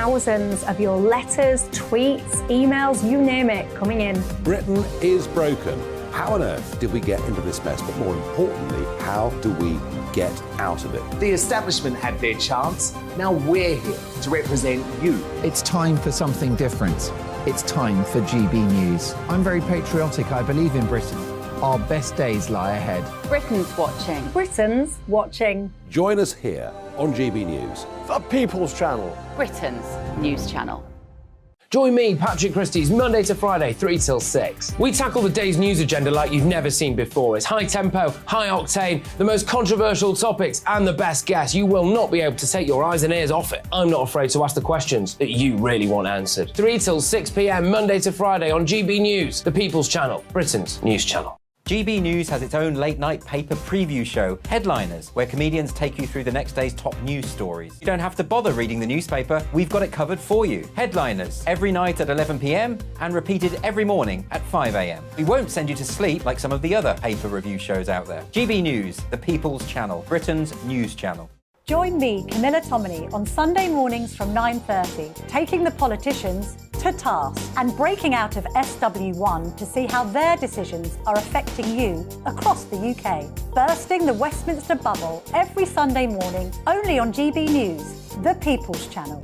thousands of your letters, tweets, emails, you name it, coming in. Britain is broken. How on earth did we get into this mess? But more importantly, how do we get out of it? The establishment had their chance. Now we're here to represent you. It's time for something different. It's time for GB News. I'm very patriotic. I believe in Britain. Our best days lie ahead. Britain's watching. Britain's watching. Join us here on GB News. The People's Channel. Britain's news channel. Join me, Patrick Christys, Monday to Friday, 3 till 6. We tackle the day's news agenda like you've never seen before. It's high tempo, high octane, the most controversial topics, and the best guests. You will not be able to take your eyes and ears off it. I'm not afraid to ask the questions that you really want answered. 3 till 6 p.m, Monday to Friday on GB News, the People's Channel, Britain's news channel. GB News has its own late-night paper preview show, Headliners, where comedians take you through the next day's top news stories. You don't have to bother reading the newspaper, we've got it covered for you. Headliners, every night at 11 p.m, and repeated every morning at 5 a.m. We won't send you to sleep like some of the other paper review shows out there. GB News, the People's Channel, Britain's news channel. Join me, Camilla Tominey, on Sunday mornings from 9:30, taking the politicians to task and breaking out of SW1 to see how their decisions are affecting you across the UK. Bursting the Westminster bubble every Sunday morning, only on GB News, the People's Channel.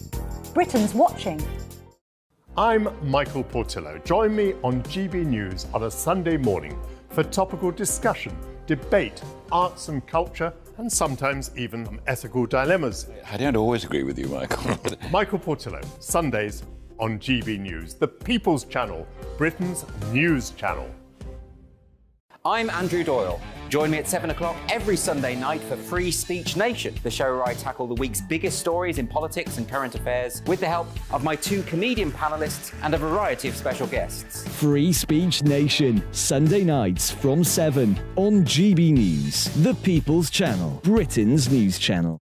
Britain's watching. I'm Michael Portillo. Join me on GB News on a Sunday morning for topical discussion, debate, arts and culture, and sometimes even ethical dilemmas. I don't always agree with you, Michael. Michael Portillo, Sundays on GB News, the People's Channel, Britain's news channel. I'm Andrew Doyle. Join me at 7 o'clock every Sunday night for Free Speech Nation, the show where I tackle the week's biggest stories in politics and current affairs with the help of my two comedian panellists and a variety of special guests. Free Speech Nation, Sunday nights from 7 on GB News, the People's Channel, Britain's news channel.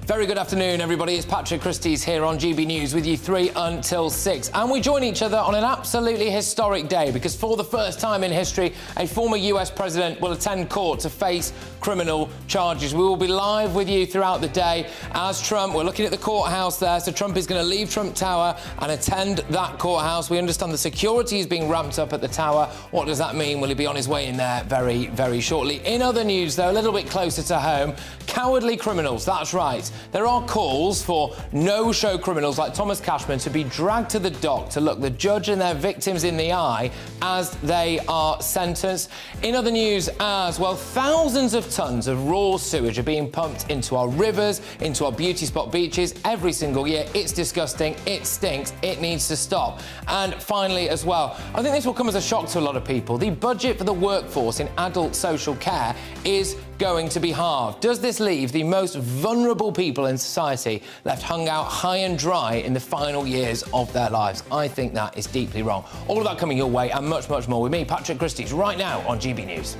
Very good afternoon, everybody. It's Patrick Christys here on GB News with you 3 until 6. And we join each other on an absolutely historic day because for the first time in history, a former US president will attend court to face criminal charges. We will be live with you throughout the day as Trump. We're looking at the courthouse there. So Trump is going to leave Trump Tower and attend that courthouse. We understand the security is being ramped up at the tower. What does that mean? Will he be on his way in there very, very shortly? In other news, though, a little bit closer to home, cowardly criminals. That's right. There are calls for no-show criminals like Thomas Cashman to be dragged to the dock to look the judge and their victims in the eye as they are sentenced. In other news as well, thousands of tons of raw sewage are being pumped into our rivers, into our beauty spot beaches every single year. It's disgusting, it stinks, it needs to stop. And finally as well, I think this will come as a shock to a lot of people. The budget for the workforce in adult social care is going to be halved. Does this leave the most vulnerable people in society left hung out high and dry in the final years of their lives? I think that is deeply wrong. All of that coming your way and much, much more with me, Patrick Christys, right now on GB News.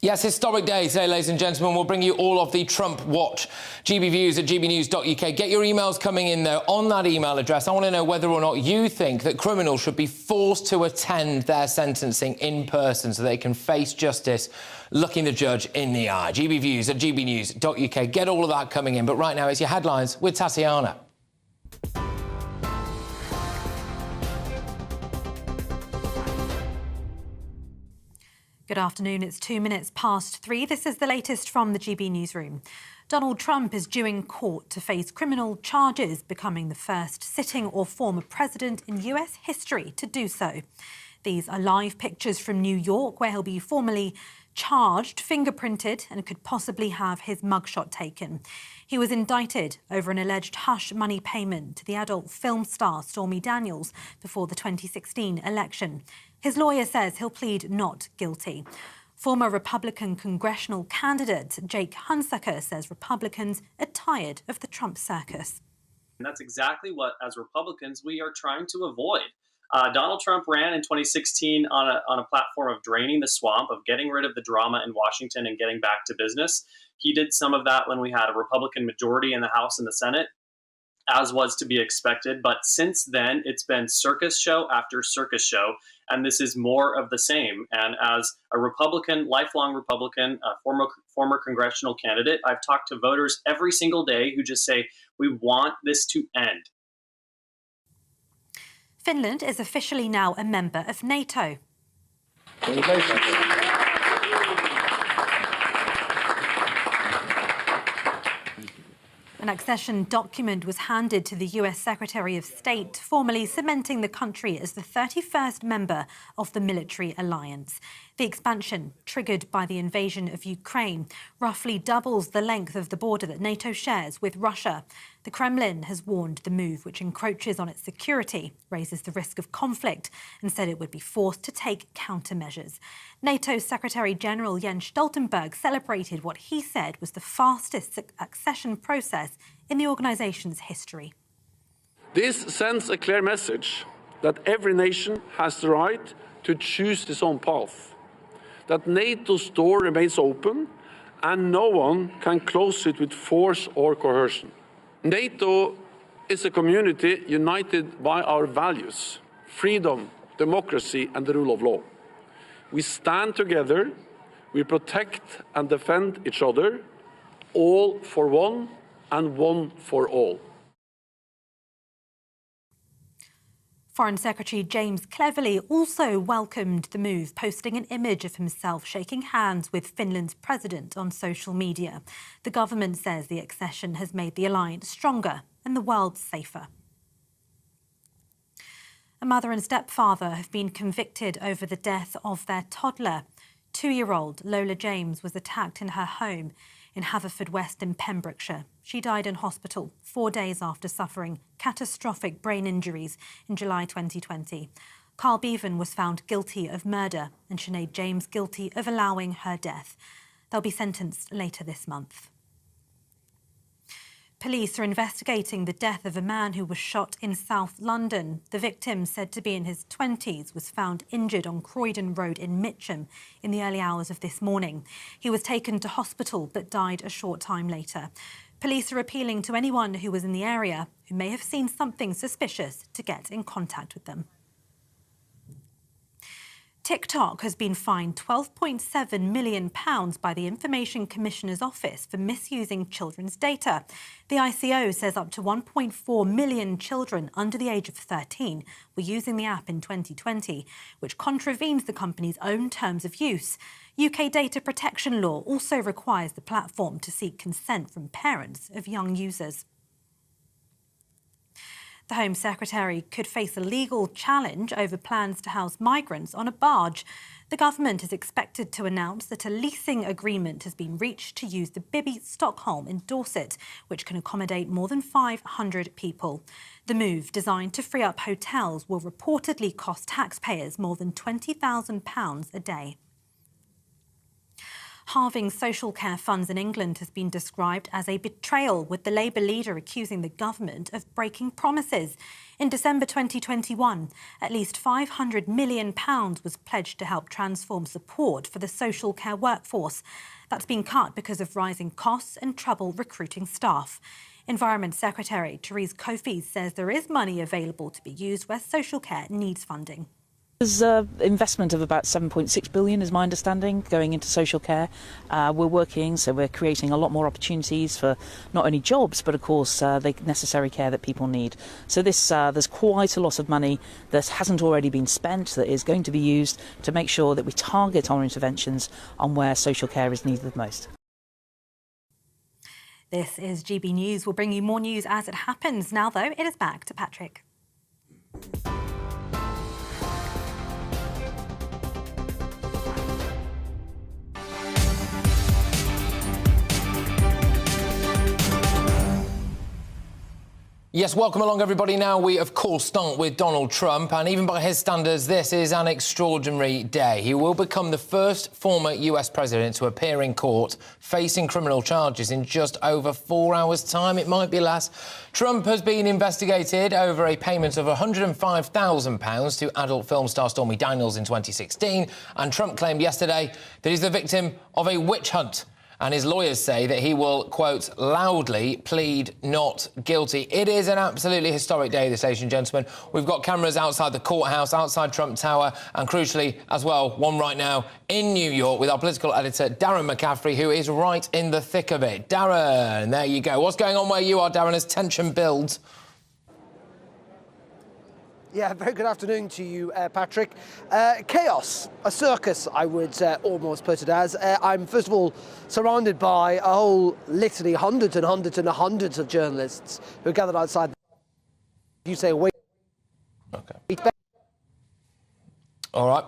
Yes, historic day today, ladies and gentlemen. We'll bring you all of the Trump watch. GB Views at gbnews.uk. Get your emails coming in, though, on that email address. I want to know whether or not you think that criminals should be forced to attend their sentencing in person so they can face justice looking the judge in the eye. GB Views at gbnews.uk. Get all of that coming in. But right now, it's your headlines with Tatiana. Good afternoon. It's 2 minutes past 3. This is the latest from the GB Newsroom. Donald Trump is due in court to face criminal charges, becoming the first sitting or former president in US history to do so. These are live pictures from New York, where he'll be formally charged, fingerprinted, and could possibly have his mugshot taken. He was indicted over an alleged hush money payment to the adult film star Stormy Daniels before the 2016 election. His lawyer says he'll plead not guilty. Former Republican congressional candidate Jake Hunsaker says Republicans are tired of the Trump circus. And that's exactly what, as Republicans, we are trying to avoid. Donald Trump ran in 2016 on a platform of draining the swamp, of getting rid of the drama in Washington and getting back to business. He did some of that when we had a Republican majority in the House and the Senate. as was to be expected. But since then, it's been circus show after circus show, and this is more of the same. And as a Republican, lifelong Republican, former congressional candidate, I've talked to voters every single day who just say, we want this to end. Finland is officially now a member of NATO. An accession document was handed to the US Secretary of State, formally cementing the country as the 31st member of the military alliance. The expansion, triggered by the invasion of Ukraine, roughly doubles the length of the border that NATO shares with Russia. The Kremlin has warned the move, which encroaches on its security, raises the risk of conflict, and said it would be forced to take countermeasures. NATO Secretary-General Jens Stoltenberg celebrated what he said was the fastest accession process in the organisation's history. This sends a clear message that every nation has the right to choose its own path, that NATO's door remains open and no one can close it with force or coercion. NATO is a community united by our values: freedom, democracy and the rule of law. We stand together, we protect and defend each other, all for one and one for all. Foreign Secretary James Cleverly also welcomed the move, posting an image of himself shaking hands with Finland's president on social media. The government says the accession has made the alliance stronger and the world safer. A mother and stepfather have been convicted over the death of their toddler. 2-year-old Lola James was attacked in her home in Haverfordwest in Pembrokeshire. She died in hospital 4 days after suffering catastrophic brain injuries in July 2020. Carl Bevan was found guilty of murder and Sinead James guilty of allowing her death. They'll be sentenced later this month. Police are investigating the death of a man who was shot in South London. The victim, said to be in his 20s, was found injured on Croydon Road in Mitcham in the early hours of this morning. He was taken to hospital but died a short time later. Police are appealing to anyone who was in the area who may have seen something suspicious to get in contact with them. TikTok has been fined £12.7 million by the Information Commissioner's Office for misusing children's data. The ICO says up to 1.4 million children under the age of 13 were using the app in 2020, which contravenes the company's own terms of use. UK data protection law also requires the platform to seek consent from parents of young users. The Home Secretary could face a legal challenge over plans to house migrants on a barge. The government is expected to announce that a leasing agreement has been reached to use the Bibby Stockholm in Dorset, which can accommodate more than 500 people. The move, designed to free up hotels, will reportedly cost taxpayers more than £20,000 a day. Halving social care funds in England has been described as a betrayal, with the Labour leader accusing the government of breaking promises. In December 2021, at least £500 million was pledged to help transform support for the social care workforce. That's been cut because of rising costs and trouble recruiting staff. Environment Secretary Therese Coffey says there is money available to be used where social care needs funding. There's an investment of about £7.6 billion, is my understanding, going into social care. We're creating a lot more opportunities for not only jobs, but of course the necessary care that people need. So there's quite a lot of money that hasn't already been spent that is going to be used to make sure that we target our interventions on where social care is needed the most. This is GB News. We'll bring you more news as it happens. Now, though, it is back to Patrick. Yes, welcome along, everybody. Now, we, of course, start with Donald Trump, and even by his standards, this is an extraordinary day. He will become the first former US president to appear in court facing criminal charges in just over 4 hours' time. It might be less. Trump has been investigated over a payment of £105,000 to adult film star Stormy Daniels in 2016, and Trump claimed yesterday that he's the victim of a witch hunt. And his lawyers say that he will, quote, loudly plead not guilty. It is an absolutely historic day, this, ladies and gentlemen. We've got cameras outside the courthouse, outside Trump Tower, and crucially, as well, one right now in New York with our political editor, Darren McCaffrey, who is right in the thick of it. Darren, there you go. What's going on where you are, Darren, as tension builds? Yeah, very good afternoon to you, Patrick. Chaos, a circus, I would almost put it as. I'm, first of all, surrounded by a whole litany, hundreds and hundreds and hundreds of journalists who are gathered outside. You say, wait. OK. All right.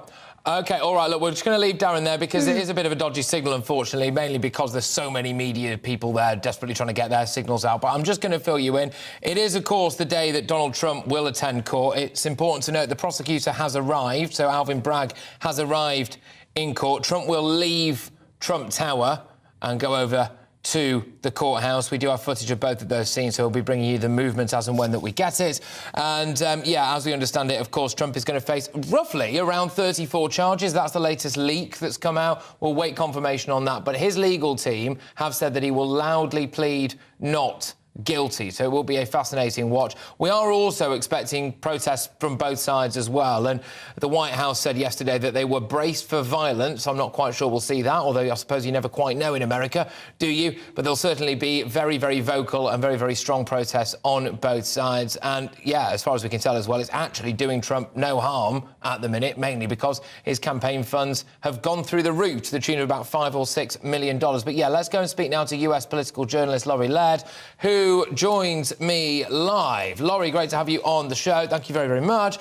OK, all right, look, we're just going to leave Darren there because it is a bit of a dodgy signal, unfortunately, mainly because there's so many media people there desperately trying to get their signals out. But I'm just going to fill you in. It is, of course, the day that Donald Trump will attend court. It's important to note the prosecutor has arrived, so Alvin Bragg has arrived in court. Trump will leave Trump Tower and go over to the courthouse. We do have footage of both of those scenes, so we'll be bringing you the movement as and when that we get it. And, yeah, as we understand it, of course, Trump is going to face roughly around 34 charges. That's the latest leak that's come out. We'll wait confirmation on that. But his legal team have said that he will loudly plead not guilty, so it will be a fascinating watch. We are also expecting protests from both sides as well, and the White House said yesterday that they were braced for violence. I'm not quite sure we'll see that, although I suppose you never quite know in America, do you? But there'll certainly be very, very vocal and very, very strong protests on both sides. And, yeah, as far as we can tell as well, it's actually doing Trump no harm at the minute, mainly because his campaign funds have gone through the roof to the tune of about $5 or $6 million. But, yeah, let's go and speak now to US political journalist Laurie Laird, who joins me live. Laurie, great to have you on the show. Thank you very, very much.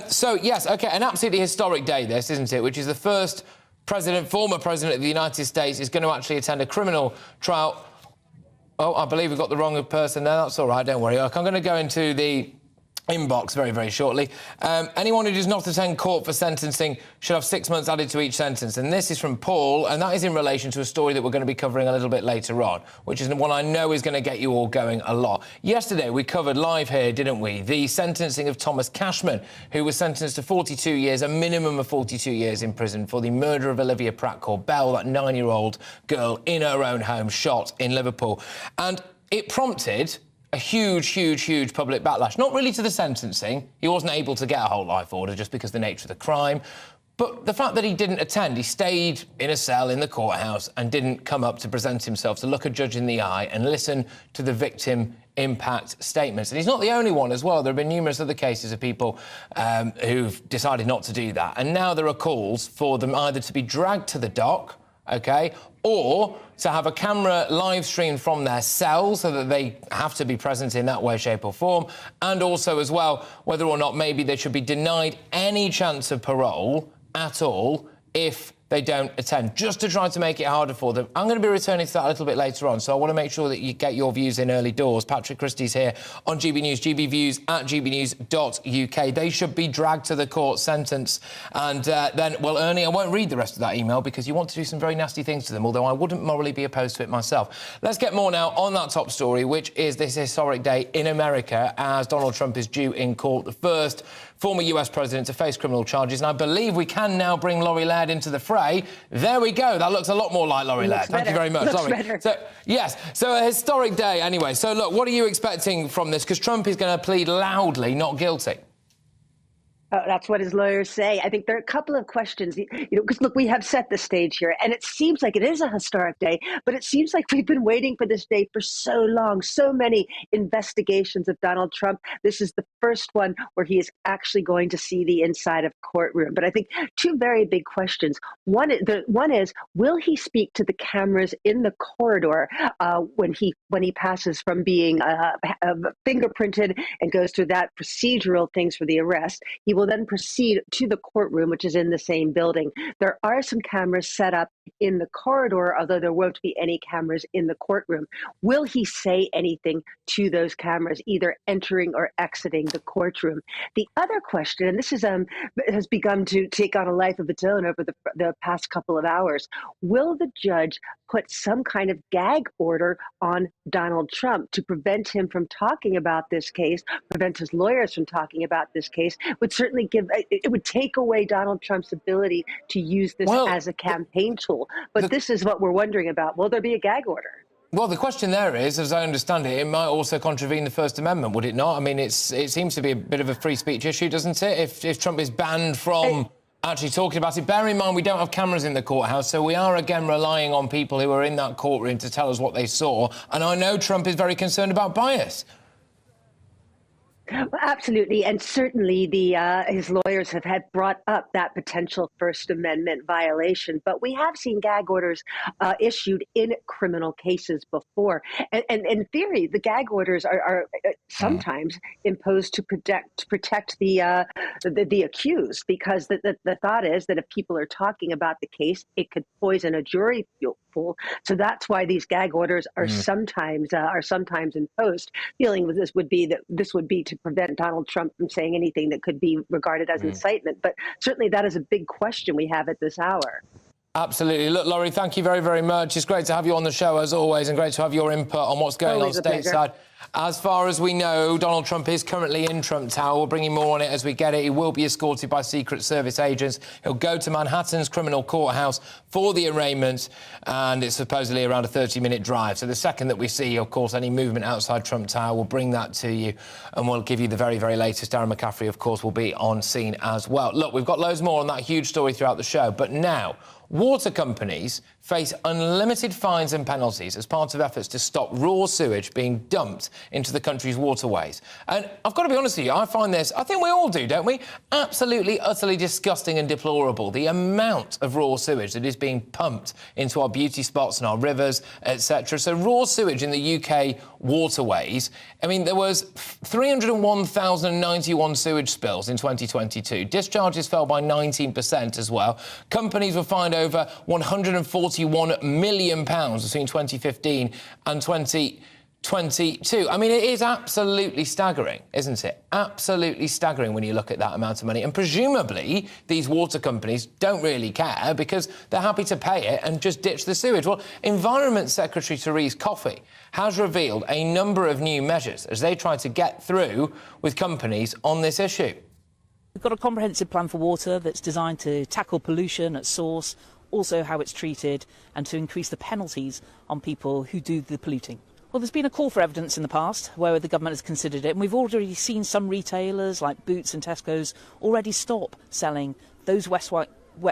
So, yes, OK, an absolutely historic day, this, isn't it, which is the first former president of the United States is going to actually attend a criminal trial. Oh, I believe we've got the wrong person there. That's all right, don't worry. I'm going to go into the inbox very, very shortly. Anyone who does not attend court for sentencing should have 6 months added to each sentence. And this is from Paul, and that is in relation to a story that we're going to be covering a little bit later on, which is one I know is going to get you all going a lot. Yesterday, we covered live here, didn't we, the sentencing of Thomas Cashman, who was sentenced to 42 years, a minimum of 42 years in prison for the murder of Olivia Pratt-Corbell, that 9-year-old girl in her own home, shot in Liverpool. And it prompted a huge, huge, huge public backlash. Not really to the sentencing. He wasn't able to get a whole life order just because of the nature of the crime. But the fact that he didn't attend, he stayed in a cell in the courthouse and didn't come up to present himself, to look a judge in the eye and listen to the victim impact statements. And he's not the only one as well. There have been numerous other cases of people who've decided not to do that. And now there are calls for them either to be dragged to the dock, OK, or to have a camera live streamed from their cell so that they have to be present in that way, shape or form, and also as well whether or not maybe they should be denied any chance of parole at all if they don't attend, just to try to make it harder for them. I'm going to be returning to that a little bit later on, so I want to make sure that you get your views in early doors. Patrick Christys here on GB News, GB Views at gbnews.uk. They should be dragged to the court sentence. And then, well, Ernie, I won't read the rest of that email because you want to do some very nasty things to them, although I wouldn't morally be opposed to it myself. Let's get more now on that top story, which is this historic day in America as Donald Trump is due in court, the first former US president to face criminal charges. And I believe we can now bring Laurie Laird into the fray. There we go. That looks a lot more like Laurie Laird. Thank you very much, Laurie. So, yes, so a historic day anyway. So, look, what are you expecting from this? Because Trump is going to plead loudly not guilty. That's what his lawyers say. I think there are a couple of questions, because, look, we have set the stage here, and it seems like it is a historic day, but it seems like we've been waiting for this day for so long, so many investigations of Donald Trump. This is the first one where he is actually going to see the inside of courtroom. But I think two very big questions. One is, will he speak to the cameras in the corridor when he passes from being fingerprinted and goes through that procedural things for the arrest? He will then proceed to the courtroom, which is in the same building. There are some cameras set up in the corridor, although there won't be any cameras in the courtroom. Will he say anything to those cameras, either entering or exiting the courtroom? The other question, and this is has begun to take on a life of its own over the past couple of hours, will the judge put some kind of gag order on Donald Trump to prevent him from talking about this case, prevent his lawyers from talking about this case? Would certainly it would take away Donald Trump's ability to use this as a campaign tool. tool. But this is what we're wondering about. Will there be a gag order? Well, the question there is, as I understand it, it might also contravene the First Amendment, would it not? I mean, it seems to be a bit of a free speech issue, doesn't it? If Trump is banned from actually talking about it. Bear in mind, we don't have cameras in the courthouse, so we are, again, relying on people who are in that courtroom to tell us what they saw. And I know Trump is very concerned about bias. Well, absolutely, and certainly his lawyers have had brought up that potential First Amendment violation. But we have seen gag orders issued in criminal cases before, and in theory, the gag orders are sometimes imposed to protect the accused, because the thought is that if people are talking about the case, it could poison a jury pool. So that's why these gag orders are sometimes imposed. Feeling that this would be to prevent Donald Trump from saying anything that could be regarded as incitement. But certainly that is a big question we have at this hour. Absolutely. Look, Laurie, thank you very, very much. It's great to have you on the show, as always, and great to have your input on what's going on stateside. As far as we know, Donald Trump is currently in Trump Tower. We'll bring you more on it as we get it. He will be escorted by Secret Service agents. He'll go to Manhattan's criminal courthouse for the arraignment, and it's supposedly around a 30-minute drive. So the second that we see, of course, any movement outside Trump Tower, we'll bring that to you, and we'll give you the very, very latest. Darren McCaffrey, of course, will be on scene as well. Look, we've got loads more on that huge story throughout the show, but now water companies face unlimited fines and penalties as part of efforts to stop raw sewage being dumped into the country's waterways. And I've got to be honest with you, I find this, I think we all do, don't we? Absolutely, utterly disgusting and deplorable. The amount of raw sewage that is being pumped into our beauty spots and our rivers, etc. So raw sewage in the UK waterways, I mean, there was 301,091 sewage spills in 2022. Discharges fell by 19% as well. Companies were fined over £141 million between 2015 and 2022. I mean, it is absolutely staggering, isn't it? Absolutely staggering when you look at that amount of money. And presumably, these water companies don't really care because they're happy to pay it and just ditch the sewage. Well, Environment Secretary Therese Coffey has revealed a number of new measures as they try to get through with companies on this issue. We've got a comprehensive plan for water that's designed to tackle pollution at source, also how it's treated, and to increase the penalties on people who do the polluting. Well, there's been a call for evidence in the past where the government has considered it, and we've already seen some retailers like Boots and Tesco's already stop selling those wet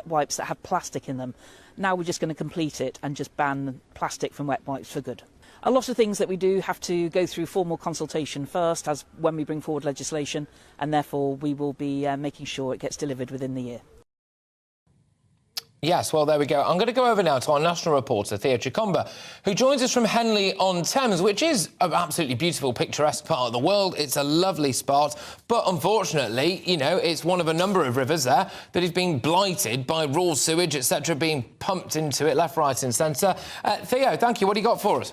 wipes that have plastic in them. Now we're just going to complete it and just ban plastic from wet wipes for good. A lot of things that we do have to go through formal consultation first, as when we bring forward legislation, and therefore we will be making sure it gets delivered within the year. Yes, well, there we go. I'm going to go over now to our national reporter, Thea Chikomba, who joins us from Henley-on-Thames, which is an absolutely beautiful, picturesque part of the world. It's a lovely spot, but unfortunately, you know, it's one of a number of rivers there that is being blighted by raw sewage, etc., being pumped into it left, right and centre. Theo, thank you. What do you got for us?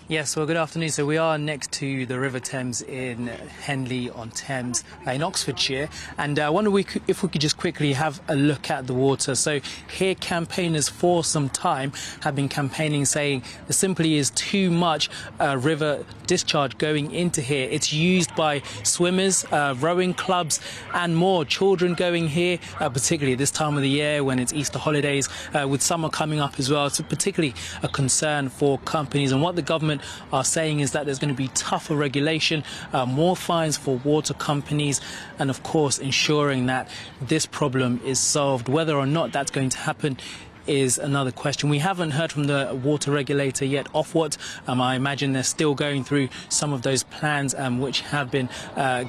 Yes, well, good afternoon. So we are next to the River Thames in Henley-on-Thames in Oxfordshire, and I wonder if we could just quickly have a look at the water. So here, campaigners for some time have been campaigning, saying there simply is too much river discharge going into here. It's used by swimmers, rowing clubs and more. Children going here, particularly this time of the year when it's Easter holidays, with summer coming up as well. So particularly a concern for companies, and what the government are saying is that there's going to be tougher regulation, more fines for water companies, and of course ensuring that this problem is solved. Whether or not that's going to happen is another question. We haven't heard from the water regulator yet, Ofwat. I imagine they're still going through some of those plans which have been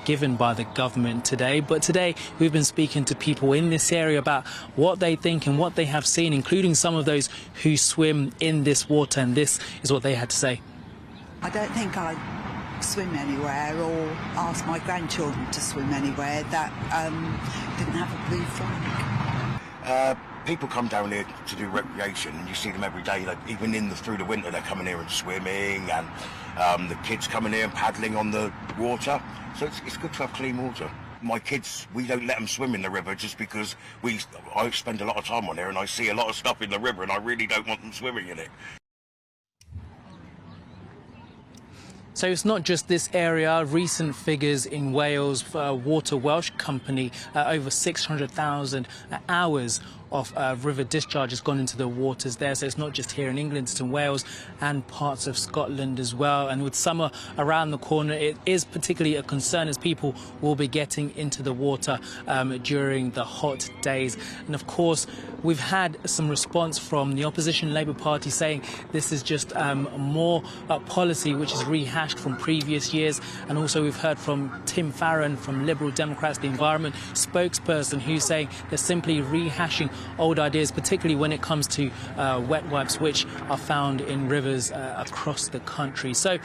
given by the government today. But today we've been speaking to people in this area about what they think and what they have seen, including some of those who swim in this water, and this is what they had to say. I don't think I'd swim anywhere or ask my grandchildren to swim anywhere that didn't have a blue flag. People come down here to do recreation, and you see them every day. Like, even through the winter, they're coming here and swimming, and the kids coming here and paddling on the water. So it's good to have clean water. My kids, we don't let them swim in the river just because I spend a lot of time on here and I see a lot of stuff in the river, and I really don't want them swimming in it. So it's not just this area. Recent figures in Wales for Water Welsh Company, over 600,000 hours of river discharge has gone into the waters there. So it's not just here in England, it's in Wales and parts of Scotland as well. And with summer around the corner, it is particularly a concern as people will be getting into the water during the hot days. And of course, we've had some response from the opposition Labour Party saying this is just more policy which is rehashed from previous years. And also we've heard from Tim Farron from Liberal Democrats, the environment spokesperson, who's saying they're simply rehashing old ideas, particularly when it comes to wet wipes which are found in rivers across the country. So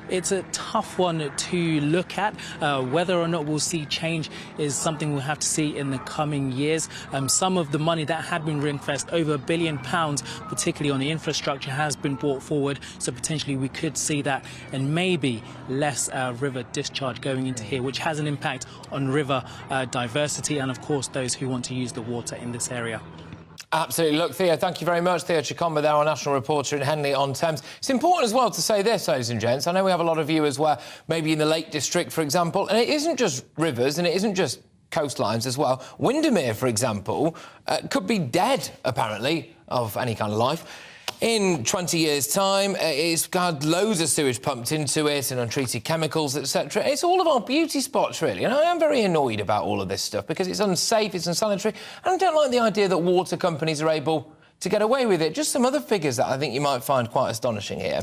it's a tough one to look at. Whether or not we'll see change is something we'll have to see in the coming years. Some of the money that had been reinvested, over £1 billion, particularly on the infrastructure, has been brought forward. So potentially we could see that, and maybe less river discharge going into here, which has an impact on river diversity and, of course, those who want to use the water in this area. Absolutely. Look, Theo, thank you very much. Theo Chikomba there, our national reporter in Henley-on-Thames. It's important as well to say this, ladies and gents. I know we have a lot of viewers where maybe in the Lake District, for example, and it isn't just rivers and it isn't just coastlines as well. Windermere, for example, could be dead, apparently, of any kind of life. In 20 years' time, it's got loads of sewage pumped into it and untreated chemicals, etc. It's all of our beauty spots, really. And I am very annoyed about all of this stuff because it's unsafe, it's unsanitary, and I don't like the idea that water companies are able to get away with it. Just some other figures that I think you might find quite astonishing here.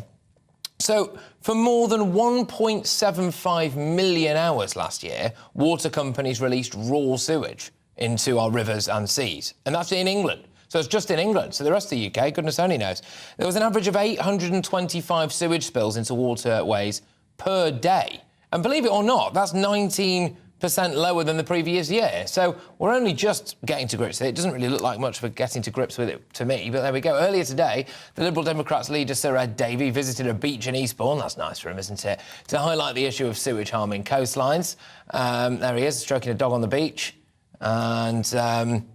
So, for more than 1.75 million hours last year, water companies released raw sewage into our rivers and seas. And that's in England. So it's just in England. So the rest of the UK, goodness only knows. There was an average of 825 sewage spills into waterways per day. And believe it or not, that's 19% lower than the previous year. So we're only just getting to grips with it. It doesn't really look like much for getting to grips with it to me, but there we go. Earlier today, the Liberal Democrats leader, Sir Ed Davey, visited a beach in Eastbourne, that's nice for him, isn't it, to highlight the issue of sewage harming coastlines. There he is, stroking a dog on the beach. And,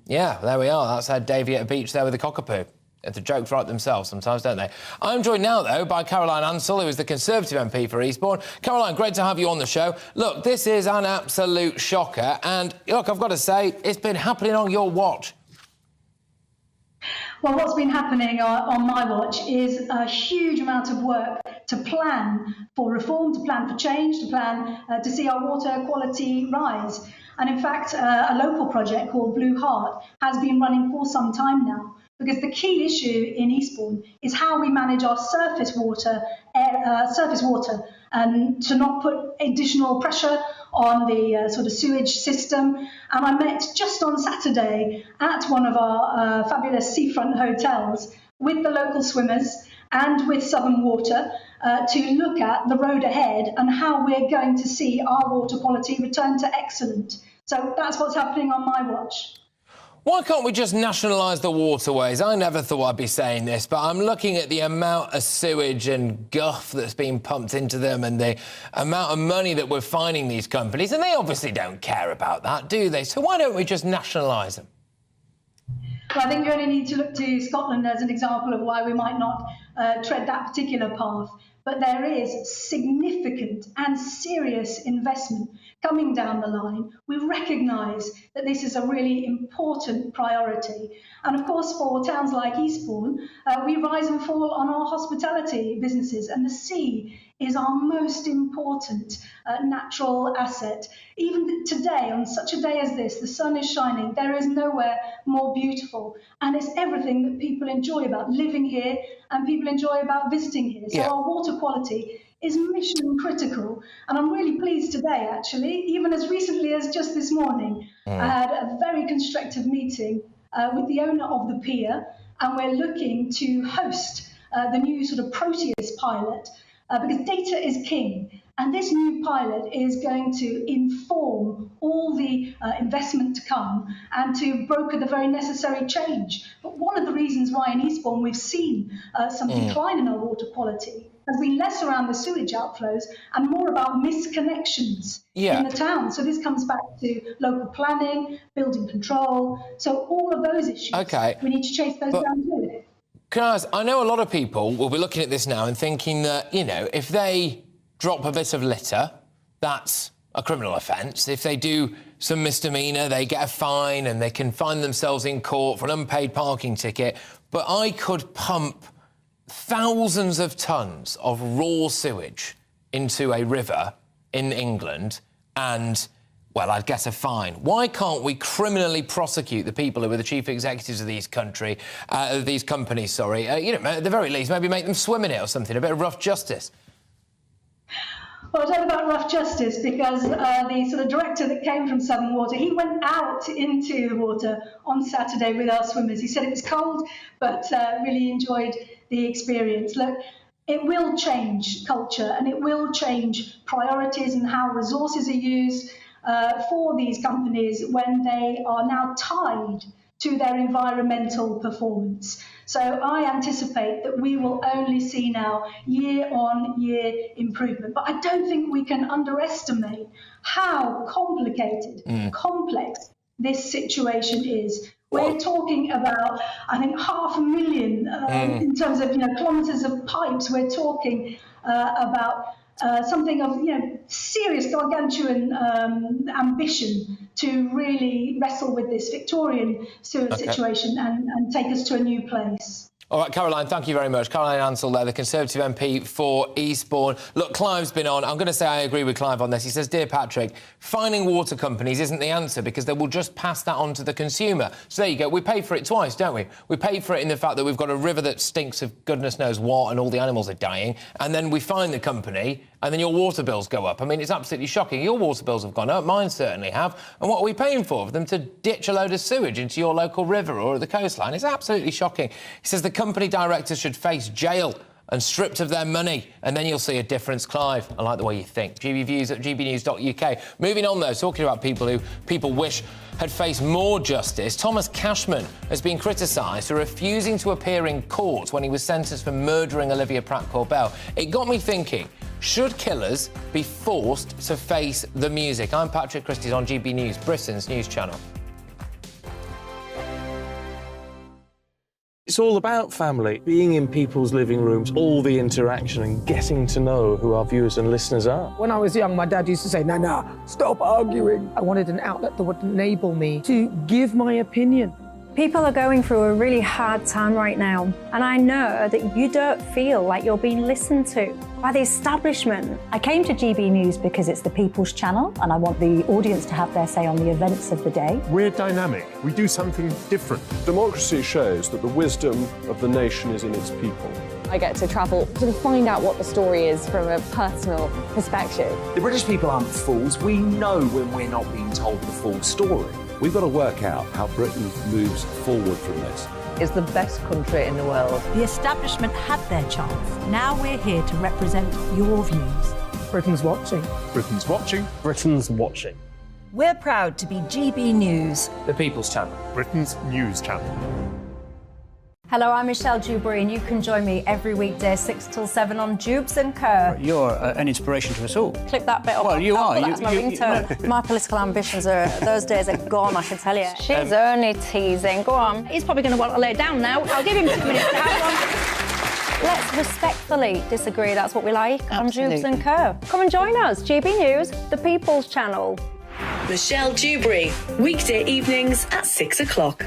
yeah, there we are. That's Ed Davey at a beach there with a cockapoo. The jokes write themselves sometimes, don't they? I'm joined now, though, by Caroline Ansell, who is the Conservative MP for Eastbourne. Caroline, great to have you on the show. Look, this is an absolute shocker. And, look, I've got to say, it's been happening on your watch. Well, what's been happening on my watch is a huge amount of work to plan for reform, to plan for change, to plan to see our water quality rise. And in fact, a local project called Blue Heart has been running for some time now, because the key issue in Eastbourne is how we manage our surface water, and to not put additional pressure on the sort of sewage system. And I met just on Saturday at one of our fabulous seafront hotels with the local swimmers and with Southern Water to look at the road ahead and how we're going to see our water quality return to excellent. So that's what's happening on my watch. Why can't we just nationalise the waterways? I never thought I'd be saying this, but I'm looking at the amount of sewage and guff that's being pumped into them and the amount of money that we're fining these companies, and they obviously don't care about that, do they? So why don't we just nationalise them? Well, I think you only need to look to Scotland as an example of why we might not tread that particular path. But there is significant and serious investment coming down the line. We recognise that this is a really important priority. And of course, for towns like Eastbourne, we rise and fall on our hospitality businesses, and the sea is our most important natural asset. Even today, on such a day as this, the sun is shining, there is nowhere more beautiful. And it's everything that people enjoy about living here and people enjoy about visiting here. So our water quality is mission critical. And I'm really pleased today, actually, even as recently as just this morning, I had a very constructive meeting with the owner of the pier, and we're looking to host the new sort of Proteus pilot, because data is king. And this new pilot is going to inform all the investment to come and to broker the very necessary change. But one of the reasons why in Eastbourne we've seen some decline in our water quality has been less around the sewage outflows and more about misconnections in the town. So this comes back to local planning, building control. So all of those issues, we need to chase those down too. Can I ask, I know a lot of people will be looking at this now and thinking that, you know, if they drop a bit of litter, that's a criminal offence. If they do some misdemeanour, they get a fine and they can find themselves in court for an unpaid parking ticket. But I could pump thousands of tonnes of raw sewage into a river in England and, well, I'd get a fine. Why can't we criminally prosecute the people who are the chief executives of these companies, you know, at the very least, maybe make them swim in it or something, a bit of rough justice? Well, I talk about rough justice because the sort of director that came from Southern Water, he went out into the water on Saturday with our swimmers. He said it was cold, but really enjoyed the experience. Look, it will change culture and it will change priorities and how resources are used for these companies when they are now tied to their environmental performance. So I anticipate that we will only see now year-on-year improvement. But I don't think we can underestimate how complicated, complex this situation is. We're talking about, I think, 500,000 in terms of kilometres of pipes. We're talking about something of serious gargantuan ambition to really wrestle with this Victorian sewer situation and take us to a new place. All right, Caroline, thank you very much. Caroline Ansell there, the Conservative MP for Eastbourne. Look, Clive's been on. I'm going to say I agree with Clive on this. He says, Dear Patrick, fining water companies isn't the answer because they will just pass that on to the consumer. So there you go. We pay for it twice, don't we? We pay for it in the fact that we've got a river that stinks of goodness knows what and all the animals are dying, and then we fine the company and then your water bills go up. I mean, it's absolutely shocking. Your water bills have gone up. Mine certainly have. And what are we paying for? For them to ditch a load of sewage into your local river or the coastline? It's absolutely shocking. He says the company directors should face jail and stripped of their money, and then you'll see a difference. Clive, I like the way you think. GBViews at gbnews.uk. Moving on, though, talking about people who people wish had faced more justice, Thomas Cashman has been criticised for refusing to appear in court when he was sentenced for murdering Olivia Pratt-Corbell. It got me thinking, should killers be forced to face the music? I'm Patrick Christys on GB News, Britain's news channel. It's all about family, being in people's living rooms, all the interaction and getting to know who our viewers and listeners are. When I was young, my dad used to say, Nana, stop arguing. I wanted an outlet that would enable me to give my opinion. People are going through a really hard time right now, and I know that you don't feel like you're being listened to by the establishment. I came to GB News because it's the People's Channel and I want the audience to have their say on the events of the day. We're dynamic. We do something different. Democracy shows that the wisdom of the nation is in its people. I get to travel to find out what the story is from a personal perspective. The British people aren't fools. We know when we're not being told the full story. We've got to work out how Britain moves forward from this. It's the best country in the world. The establishment had their chance. Now we're here to represent your views. Britain's watching. Britain's watching. Britain's watching. We're proud to be GB News, The People's Channel. Britain's news channel. Hello, I'm Michelle Dewberry, and you can join me every weekday 6 till 7 on Jubes and Kerr. You're an inspiration to us all. Clip that bit up. Well, you are. That's my ringtone. My political ambitions those days are gone, I can tell you. She's only teasing. Go on. He's probably going to want to lay down now. I'll give him 2 minutes to have one. Let's respectfully disagree. That's what we like on Jubes and Kerr. Come and join us. GB News, the People's Channel. Michelle Dewberry, weekday evenings at 6 o'clock.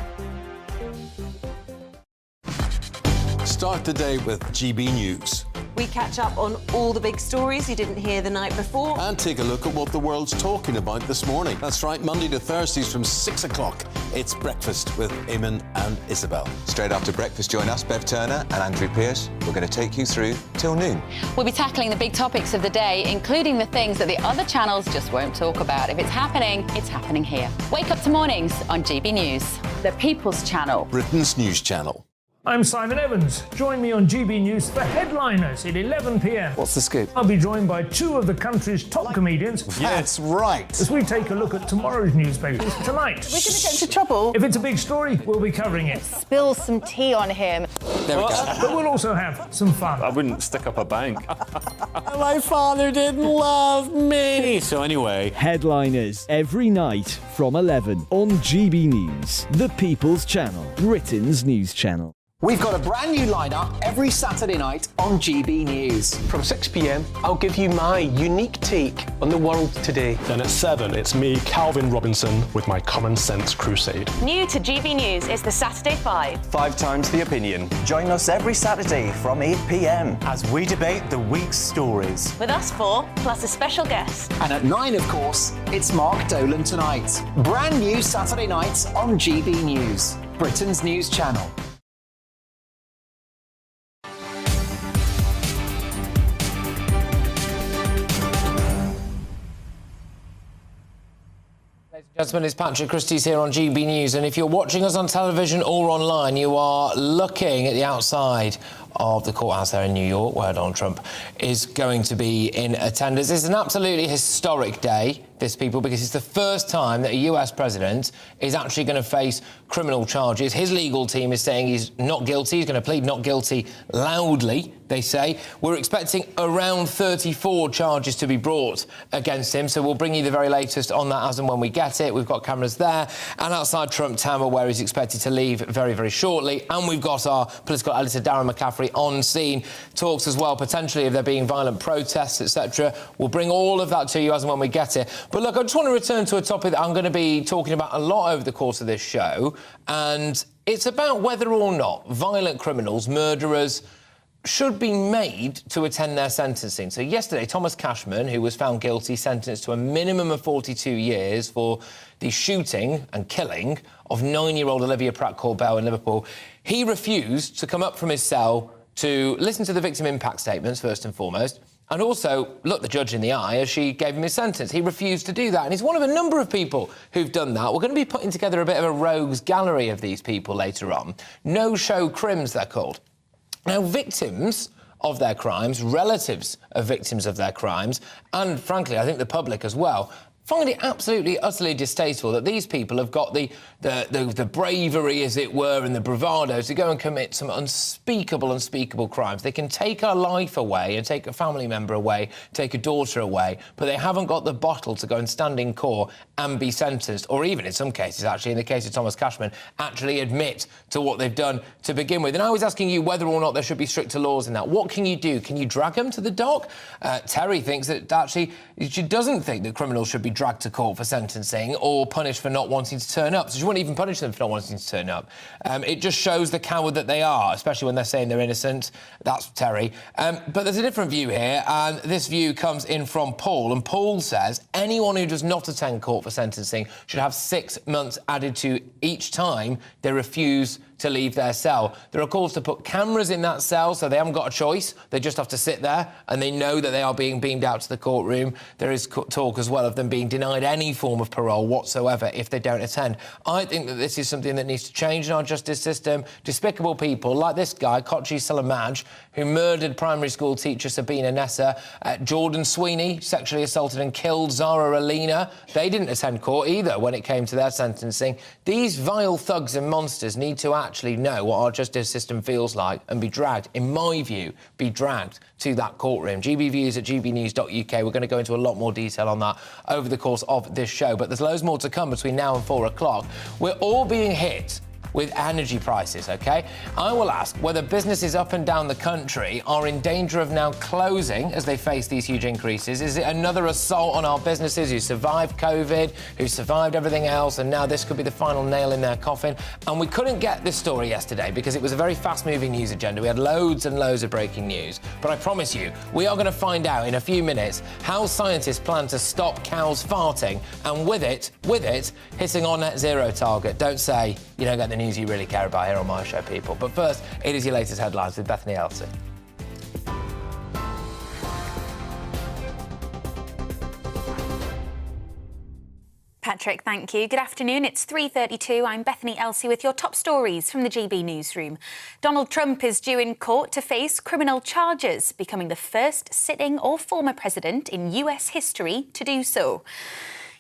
Start the day with GB News. We catch up on all the big stories you didn't hear the night before. And take a look at what the world's talking about this morning. That's right, Monday to Thursdays from 6 o'clock. It's Breakfast with Eamon and Isabel. Straight after breakfast, join us, Bev Turner and Andrew Pearce. We're going to take you through till noon. We'll be tackling the big topics of the day, including the things that the other channels just won't talk about. If it's happening here. Wake up to mornings on GB News, the People's Channel. Britain's news channel. I'm Simon Evans. Join me on GB News for Headliners at 11 p.m. What's the scoop? I'll be joined by 2 of the country's top comedians. That's right. As we take a look at tomorrow's newspapers tonight. We're going to get into trouble. If it's a big story, we'll be covering it. Spill some tea on him. There we go. But we'll also have some fun. I wouldn't stick up a bank. My father didn't love me. So anyway. Headliners every night from 11 on GB News, the People's Channel, Britain's news channel. We've got a brand new lineup every Saturday night on GB News. From 6 p.m, I'll give you my unique take on the world today. Then at 7, it's me, Calvin Robinson, with my Common Sense Crusade. New to GB News is the Saturday 5. 5 times the opinion. Join us every Saturday from 8 p.m. as we debate the week's stories. With us 4, plus a special guest. And at 9, of course, it's Mark Dolan Tonight. Brand new Saturday nights on GB News, Britain's news channel. Ladies and gentlemen, it's Patrick Christys here on GB News, and if you're watching us on television or online, you are looking at the outside of the courthouse there in New York, where Donald Trump is going to be in attendance. It's an absolutely historic day, this, people, because it's the first time that a US president is actually going to face criminal charges. His legal team is saying he's not guilty. He's going to plead not guilty loudly, they say. We're expecting around 34 charges to be brought against him, so we'll bring you the very latest on that as and when we get it. We've got cameras there and outside Trump Tower, where he's expected to leave very, very shortly. And we've got our political editor, Darren McCaffrey, on scene. Talks as well, potentially, of there being violent protests, etc. We'll bring all of that to you as and when we get it. But look, I just want to return to a topic that I'm going to be talking about a lot over the course of this show, and it's about whether or not violent criminals, murderers, should be made to attend their sentencing. So yesterday, Thomas Cashman, who was found guilty, sentenced to a minimum of 42 years for the shooting and killing of 9-year-old Olivia Pratt-Corbell in Liverpool, he refused to come up from his cell to listen to the victim impact statements, first and foremost, and also look the judge in the eye as she gave him his sentence. He refused to do that, and he's one of a number of people who've done that. We're going to be putting together a bit of a rogues gallery of these people later on. No-show crims, they're called. Now, victims of their crimes, relatives of victims of their crimes, and, frankly, I think the public as well, find it absolutely, utterly distasteful that these people have got the bravery, as it were, and the bravado to go and commit some unspeakable crimes. They can take a life away and take a family member away, take a daughter away, but they haven't got the bottle to go and stand in court and be sentenced, or even in some cases, actually, in the case of Thomas Cashman, actually admit to what they've done to begin with. And I was asking you whether or not there should be stricter laws in that. What can you do? Can you drag them to the dock? Terry thinks that actually she doesn't think that criminals should be dragged to court for sentencing or punished for not wanting to turn up. So she wouldn't even punish them for not wanting to turn up. It just shows the coward that they are, especially when they're saying they're innocent. That's Terry. But there's a different view here, and this view comes in from Paul. And Paul says anyone who does not attend court for sentencing should have 6 months added to each time they refuse to leave their cell. There are calls to put cameras in that cell so they haven't got a choice. They just have to sit there and they know that they are being beamed out to the courtroom. There is talk as well of them being denied any form of parole whatsoever if they don't attend. I think that this is something that needs to change in our justice system. Despicable people like this guy, Kochi Salamaj, who murdered primary school teacher Sabina Nessa, Jordan Sweeney, sexually assaulted and killed Zara Alina. They didn't attend court either when it came to their sentencing. These vile thugs and monsters need to actually know what our justice system feels like and be dragged, in my view, be dragged to that courtroom. GBViews at gbnews.uk. We're going to go into a lot more detail on that over the course of this show, but there's loads more to come between now and 4 o'clock. We're all being hit with energy prices, OK? I will ask whether businesses up and down the country are in danger of now closing as they face these huge increases. Is it another assault on our businesses who survived COVID, who survived everything else, and now this could be the final nail in their coffin? And we couldn't get this story yesterday because it was a very fast-moving news agenda. We had loads and loads of breaking news. But I promise you, we are going to find out in a few minutes how scientists plan to stop cows farting and with it, hitting our net zero target. Don't say you don't get the news you really care about here on my show, people. But first, it is your latest headlines with Bethany Elsey. Patrick, thank you. Good afternoon. It's 3:32. I'm Bethany Elsey with your top stories from the GB newsroom. Donald Trump is due in court to face criminal charges, becoming the first sitting or former president in US history to do so.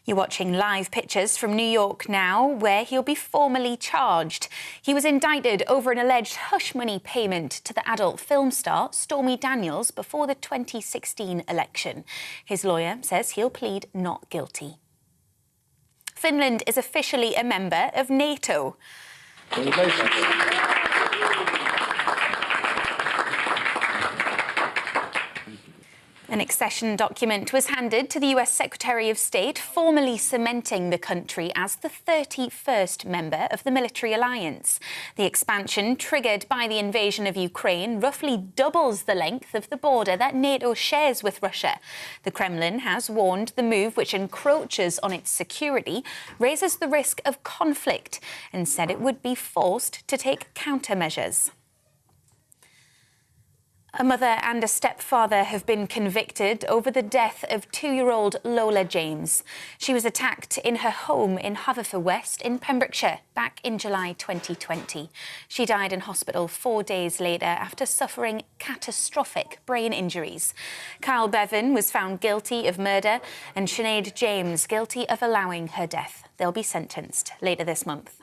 You're watching live pictures from New York now, where he'll be formally charged. He was indicted over an alleged hush money payment to the adult film star Stormy Daniels before the 2016 election. His lawyer says he'll plead not guilty. Finland is officially a member of NATO. An accession document was handed to the US Secretary of State, formally cementing the country as the 31st member of the military alliance. The expansion, triggered by the invasion of Ukraine, roughly doubles the length of the border that NATO shares with Russia. The Kremlin has warned the move, which encroaches on its security, raises the risk of conflict and said it would be forced to take countermeasures. A mother and a stepfather have been convicted over the death of 2-year-old Lola James. She was attacked in her home in Haverfordwest in Pembrokeshire back in July 2020. She died in hospital 4 days later after suffering catastrophic brain injuries. Kyle Bevan was found guilty of murder and Sinead James guilty of allowing her death. They'll be sentenced later this month.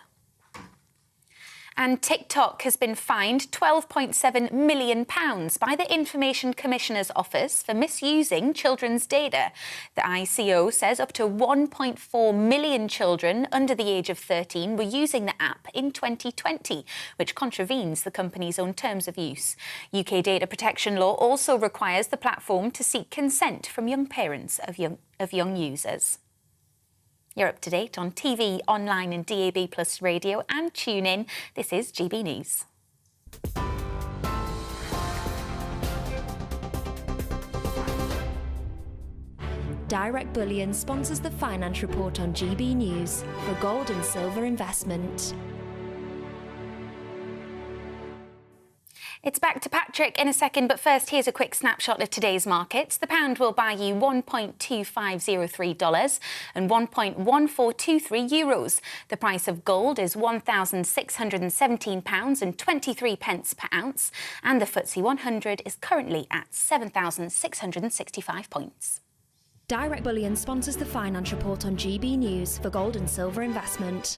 And TikTok has been fined £12.7 million by the Information Commissioner's Office for misusing children's data. The ICO says up to 1.4 million children under the age of 13 were using the app in 2020, which contravenes the company's own terms of use. UK data protection law also requires the platform to seek consent from young parents of young users. You're up to date on TV, online and DAB+ radio and tune in. This is GB News. Direct Bullion sponsors the Finance Report on GB News for gold and silver investment. It's back to Patrick in a second, but first here's a quick snapshot of today's markets. The pound will buy you $1.2503 and 1.1423 euros. The price of gold is £1,617 and 23 pence per ounce, and the FTSE 100 is currently at 7,665 points. Direct Bullion sponsors the Finance Report on GB News for gold and silver investment.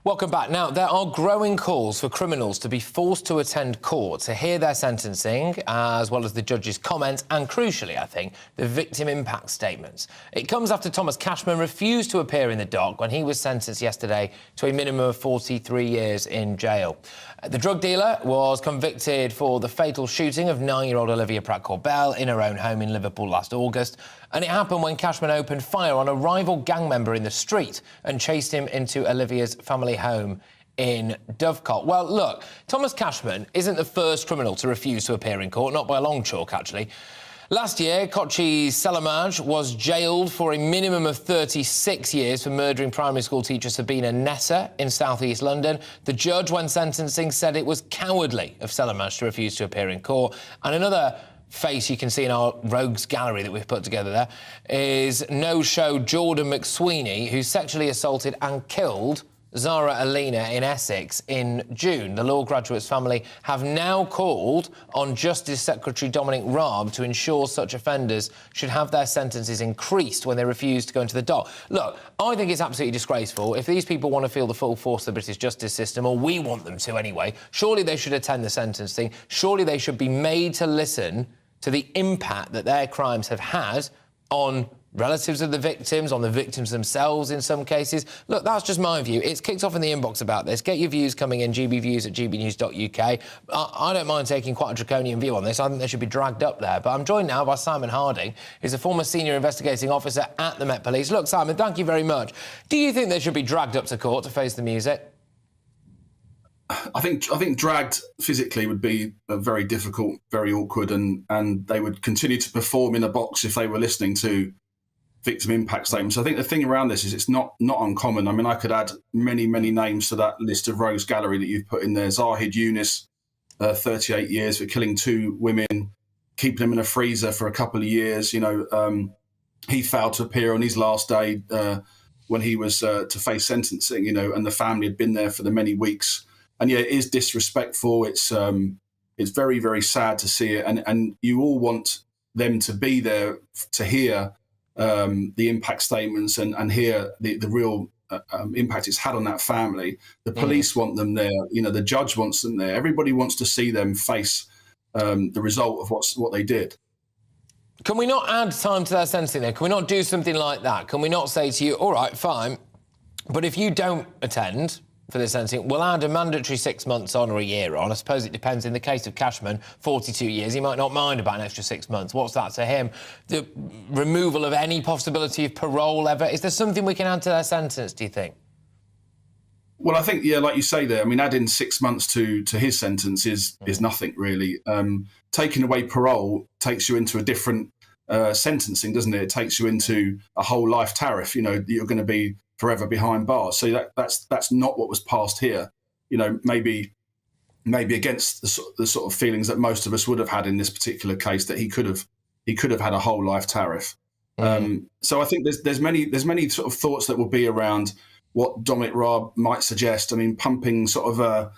Welcome back. Now, there are growing calls for criminals to be forced to attend court to hear their sentencing, as well as the judge's comments and, crucially, I think, the victim impact statements. It comes after Thomas Cashman refused to appear in the dock when he was sentenced yesterday to a minimum of 43 years in jail. The drug dealer was convicted for the fatal shooting of 9-year-old Olivia Pratt-Corbell in her own home in Liverpool last August. And it happened when Cashman opened fire on a rival gang member in the street and chased him into Olivia's family home in Dovecot. Well, look, Thomas Cashman isn't the first criminal to refuse to appear in court, not by a long chalk, actually. Last year, Kochi's Sewage was jailed for a minimum of 36 years for murdering primary school teacher Sabina Nessa in south-east London. The judge, when sentencing, said it was cowardly of Sewage to refuse to appear in court. And another face you can see in our rogues gallery that we've put together there is no-show Jordan McSweeney, who sexually assaulted and killed Zara Alina in Essex in June. The law graduate's family have now called on Justice Secretary Dominic Raab to ensure such offenders should have their sentences increased when they refuse to go into the dock. Look, I think it's absolutely disgraceful. If these people want to feel the full force of the British justice system, or we want them to anyway, surely they should attend the sentencing. Surely they should be made to listen to the impact that their crimes have had on relatives of the victims, on the victims themselves in some cases. Look, that's just my view. It's kicked off in the inbox about this. Get your views coming in, gbviews@gbnews.uk. I don't mind taking quite a draconian view on this. I think they should be dragged up there. But I'm joined now by Simon Harding, who's a former senior investigating officer at the Met Police. Look, Simon, thank you very much. Do you think they should be dragged up to court to face the music? I think dragged physically would be very difficult, very awkward, and they would continue to perform in a box if they were listening to victim impact statements. I think the thing around this is it's not uncommon. I mean, I could add many names to that list of rogues gallery that you've put in there. Zahid Yunus, 38 years for killing 2 women, keeping them in a freezer for a couple of years. You know, he failed to appear on his last day when he was to face sentencing. You know, and the family had been there for the many weeks. And yeah, it is disrespectful. It's very sad to see it, and you all want them to be there to hear the impact statements and hear the real impact it's had on that family. The police want them there. You know, the judge wants them there. Everybody wants to see them face the result of what they did. Can we not add time to their sentencing then? Can we not do something like that? Can we not say to you, all right, fine, but if you don't attend, for the sentencing will add a mandatory 6 months on or a year on. I suppose it depends. In the case of Cashman, 42 years, he might not mind about an extra 6 months. What's that to him? The removal of any possibility of parole ever. Is there something we can add to their sentence, do you think? Well, I think, yeah, like you say there, I mean, adding 6 months to his sentence is nothing, really. Taking away parole takes you into a different sentencing, doesn't it? It takes you into a whole life tariff. You know, you're going to be forever behind bars. So that's not what was passed here. You know, maybe against the sort of feelings that most of us would have had in this particular case, that he could have had a whole life tariff. So I think there's many sort of thoughts that will be around what Dominic Raab might suggest. I mean, pumping sort of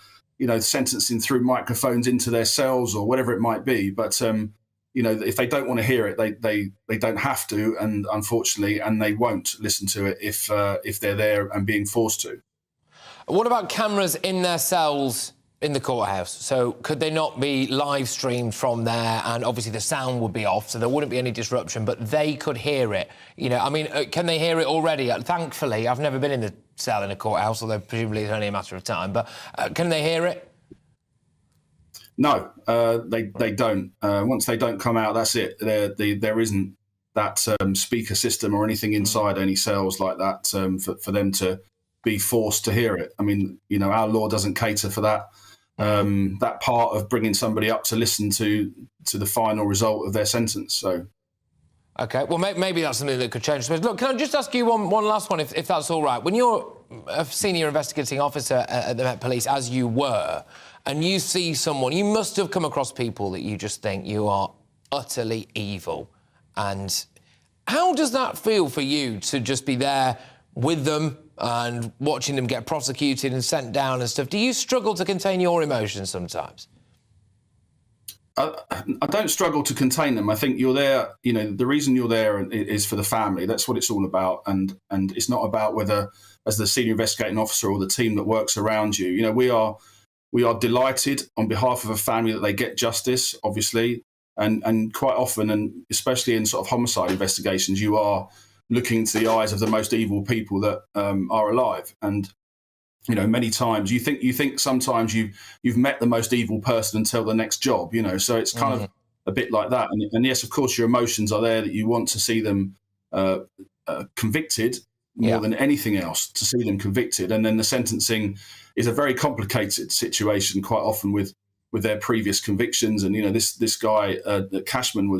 sentencing through microphones into their cells or whatever it might be. But you know, if they don't want to hear it, they don't have to, and unfortunately, and they won't listen to it if they're there and being forced to. What about cameras in their cells in the courthouse? So could they not be live streamed from there? And obviously the sound would be off, so there wouldn't be any disruption, but they could hear it. You know, I mean, can they hear it already? Thankfully, I've never been in the cell in a courthouse, although presumably it's only a matter of time. But can they hear it? No, they don't. Once they don't come out, that's it. There isn't that speaker system or anything inside any cells like that for them to be forced to hear it. I mean, you know, our law doesn't cater for that. That part of bringing somebody up to listen to the final result of their sentence. So, OK, well, maybe that's something that could change. Look, can I just ask you one last one, if that's all right? When you're a senior investigating officer at the Met Police, as you were, and you see someone, you must have come across people that you just think you are utterly evil. And how does that feel for you to just be there with them and watching them get prosecuted and sent down and stuff? Do you struggle to contain your emotions sometimes? I don't struggle to contain them. I think you're there, you know, the reason you're there is for the family. That's what it's all about. And it's not about whether, as the senior investigating officer or the team that works around you, you know, we are delighted on behalf of a family that they get justice, obviously. And quite often, and especially in sort of homicide investigations, you are looking into the eyes of the most evil people that are alive. And, you know, many times you think sometimes you've met the most evil person until the next job, you know, so it's kind of a bit like that. And yes, of course, your emotions are there, that you want to see them convicted more than anything else, to see them convicted. And then the sentencing is a very complicated situation quite often with their previous convictions. And, you know, this guy, Cashman,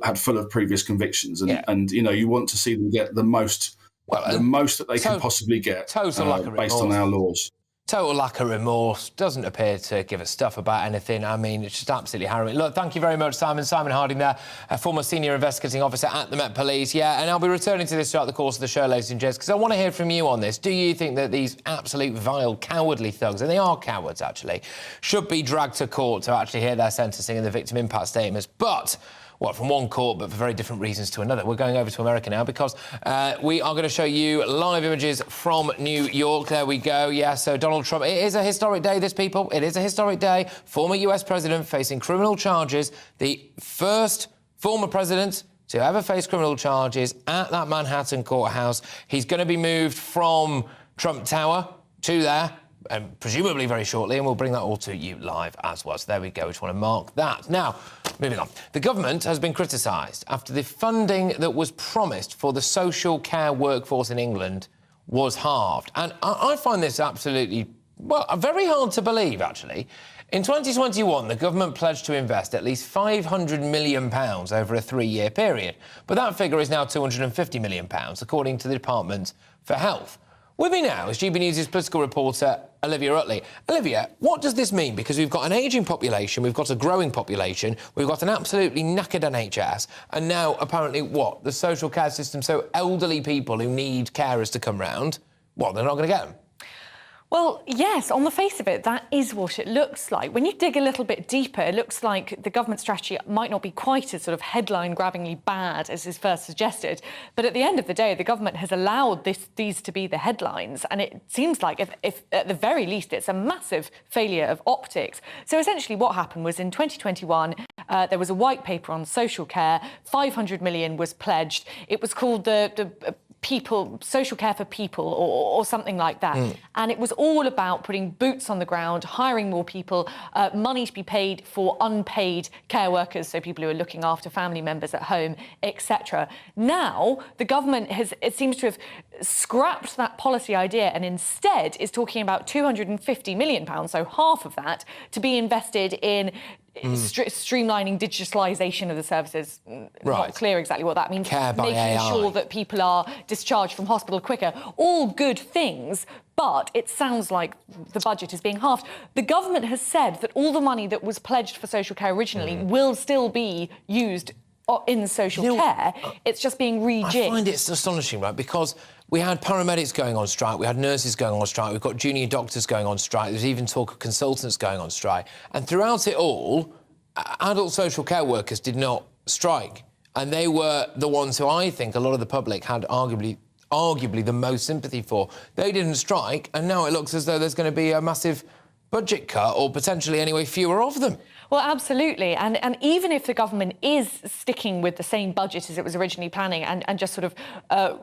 had full of previous convictions. And you know, you want to see them get the most that they can possibly get based on our laws. Total lack of remorse. Doesn't appear to give a stuff about anything. I mean, it's just absolutely harrowing. Look, thank you very much, Simon. Simon Harding there, a former senior investigating officer at the Met Police. Yeah, and I'll be returning to this throughout the course of the show, ladies and gents, because I want to hear from you on this. Do you think that these absolute vile, cowardly thugs, and they are cowards, actually, should be dragged to court to actually hear their sentencing and the victim impact statements? But from one court, but for very different reasons to another. We're going over to America now because we are going to show you live images from New York. There we go. Yeah, so Donald Trump. It is a historic day, this, people. It is a historic day. Former US president facing criminal charges. The first former president to ever face criminal charges at that Manhattan courthouse. He's going to be moved from Trump Tower to there, and presumably very shortly, and we'll bring that all to you live as well. So there we go. We just want to mark that. Now, moving on. The government has been criticised after the funding that was promised for the social care workforce in England was halved. And I find this absolutely, very hard to believe, actually. In 2021, the government pledged to invest at least £500 million over a 3-year period. But that figure is now £250 million, according to the Department for Health. With me now is GB News' political reporter, Olivia Utley. Olivia, what does this mean? Because we've got an ageing population, we've got a growing population, we've got an absolutely knackered NHS, and now, apparently, the social care system, so elderly people who need carers to come round, they're not going to get them. Well, yes, on the face of it, that is what it looks like. When you dig a little bit deeper, it looks like the government strategy might not be quite as sort of headline-grabbingly bad as is first suggested. But at the end of the day, the government has allowed these to be the headlines. And it seems like, if at the very least, it's a massive failure of optics. So essentially what happened was in 2021, there was a white paper on social care. 500 million was pledged. It was called the people, social care for people, or something like that. And it was all about putting boots on the ground, hiring more people, money to be paid for unpaid care workers, so people who are looking after family members at home, etc. Now, the government it seems to have scrapped that policy idea and instead is talking about £250 million, so half of that, to be invested in streamlining digitalisation of the services. Not clear exactly what that means. Care by making AI. sure that people are discharged from hospital quicker. All good things, but it sounds like the budget is being halved. The government has said that all the money that was pledged for social care originally will still be used in social care. It's just being rejigged. I find it astonishing, right, because we had paramedics going on strike, we had nurses going on strike, we've got junior doctors going on strike, there's even talk of consultants going on strike. And throughout it all, adult social care workers did not strike. And they were the ones who I think a lot of the public had arguably the most sympathy for. They didn't strike, and now it looks as though there's going to be a massive budget cut, or potentially anyway fewer of them. Well, absolutely. And even if the government is sticking with the same budget as it was originally planning and just sort of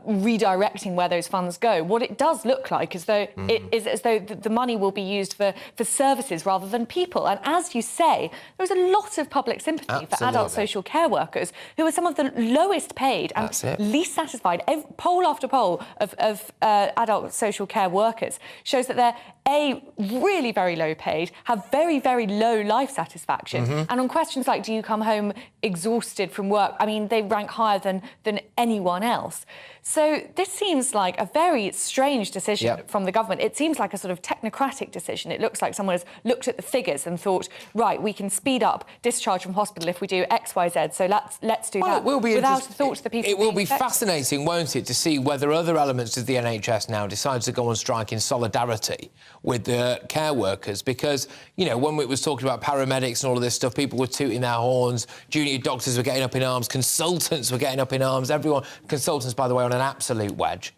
redirecting where those funds go, what it does look like is though it is as though the money will be used for services rather than people. And as you say, there was a lot of public sympathy for adult social care workers who are some of the lowest paid and least satisfied. Poll after poll of adult social care workers shows that they're really very low paid, have very, very low life satisfaction. And on questions like, do you come home exhausted from work? I mean, they rank higher than anyone else. So this seems like a very strange decision from the government. It seems like a sort of technocratic decision. It looks like someone has looked at the figures and thought, right, we can speed up discharge from hospital if we do X, Y, Z, so let's do that. It will be without a thought to the people. It will be fascinating, won't it, to see whether other elements of the NHS now decide to go on strike in solidarity with the care workers, because, you know, when we was talking about paramedics and all of this stuff, people were tooting their horns, junior doctors were getting up in arms, consultants were getting up in arms, everyone. Consultants, by the way, on an absolute wedge.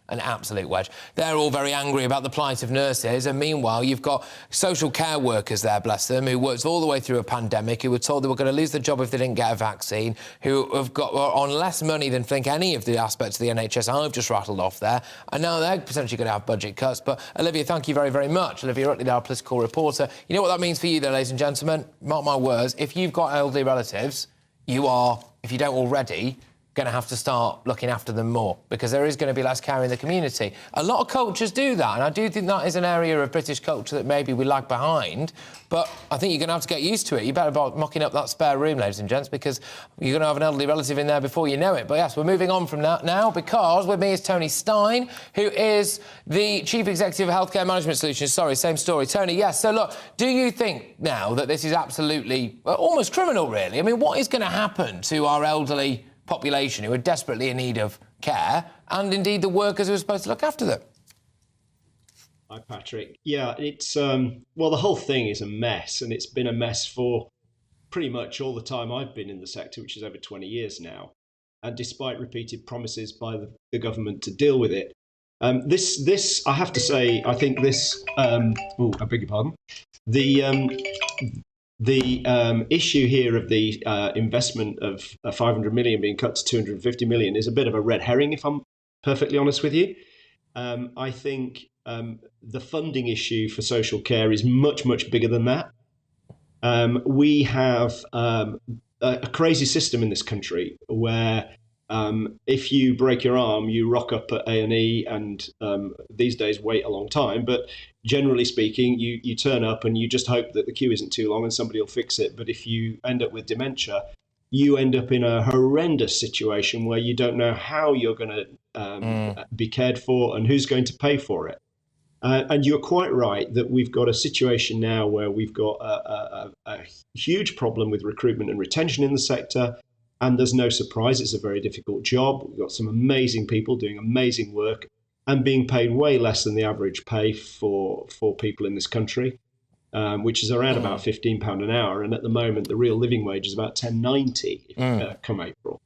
They're all very angry about the plight of nurses, and meanwhile you've got social care workers there, bless them, who worked all the way through a pandemic, who were told they were going to lose their job if they didn't get a vaccine, who are on less money than think any of the aspects of the NHS I've just rattled off there, and now they're potentially going to have budget cuts. But Olivia, thank you very, very much. Olivia Rutley, our political reporter. You know what that means for you, though, ladies and gentlemen? Mark my words, if you've got elderly relatives, you are, if you don't already, going to have to start looking after them more, because there is going to be less care in the community. A lot of cultures do that, and I do think that is an area of British culture that maybe we lag behind, but I think you're going to have to get used to it. You better start mocking up that spare room, ladies and gents, because you're going to have an elderly relative in there before you know it. But yes, we're moving on from that now, because with me is Tony Stein, who is the Chief Executive of Healthcare Management Solutions. Sorry, same story. Tony, yes, so look, do you think now that this is absolutely, almost criminal, really? I mean, what is going to happen to our elderly population who are desperately in need of care, and indeed the workers who are supposed to look after them? Hi, Patrick. Yeah, it's well, the whole thing is a mess, and it's been a mess for pretty much all the time I've been in the sector, which is over 20 years now. And despite repeated promises by the government to deal with it, this I have to say, I think this. I beg your pardon. The issue here of the investment of 500 million being cut to 250 million is a bit of a red herring, if I'm perfectly honest with you. I think the funding issue for social care is much, much bigger than that. We have a crazy system in this country where if you break your arm, you rock up at A&E and these days wait a long time. But generally speaking, you turn up and you just hope that the queue isn't too long and somebody will fix it. But if you end up with dementia, you end up in a horrendous situation where you don't know how you're going to be cared for and who's going to pay for it. And you're quite right that we've got a situation now where we've got a huge problem with recruitment and retention in the sector. And there's no surprise, it's a very difficult job. We've got some amazing people doing amazing work and being paid way less than the average pay for people in this country, which is around about £15 an hour. And at the moment, the real living wage is about £10.90 come April.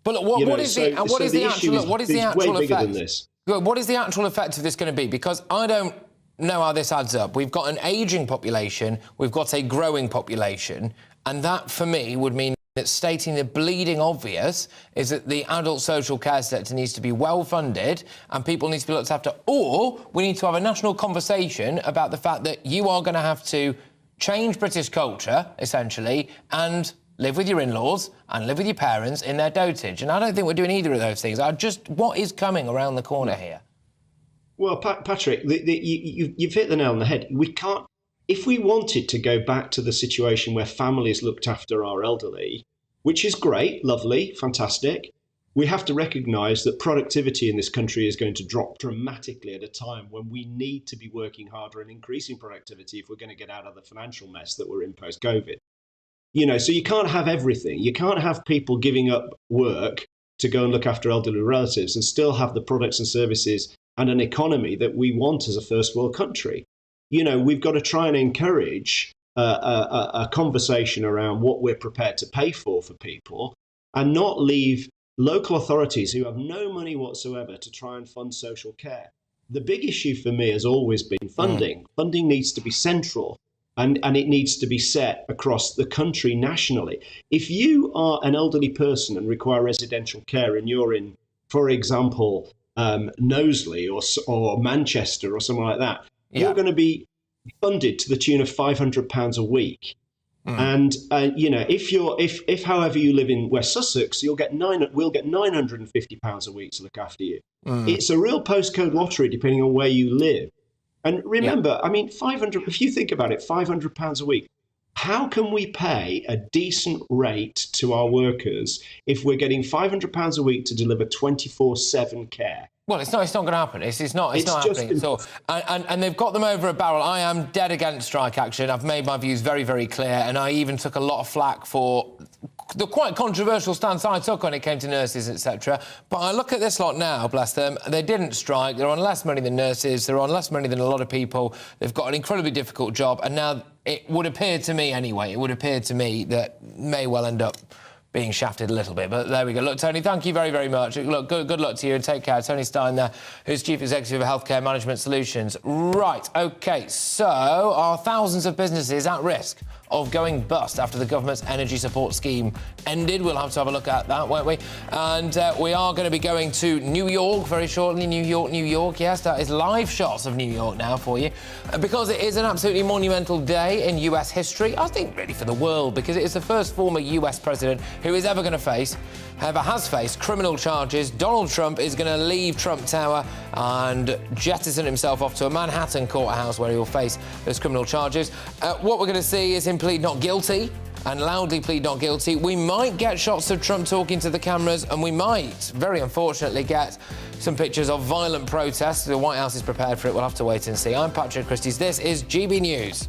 But look, what is the actual way bigger than this. What is the actual effect of this going to be? Because I don't know how this adds up. We've got an ageing population, we've got a growing population, and that, for me, would mean It's stating the bleeding obvious is that the adult social care sector needs to be well funded and people need to be looked after, or we need to have a national conversation about the fact that you are going to have to change British culture, essentially, and live with your in-laws and live with your parents in their dotage. And I don't think we're doing either of those things. What is coming around the corner here? Well, Patrick, you've hit the nail on the head. We can't, if we wanted to go back to the situation where families looked after our elderly, which is great, lovely, fantastic, we have to recognise that productivity in this country is going to drop dramatically at a time when we need to be working harder and increasing productivity if we're going to get out of the financial mess that we're in post-COVID. You know, so you can't have everything. You can't have people giving up work to go and look after elderly relatives and still have the products and services and an economy that we want as a first world country. You know, we've got to try and encourage a conversation around what we're prepared to pay for people and not leave local authorities who have no money whatsoever to try and fund social care. The big issue for me has always been funding. Funding needs to be central and it needs to be set across the country nationally. If you are an elderly person and require residential care and you're in, for example, Knowsley or Manchester or something like that, you're going to be funded to the tune of £500 a week. And you know, if however you live in West Sussex, we'll get £950 a week to look after you. It's a real postcode lottery depending on where you live. And remember, I mean, if you think about it, £500 a week. How can we pay a decent rate to our workers if we're getting £500 a week to deliver 24/7 care? Well, it's not going to happen. It's not happening at all. And they've got them over a barrel. I am dead against strike action. I've made my views very, very clear, and I even took a lot of flack for the quite controversial stance I took when it came to nurses, etc. But I look at this lot now, bless them, they didn't strike. They're on less money than nurses. They're on less money than a lot of people. They've got an incredibly difficult job, and now it would appear to me, anyway, that may well end up being shafted a little bit, but there we go. Look, Tony, thank you very, very much. Look, good luck to you and take care. Tony Stein there, who's Chief Executive of Healthcare Management Solutions. Right, OK, so are thousands of businesses at risk of going bust after the government's energy support scheme ended? We'll have to have a look at that, won't we? And we are going to be going to New York very shortly. New York, yes, that is live shots of New York now for you. Because it is an absolutely monumental day in US history, I think really for the world, because it is the first former US president who is ever has faced criminal charges. Donald Trump is going to leave Trump Tower and jettison himself off to a Manhattan courthouse where he will face those criminal charges. What we're going to see is him plead not guilty and loudly plead not guilty. We might get shots of Trump talking to the cameras, and we might, very unfortunately, get some pictures of violent protests. The White House is prepared for it. We'll have to wait and see. I'm Patrick Christys. This is GB News.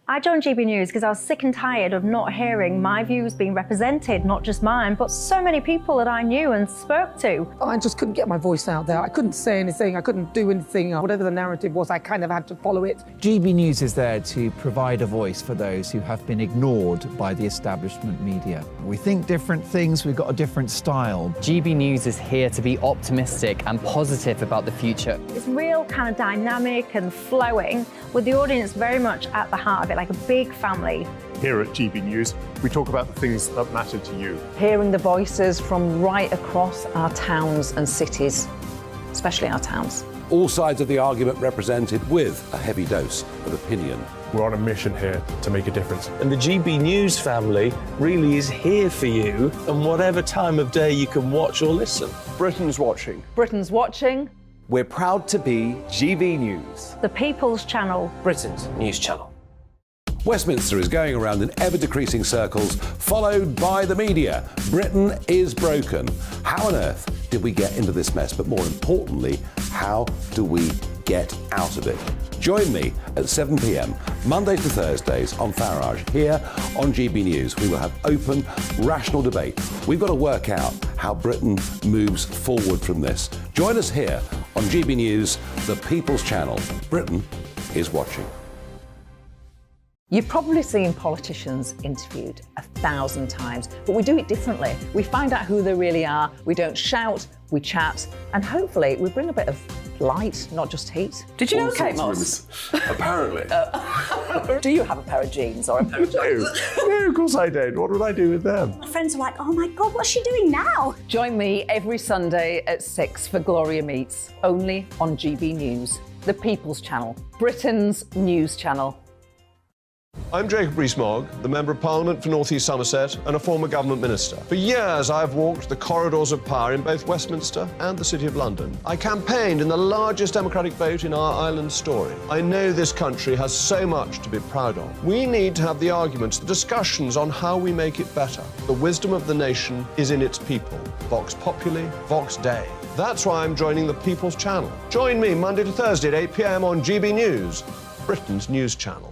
I joined GB News because I was sick and tired of not hearing my views being represented, not just mine, but so many people that I knew and spoke to. I just couldn't get my voice out there. I couldn't say anything. I couldn't do anything. Whatever the narrative was, I kind of had to follow it. GB News is there to provide a voice for those who have been ignored by the establishment media. We think different things, we've got a different style. GB News is here to be optimistic and positive about the future. It's real kind of dynamic and flowing, with the audience very much at the heart of it, like a big family. Here at GB News, we talk about the things that matter to you. Hearing the voices from right across our towns and cities, especially our towns. All sides of the argument represented with a heavy dose of opinion. We're on a mission here to make a difference. And the GB News family really is here for you, and whatever time of day you can watch or listen. Britain's watching. Britain's watching. We're proud to be GB News. The People's Channel. Britain's news channel. Westminster is going around in ever-decreasing circles, followed by the media. Britain is broken. How on earth did we get into this mess? But more importantly, how do we get out of it? Join me at 7 p.m, Mondays to Thursdays on Farage. Here on GB News, we will have open, rational debate. We've got to work out how Britain moves forward from this. Join us here on GB News, the People's Channel. Britain is watching. You've probably seen politicians interviewed 1,000 times, but we do it differently. We find out who they really are, we don't shout, we chat, and hopefully we bring a bit of light, not just heat. Did you know, All Kate sorts of Moss? Apparently. Do you have a pair of jeans or a pair of jeans? No, of course I don't. What would I do with them? My friends are like, oh my God, what's she doing now? Join me every Sunday at 6 for Gloria Meets, only on GB News, the People's Channel, Britain's news channel. I'm Jacob Rees-Mogg, the Member of Parliament for North East Somerset and a former government minister. For years, I've walked the corridors of power in both Westminster and the City of London. I campaigned in the largest democratic vote in our island's story. I know this country has so much to be proud of. We need to have the arguments, the discussions on how we make it better. The wisdom of the nation is in its people. Vox Populi, Vox Dei. That's why I'm joining the People's Channel. Join me Monday to Thursday at 8 p.m. on GB News, Britain's news channel.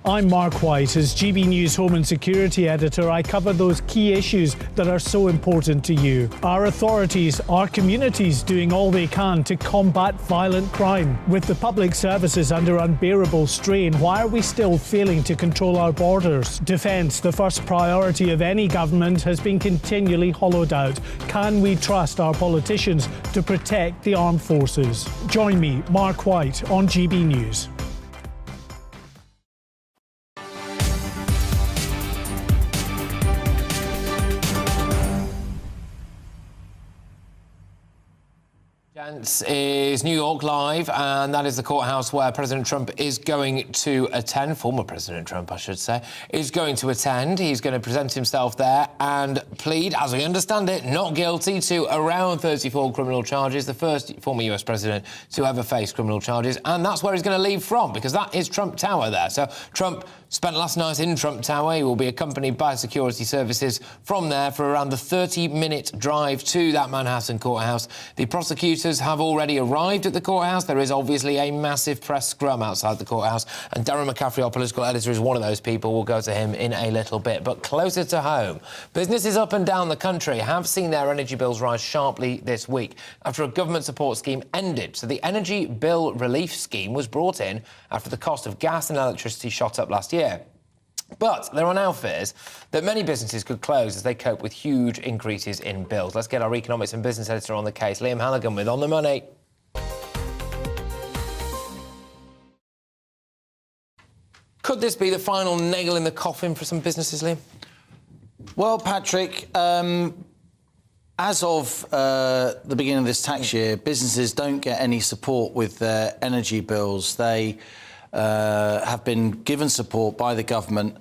I'm Mark White. As GB News Home and Security Editor, I cover those key issues that are so important to you. Our authorities, our communities doing all they can to combat violent crime. With the public services under unbearable strain, why are we still failing to control our borders? Defence, the first priority of any government, has been continually hollowed out. Can we trust our politicians to protect the armed forces? Join me, Mark White, on GB News. Is New York Live, and that is the courthouse where President Trump is going to attend, former President Trump, I should say, is going to attend. He's going to present himself there and plead, as I understand it, not guilty to around 34 criminal charges, the first former US president to ever face criminal charges, and that's where he's going to leave from, because that is Trump Tower there. So Trump spent last night in Trump Tower. He will be accompanied by security services from there for around the 30-minute drive to that Manhattan courthouse. The prosecutors have already arrived at the courthouse. There is obviously a massive press scrum outside the courthouse, and Darren McCaffrey, our political editor, is one of those people. We'll go to him in a little bit. But closer to home, businesses up and down the country have seen their energy bills rise sharply this week after a government support scheme ended. So the Energy Bill Relief Scheme was brought in after the cost of gas and electricity shot up last year. But there are now fears that many businesses could close as they cope with huge increases in bills. Let's get our economics and business editor on the case, Liam Halligan, with On the Money. Could this be the final nail in the coffin for some businesses, Liam? Well, Patrick, as of the beginning of this tax year, businesses don't get any support with their energy bills. They have been given support by the government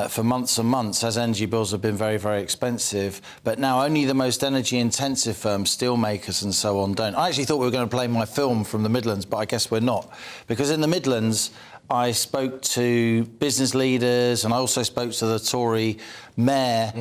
for months and months, as energy bills have been very, very expensive. But now only the most energy-intensive firms, steelmakers and so on, don't. I actually thought we were going to play my film from the Midlands, but I guess we're not. Because in the Midlands, I spoke to business leaders and I also spoke to the Tory mayor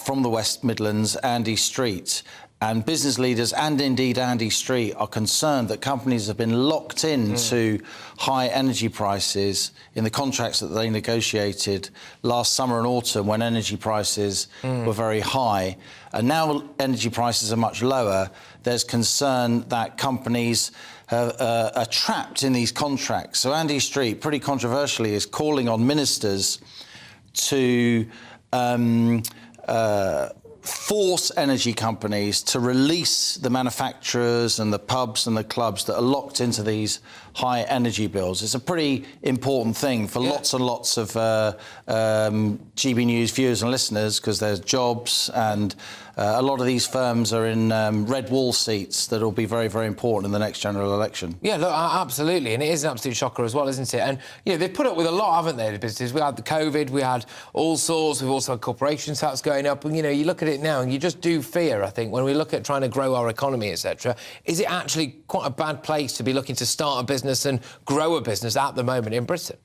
from the West Midlands, Andy Street. And business leaders and indeed Andy Street are concerned that companies have been locked into high energy prices in the contracts that they negotiated last summer and autumn when energy prices were very high. And now energy prices are much lower. There's concern that companies are trapped in these contracts. So Andy Street, pretty controversially, is calling on ministers to force energy companies to release the manufacturers and the pubs and the clubs that are locked into these high energy bills. It's a pretty important thing for lots and lots of GB News viewers and listeners, because there's jobs and a lot of these firms are in red wall seats that will be very, very important in the next general election. Yeah, look, absolutely, and it is an absolute shocker as well, isn't it? And, you know, they've put up with a lot, haven't they, the businesses? We had the COVID, we had all sorts, we've also had corporation tax going up, and, you know, you look at it now and you just do fear, I think, when we look at trying to grow our economy, etc., is it actually quite a bad place to be looking to start a business and grow a business at the moment in Britain?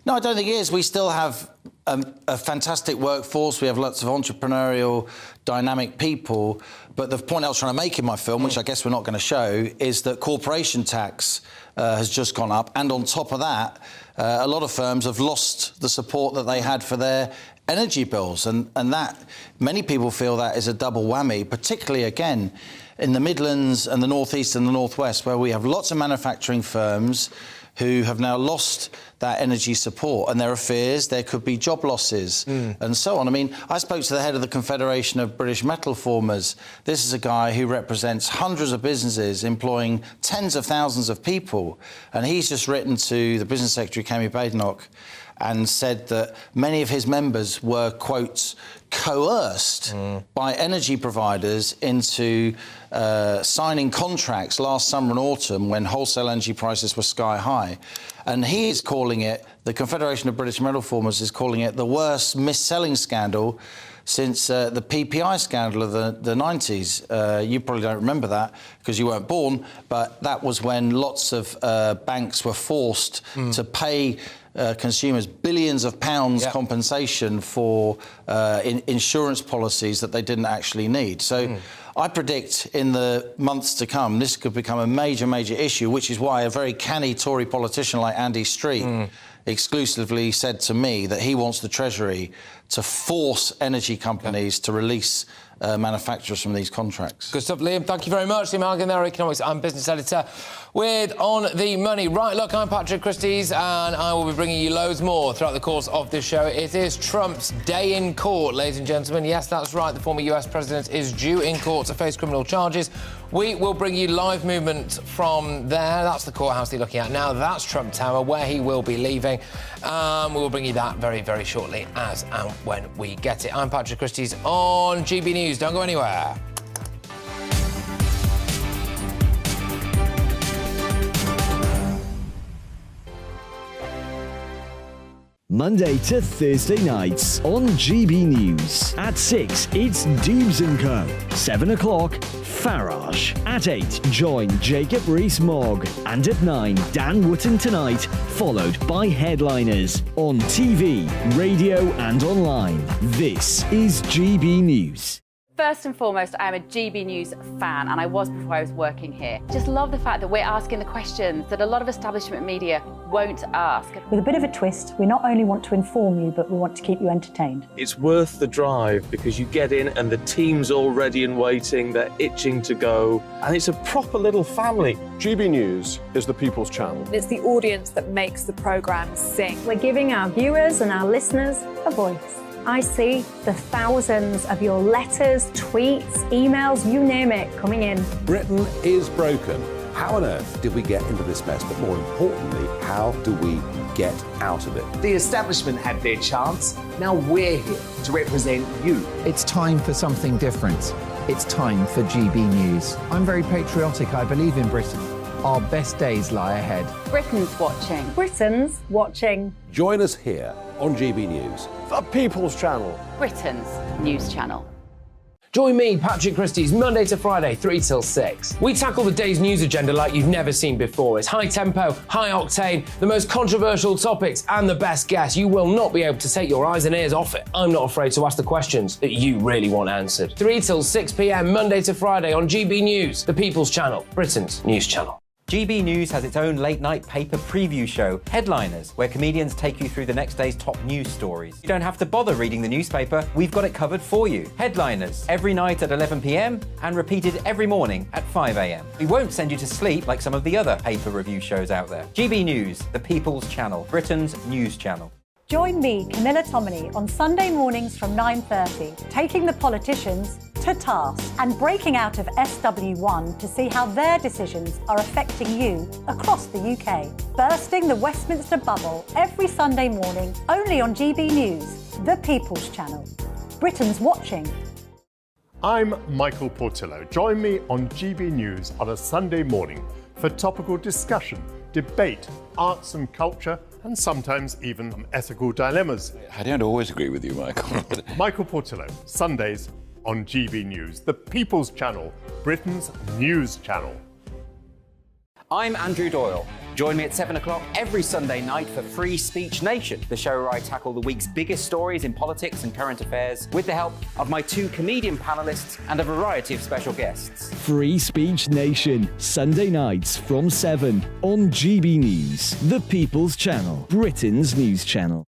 No, I don't think it is. We still have a fantastic workforce. We have lots of entrepreneurial, dynamic people. But the point I was trying to make in my film, which I guess we're not going to show, is that corporation tax has just gone up. And on top of that, a lot of firms have lost the support that they had for their energy bills. And that, many people feel that is a double whammy, particularly, again, in the Midlands and the North East and the North West, where we have lots of manufacturing firms who have now lost that energy support. And there are fears there could be job losses and so on. I mean, I spoke to the head of the Confederation of British Metal Formers. This is a guy who represents hundreds of businesses employing tens of thousands of people. And he's just written to the Business Secretary, Kemi Badenoch, and said that many of his members were, quote, coerced by energy providers into signing contracts last summer and autumn when wholesale energy prices were sky high. And he is calling it, the Confederation of British Metal Formers is calling it the worst mis-selling scandal since the PPI scandal of the 90s. You probably don't remember that because you weren't born, but that was when lots of banks were forced to pay consumers billions of pounds compensation for insurance policies that they didn't actually need. So I predict in the months to come this could become a major, major issue, which is why a very canny Tory politician like Andy Street exclusively said to me that he wants the Treasury to force energy companies to release manufacturers from these contracts. Good stuff, Liam. Thank you very much. Liam Algan there, economics and business editor with On the Money. Right, look, I'm Patrick Christys, and I will be bringing you loads more throughout the course of this show. It is Trump's day in court, ladies and gentlemen. Yes, that's right. The former US president is due in court to face criminal charges. We will bring you live movement from there. That's the courthouse you're looking at now. That's Trump Tower, where he will be leaving. We will bring you that very, very shortly, as and when we get it. I'm Patrick Christys on GB News. Don't go anywhere. Monday to Thursday nights on GB News. At 6, it's Dubes & Co. 7 o'clock, Farage. At 8, join Jacob Rees-Mogg. And at 9, Dan Wootton Tonight, followed by Headliners. On TV, radio and online. This is GB News. First and foremost, I am a GB News fan, and I was before I was working here. Just love the fact that we're asking the questions that a lot of establishment media won't ask. With a bit of a twist, we not only want to inform you, but we want to keep you entertained. It's worth the drive because you get in and the team's all ready and waiting, they're itching to go, and it's a proper little family. GB News is the People's Channel. It's the audience that makes the programme sing. We're giving our viewers and our listeners a voice. I see the thousands of your letters, tweets, emails, you name it, coming in. Britain is broken. How on earth did we get into this mess? But more importantly, how do we get out of it? The establishment had their chance. Now we're here to represent you. It's time for something different. It's time for GB News. I'm very patriotic. I believe in Britain. Our best days lie ahead. Britain's watching. Britain's watching. Join us here on GB News. The People's Channel. Britain's news channel. Join me, Patrick Christys, Monday to Friday, 3 till 6. We tackle the day's news agenda like you've never seen before. It's high tempo, high octane, the most controversial topics and the best guests. You will not be able to take your eyes and ears off it. I'm not afraid to ask the questions that you really want answered. 3 till 6 p.m, Monday to Friday on GB News, the People's Channel, Britain's news channel. GB News has its own late-night paper preview show, Headliners, where comedians take you through the next day's top news stories. You don't have to bother reading the newspaper, we've got it covered for you. Headliners, every night at 11 p.m, and repeated every morning at 5 a.m. We won't send you to sleep like some of the other paper review shows out there. GB News, the People's Channel, Britain's news channel. Join me, Camilla Tominey, on Sunday mornings from 9:30, taking the politicians to task and breaking out of SW1 to see how their decisions are affecting you across the UK. Bursting the Westminster bubble every Sunday morning, only on GB News, the People's Channel. Britain's watching. I'm Michael Portillo. Join me on GB News on a Sunday morning for topical discussion, debate, arts and culture, and sometimes even ethical dilemmas. I don't always agree with you, Michael. Michael Portillo, Sundays on GB News, the People's Channel, Britain's news channel. I'm Andrew Doyle. Join me at 7 o'clock every Sunday night for Free Speech Nation, the show where I tackle the week's biggest stories in politics and current affairs with the help of my 2 comedian panellists and a variety of special guests. Free Speech Nation, Sunday nights from 7 on GB News, the People's Channel, Britain's news channel.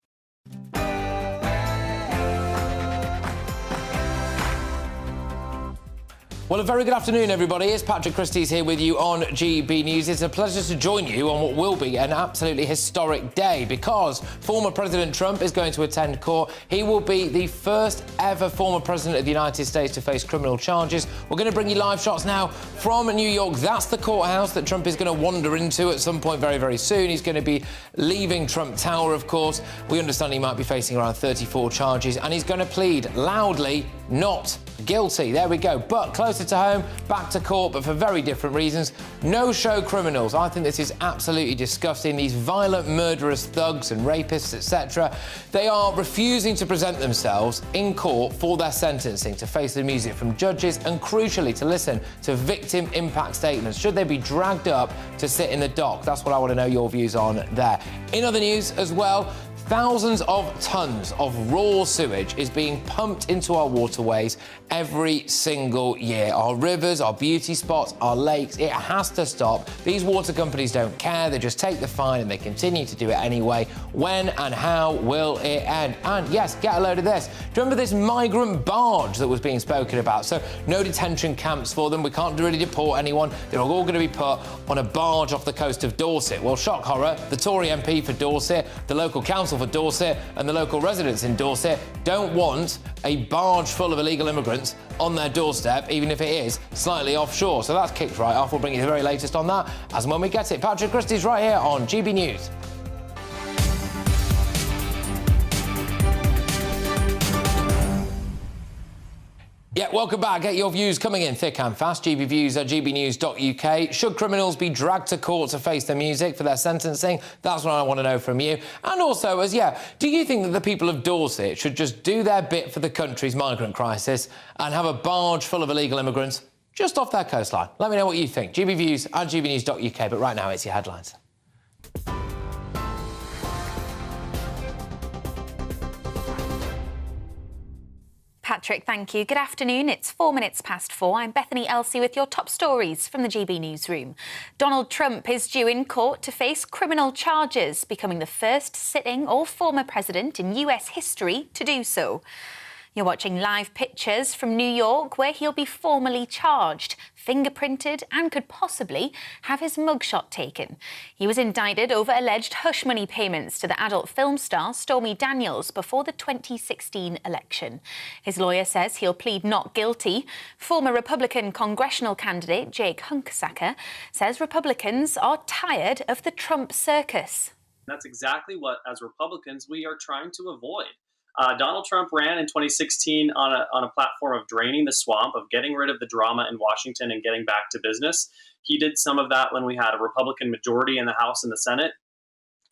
Well, a very good afternoon, everybody. It's Patrick Christys here with you on GB News. It's a pleasure to join you on what will be an absolutely historic day because former President Trump is going to attend court. He will be the first ever former president of the United States to face criminal charges. We're going to bring you live shots now from New York. That's the courthouse that Trump is going to wander into at some point very, very soon. He's going to be leaving Trump Tower, of course. We understand he might be facing around 34 charges, and he's going to plead loudly not guilty. There we go. But closer to home, back to court, but for very different reasons. No-show criminals. I think this is absolutely disgusting. These violent, murderous thugs and rapists, etc. They are refusing to present themselves in court for their sentencing, to face the music from judges, and crucially, to listen to victim impact statements. Should they be dragged up to sit in the dock? That's what I want to know your views on there. In other news as well, thousands of tons of raw sewage is being pumped into our waterways every single year. Our rivers, our beauty spots, our lakes, it has to stop. These water companies don't care. They just take the fine and they continue to do it anyway. When and how will it end? And yes, get a load of this. Do you remember this migrant barge that was being spoken about? So no detention camps for them. We can't really deport anyone. They're all going to be put on a barge off the coast of Dorset. Well, shock horror, the Tory MP for Dorset, the local council for Dorset and the local residents in Dorset don't want a barge full of illegal immigrants on their doorstep, even if it is slightly offshore. So that's kicked right off. We'll bring you the very latest on that as and when we get it. Patrick Christys right here on GB News. Yeah, welcome back. Get your views coming in thick and fast. GBviews at gbnews.uk. Should criminals be dragged to court to face their music for their sentencing? That's what I want to know from you. And also, do you think that the people of Dorset should just do their bit for the country's migrant crisis and have a barge full of illegal immigrants just off their coastline? Let me know what you think. GBviews at gbnews.uk. But right now, it's your headlines. Patrick, thank you. Good afternoon. It's 4 minutes past 4. I'm Bethany Elsey with your top stories from the GB Newsroom. Donald Trump is due in court to face criminal charges, becoming the first sitting or former president in US history to do so. You're watching live pictures from New York, where he'll be formally charged, fingerprinted, and could possibly have his mugshot taken. He was indicted over alleged hush money payments to the adult film star Stormy Daniels before the 2016 election. His lawyer says he'll plead not guilty. Former Republican congressional candidate Jake Hunsaker says Republicans are tired of the Trump circus. That's exactly what, as Republicans, we are trying to avoid. Donald Trump ran in 2016 on a platform of draining the swamp, of getting rid of the drama in Washington and getting back to business. He did some of that when we had a Republican majority in the House and the Senate,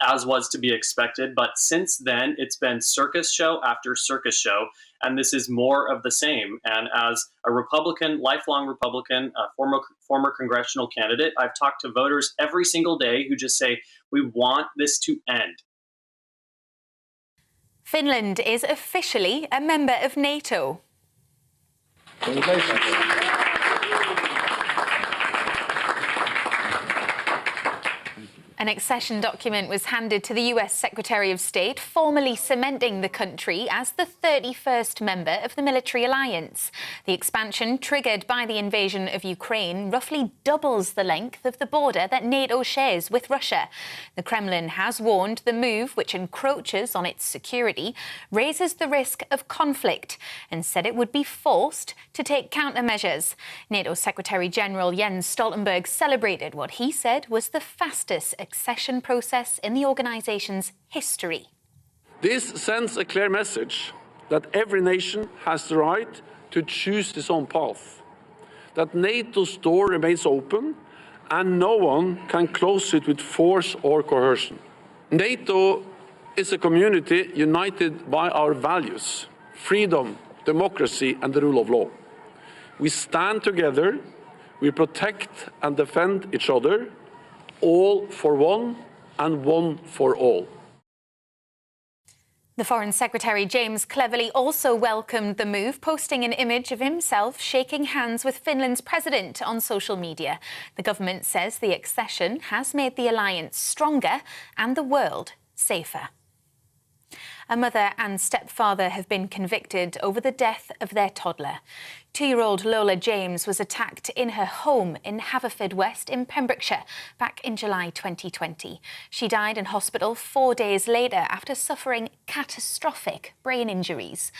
as was to be expected. But since then, it's been circus show after circus show, and this is more of the same. And as a Republican, lifelong Republican, a former congressional candidate, I've talked to voters every single day who just say, we want this to end. Finland is officially a member of NATO. An accession document was handed to the US Secretary of State, formally cementing the country as the 31st member of the military alliance. The expansion, triggered by the invasion of Ukraine, roughly doubles the length of the border that NATO shares with Russia. The Kremlin has warned the move, which encroaches on its security, raises the risk of conflict, and said it would be forced to take countermeasures. NATO Secretary-General Jens Stoltenberg celebrated what he said was the fastest accession process in the organization's history. This sends a clear message that every nation has the right to choose its own path, that NATO's door remains open and no one can close it with force or coercion. NATO is a community united by our values: freedom, democracy and the rule of law. We stand together, we protect and defend each other, all for one and one for all. The Foreign Secretary James Cleverly also welcomed the move, posting an image of himself shaking hands with Finland's president on social media. The government says the accession has made the alliance stronger and the world safer. A mother and stepfather have been convicted over the death of their toddler. 2-year-old Lola James was attacked in her home in Haverfordwest in Pembrokeshire back in July 2020. She died in hospital 4 days later after suffering catastrophic brain injuries.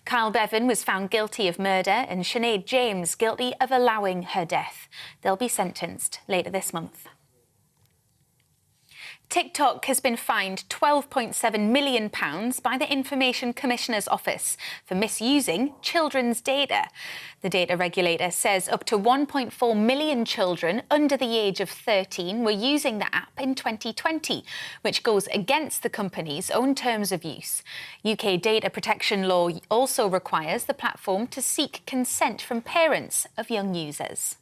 Kyle Bevan was found guilty of murder and Sinead James guilty of allowing her death. They'll be sentenced later this month. TikTok has been fined £12.7 million by the Information Commissioner's Office for misusing children's data. The data regulator says up to 1.4 million children under the age of 13 were using the app in 2020, which goes against the company's own terms of use. UK data protection law also requires the platform to seek consent from parents of young users.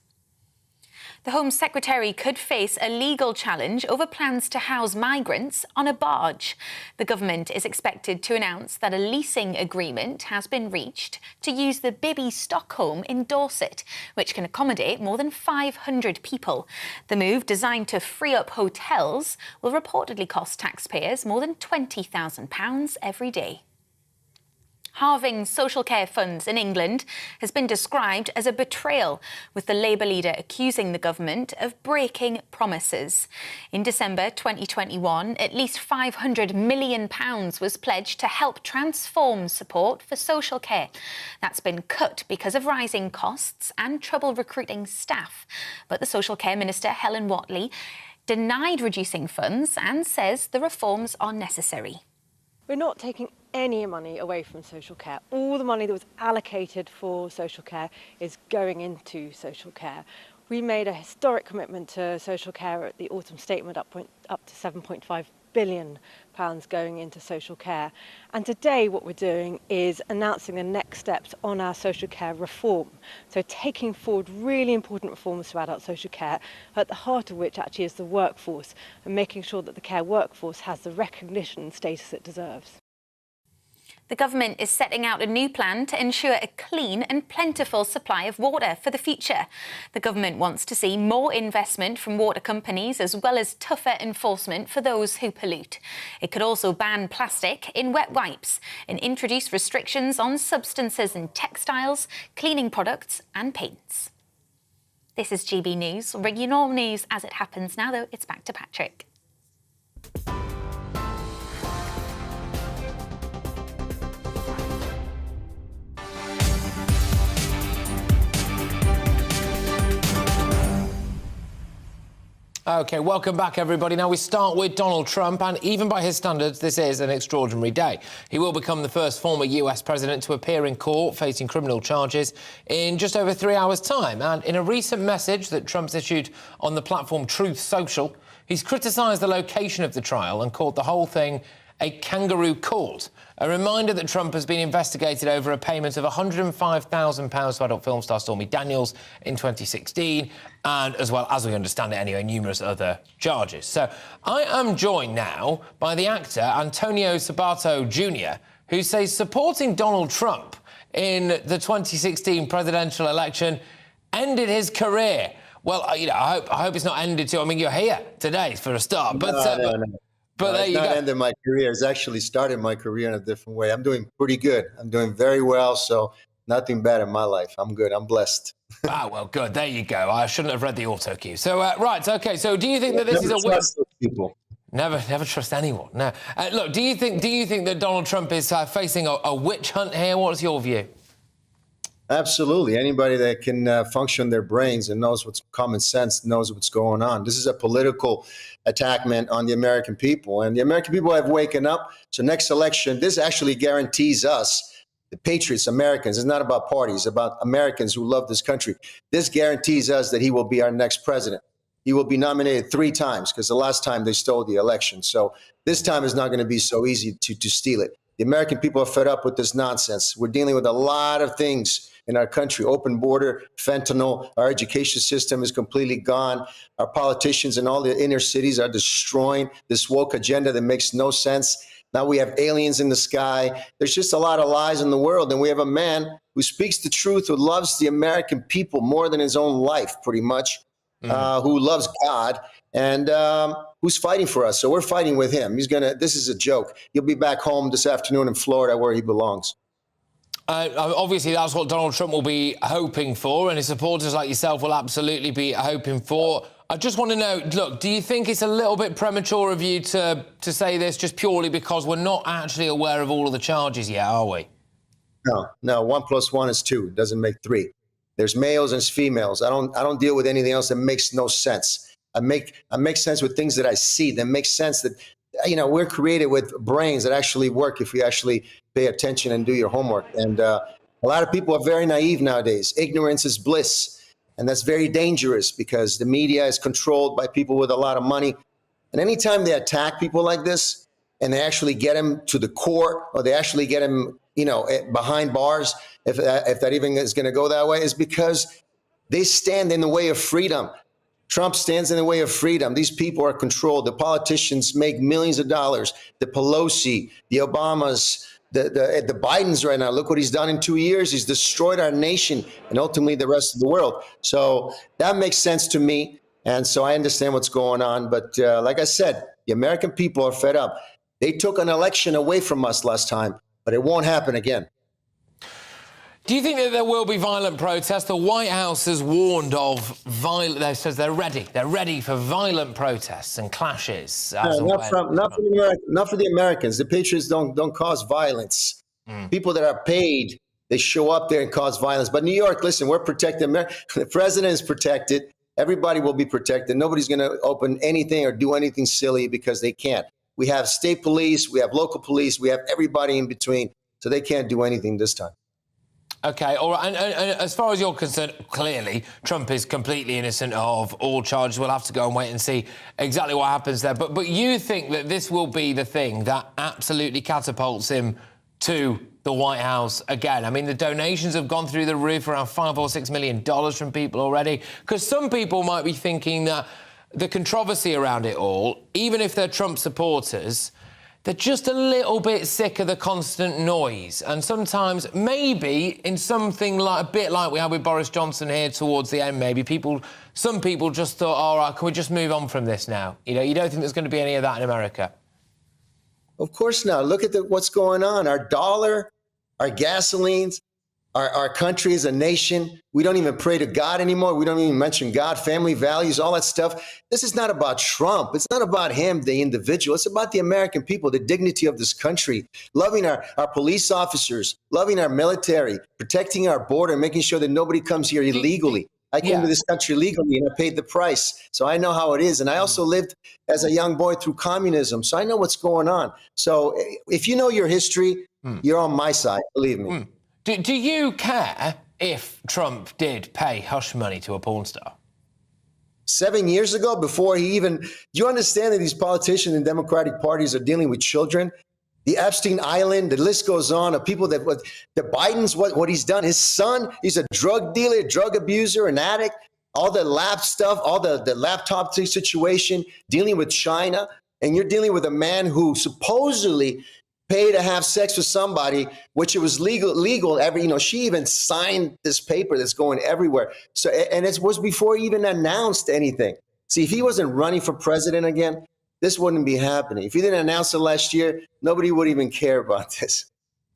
The Home Secretary could face a legal challenge over plans to house migrants on a barge. The government is expected to announce that a leasing agreement has been reached to use the Bibby Stockholm in Dorset, which can accommodate more than 500 people. The move, designed to free up hotels, will reportedly cost taxpayers more than £20,000 every day. Halving social care funds in England has been described as a betrayal, with the Labour leader accusing the government of breaking promises. In December 2021, at least £500 million was pledged to help transform support for social care. That's been cut because of rising costs and trouble recruiting staff. But the Social Care Minister, Helen Whatley, denied reducing funds and says the reforms are necessary. We're not taking any money away from social care. All the money that was allocated for social care is going into social care. We made a historic commitment to social care at the autumn statement, up to £7.5 billion going into social care. And today what we're doing is announcing the next steps on our social care reform. So taking forward really important reforms for adult social care, at the heart of which actually is the workforce, and making sure that the care workforce has the recognition and status it deserves. The government is setting out a new plan to ensure a clean and plentiful supply of water for the future. The government wants to see more investment from water companies, as well as tougher enforcement for those who pollute. It could also ban plastic in wet wipes and introduce restrictions on substances in textiles, cleaning products and paints. This is GB News. We'll bring you normal news as it happens. Now, though, it's back to Patrick. OK, welcome back, everybody. Now, we start with Donald Trump, and even by his standards, this is an extraordinary day. He will become the first former US president to appear in court facing criminal charges in just over 3 hours' time. And in a recent message that Trump's issued on the platform Truth Social, he's criticised the location of the trial and called the whole thing a kangaroo court. A reminder that Trump has been investigated over a payment of £105,000 to adult film star Stormy Daniels in 2016, and, as well as we understand it anyway, numerous other charges. So I am joined now by the actor Antonio Sabato Jr., who says supporting Donald Trump in the 2016 presidential election ended his career. Well, you know, I hope it's not ended too. I mean, you're here today for a start, but no. But it's not ended my career. It's actually started my career in a different way. I'm doing pretty good. I'm doing very well. So nothing bad in my life. I'm good. I'm blessed. Ah, well, good. There you go. I shouldn't have read the auto cue. So, right. OK, so do you think that this is a win? People. Never trust anyone. No. Look, do you think that Donald Trump is facing a witch hunt here? What's your view? Absolutely. Anybody that can function their brains and knows what's common sense knows what's going on. This is a political attackment on the American people. And the American people have waken up. So next election, this actually guarantees us, the patriots, Americans, it's not about parties, it's about Americans who love this country. This guarantees us that he will be our next president. He will be nominated 3 times because the last time they stole the election. So this time is not going to be so easy to steal it. The American people are fed up with this nonsense. We're dealing with a lot of things in our country, open border, fentanyl, our education system is completely gone. Our politicians in all the inner cities are destroying this woke agenda that makes no sense. Now we have aliens in the sky. There's just a lot of lies in the world. And we have a man who speaks the truth, who loves the American people more than his own life, pretty much, who loves God. And who's fighting for us. So we're fighting with him. This is a joke. He'll be back home this afternoon in Florida where he belongs. Obviously, that's what Donald Trump will be hoping for, and his supporters like yourself will absolutely be hoping for. I just want to know, look, do you think it's a little bit premature of you to say this just purely because we're not actually aware of all of the charges yet, are we? No. 1 + 1 is 2. It doesn't make 3. There's males and there's females. I don't deal with anything else that makes no sense. I make sense with things that I see. That makes sense that, we're created with brains that actually work if you actually pay attention and do your homework. And a lot of people are very naive nowadays. Ignorance is bliss. And that's very dangerous because the media is controlled by people with a lot of money. And anytime they attack people like this and they actually get them to the court or they actually get them, behind bars, if that even is going to go that way, is because they stand in the way of freedom. Trump stands in the way of freedom. These people are controlled. The politicians make millions of dollars. The Pelosi, the Obamas, the Bidens right now, look what he's done in 2 years. He's destroyed our nation and ultimately the rest of the world. So that makes sense to me. And so I understand what's going on. But like I said, the American people are fed up. They took an election away from us last time, but it won't happen again. Do you think that there will be violent protests? The White House has warned of violent. They says they're ready. They're ready for violent protests and clashes. Not for the Americans. The patriots don't cause violence. People that are paid, they show up there and cause violence. But New York, listen, we're protected. The president is protected. Everybody will be protected. Nobody's going to open anything or do anything silly because they can't. We have state police. We have local police. We have everybody in between. So they can't do anything this time. OK, all right. And as far as you're concerned, clearly, Trump is completely innocent of all charges. We'll have to go and wait and see exactly what happens there. But you think that this will be the thing that absolutely catapults him to the White House again? I mean, the donations have gone through the roof, around $5 or $6 million from people already. Because some people might be thinking that the controversy around it all, even if they're Trump supporters, they're just a little bit sick of the constant noise. And sometimes, maybe, in something like a bit like we had with Boris Johnson here towards the end, maybe some people just thought, all right, can we just move on from this now? You don't think there's going to be any of that in America? Of course not. Look at what's going on. Our dollar, our gasolines, our country as a nation. We don't even pray to God anymore. We don't even mention God, family values, all that stuff. This is not about Trump. It's not about him, the individual. It's about the American people, the dignity of this country, loving our police officers, loving our military, protecting our border, making sure that nobody comes here illegally. I came to this country legally and I paid the price. So I know how it is. And I also lived as a young boy through communism. So I know what's going on. So if you know your history, you're on my side, believe me. Do you care if Trump did pay hush money to a porn star? 7 years ago, before he even... Do you understand that these politicians and Democratic parties are dealing with children? The Epstein Island, the list goes on of people that... The Bidens, what he's done. His son, he's a drug dealer, drug abuser, an addict. All the lab stuff, all the laptop situation, dealing with China. And you're dealing with a man who supposedly... pay to have sex with somebody, which it was legal. She even signed this paper that's going everywhere. So, and it was before he even announced anything. See, if he wasn't running for president again, this wouldn't be happening. If he didn't announce it last year, nobody would even care about this.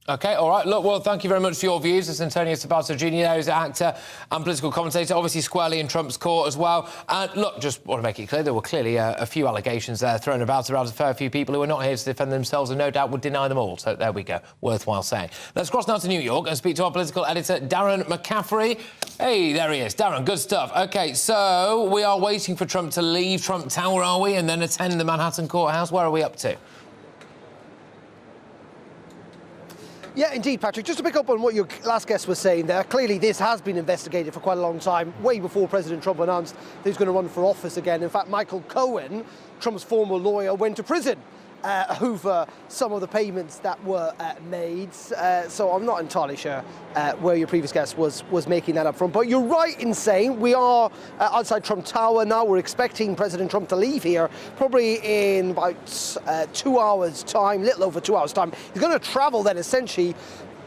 OK, all right. Look, well, thank you very much for your views. It's Antonio Sabato Jr. Who's an actor and political commentator, obviously squarely in Trump's court as well. And look, just want to make it clear, there were clearly a few allegations there thrown about around a fair few people who are not here to defend themselves and no doubt would deny them all. So there we go. Worthwhile saying. Let's cross now to New York and speak to our political editor, Darren McCaffrey. Hey, there he is. Darren, good stuff. OK, so we are waiting for Trump to leave Trump Tower, are we, and then attend the Manhattan courthouse? Where are we up to? Yeah, indeed, Patrick. Just to pick up on what your last guest was saying there, clearly this has been investigated for quite a long time, way before President Trump announced that he was going to run for office again. In fact, Michael Cohen, Trump's former lawyer, went to prison over some of the payments that were made. So I'm not entirely sure where your previous guest was making that up from. But you're right in saying we are outside Trump Tower now. We're expecting President Trump to leave here probably in about 2 hours' time, little over 2 hours' time. He's going to travel then essentially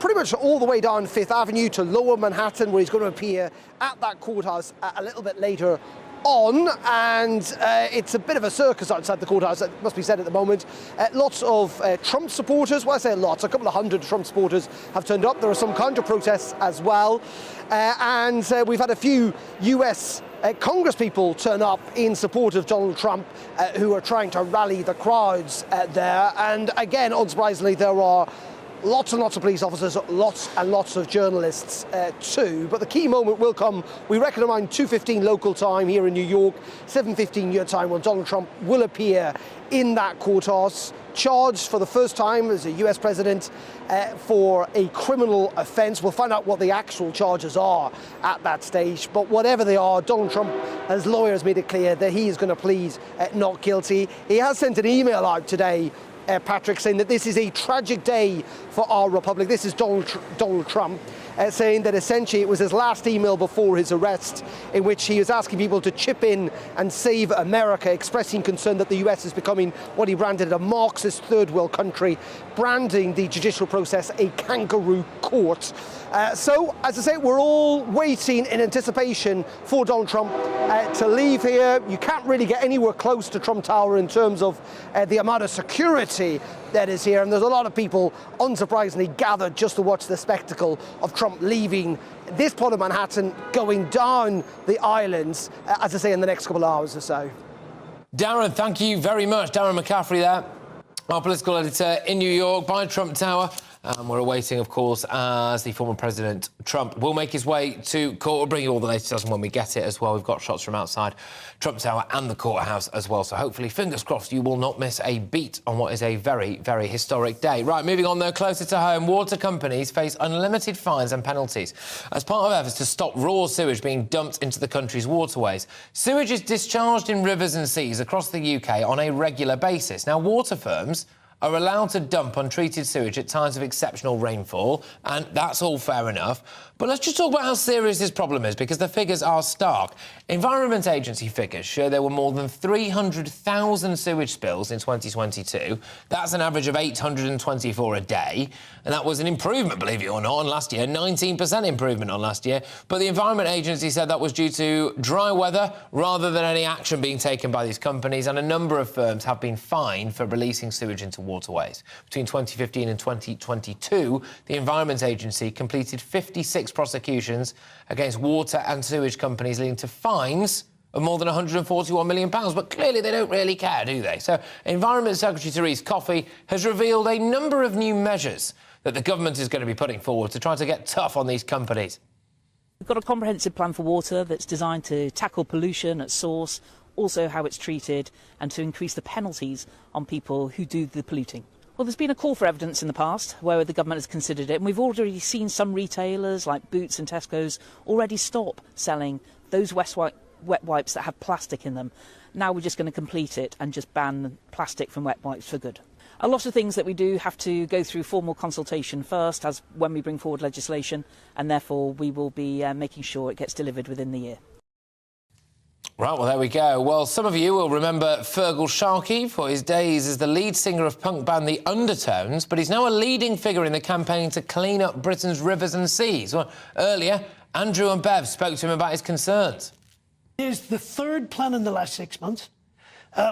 pretty much all the way down Fifth Avenue to Lower Manhattan, where he's going to appear at that courthouse a little bit later on, and it's a bit of a circus outside the courthouse, that must be said at the moment. Lots of Trump supporters, well I say lots, a couple of hundred Trump supporters have turned up. There are some counter-protests as well, and we've had a few US Congress people turn up in support of Donald Trump, who are trying to rally the crowds there. And again, unsurprisingly, there are lots and lots of police officers, lots and lots of journalists too. But the key moment will come, we reckon, around 2:15 local time here in New York, 7:15 your time, when Donald Trump will appear in that courthouse, charged for the first time as a US president for a criminal offence. We'll find out what the actual charges are at that stage. But whatever they are, Donald Trump, as lawyers, made it clear that he is going to plead not guilty. He has sent an email out today, Patrick, saying that this is a tragic day for our republic. This is Donald Trump saying that essentially it was his last email before his arrest, in which he was asking people to chip in and save America, expressing concern that the US is becoming what he branded a Marxist third world country, branding the judicial process a kangaroo court. So, as I say, we're all waiting in anticipation for Donald Trump to leave here. You can't really get anywhere close to Trump Tower in terms of the amount of security that is here, and there's a lot of people, unsurprisingly, gathered just to watch the spectacle of Trump leaving this part of Manhattan, going down the islands, as I say, in the next couple of hours or so. Darren, thank you very much. Darren McCaffrey there, our political editor in New York, by Trump Tower. We're awaiting, of course, as the former President Trump will make his way to court. We'll bring you all the latest as and when we get it as well. We've got shots from outside Trump Tower and the courthouse as well. So hopefully, fingers crossed, you will not miss a beat on what is a very, very historic day. Right, moving on, though, closer to home, water companies face unlimited fines and penalties as part of efforts to stop raw sewage being dumped into the country's waterways. Sewage is discharged in rivers and seas across the UK on a regular basis. Now, water firms are allowed to dump untreated sewage at times of exceptional rainfall, and that's all fair enough. But let's just talk about how serious this problem is, because the figures are stark. Environment Agency figures show there were more than 300,000 sewage spills in 2022. That's an average of 824 a day, and that was an improvement, believe it or not, on last year, 19% improvement on last year. But the Environment Agency said that was due to dry weather rather than any action being taken by these companies, and a number of firms have been fined for releasing sewage into waterways. Between 2015 and 2022, the Environment Agency completed 56 prosecutions against water and sewage companies, leading to fines of more than £141 million. But clearly they don't really care, do they? So Environment Secretary Therese Coffey has revealed a number of new measures that the government is going to be putting forward to try to get tough on these companies. We've got a comprehensive plan for water that's designed to tackle pollution at source, also how it's treated, and to increase the penalties on people who do the polluting. Well, there's been a call for evidence in the past where the government has considered it, and we've already seen some retailers like Boots and Tesco's already stop selling those wet wipes that have plastic in them. Now we're just going to complete it and just ban plastic from wet wipes for good. A lot of things that we do have to go through formal consultation first, as when we bring forward legislation, and therefore we will be making sure it gets delivered within the year. Right, well, there we go. Well, some of you will remember Fergal Sharkey for his days as the lead singer of punk band The Undertones, but he's now a leading figure in the campaign to clean up Britain's rivers and seas. Well, earlier, Andrew and Bev spoke to him about his concerns. It's the third plan in the last 6 months.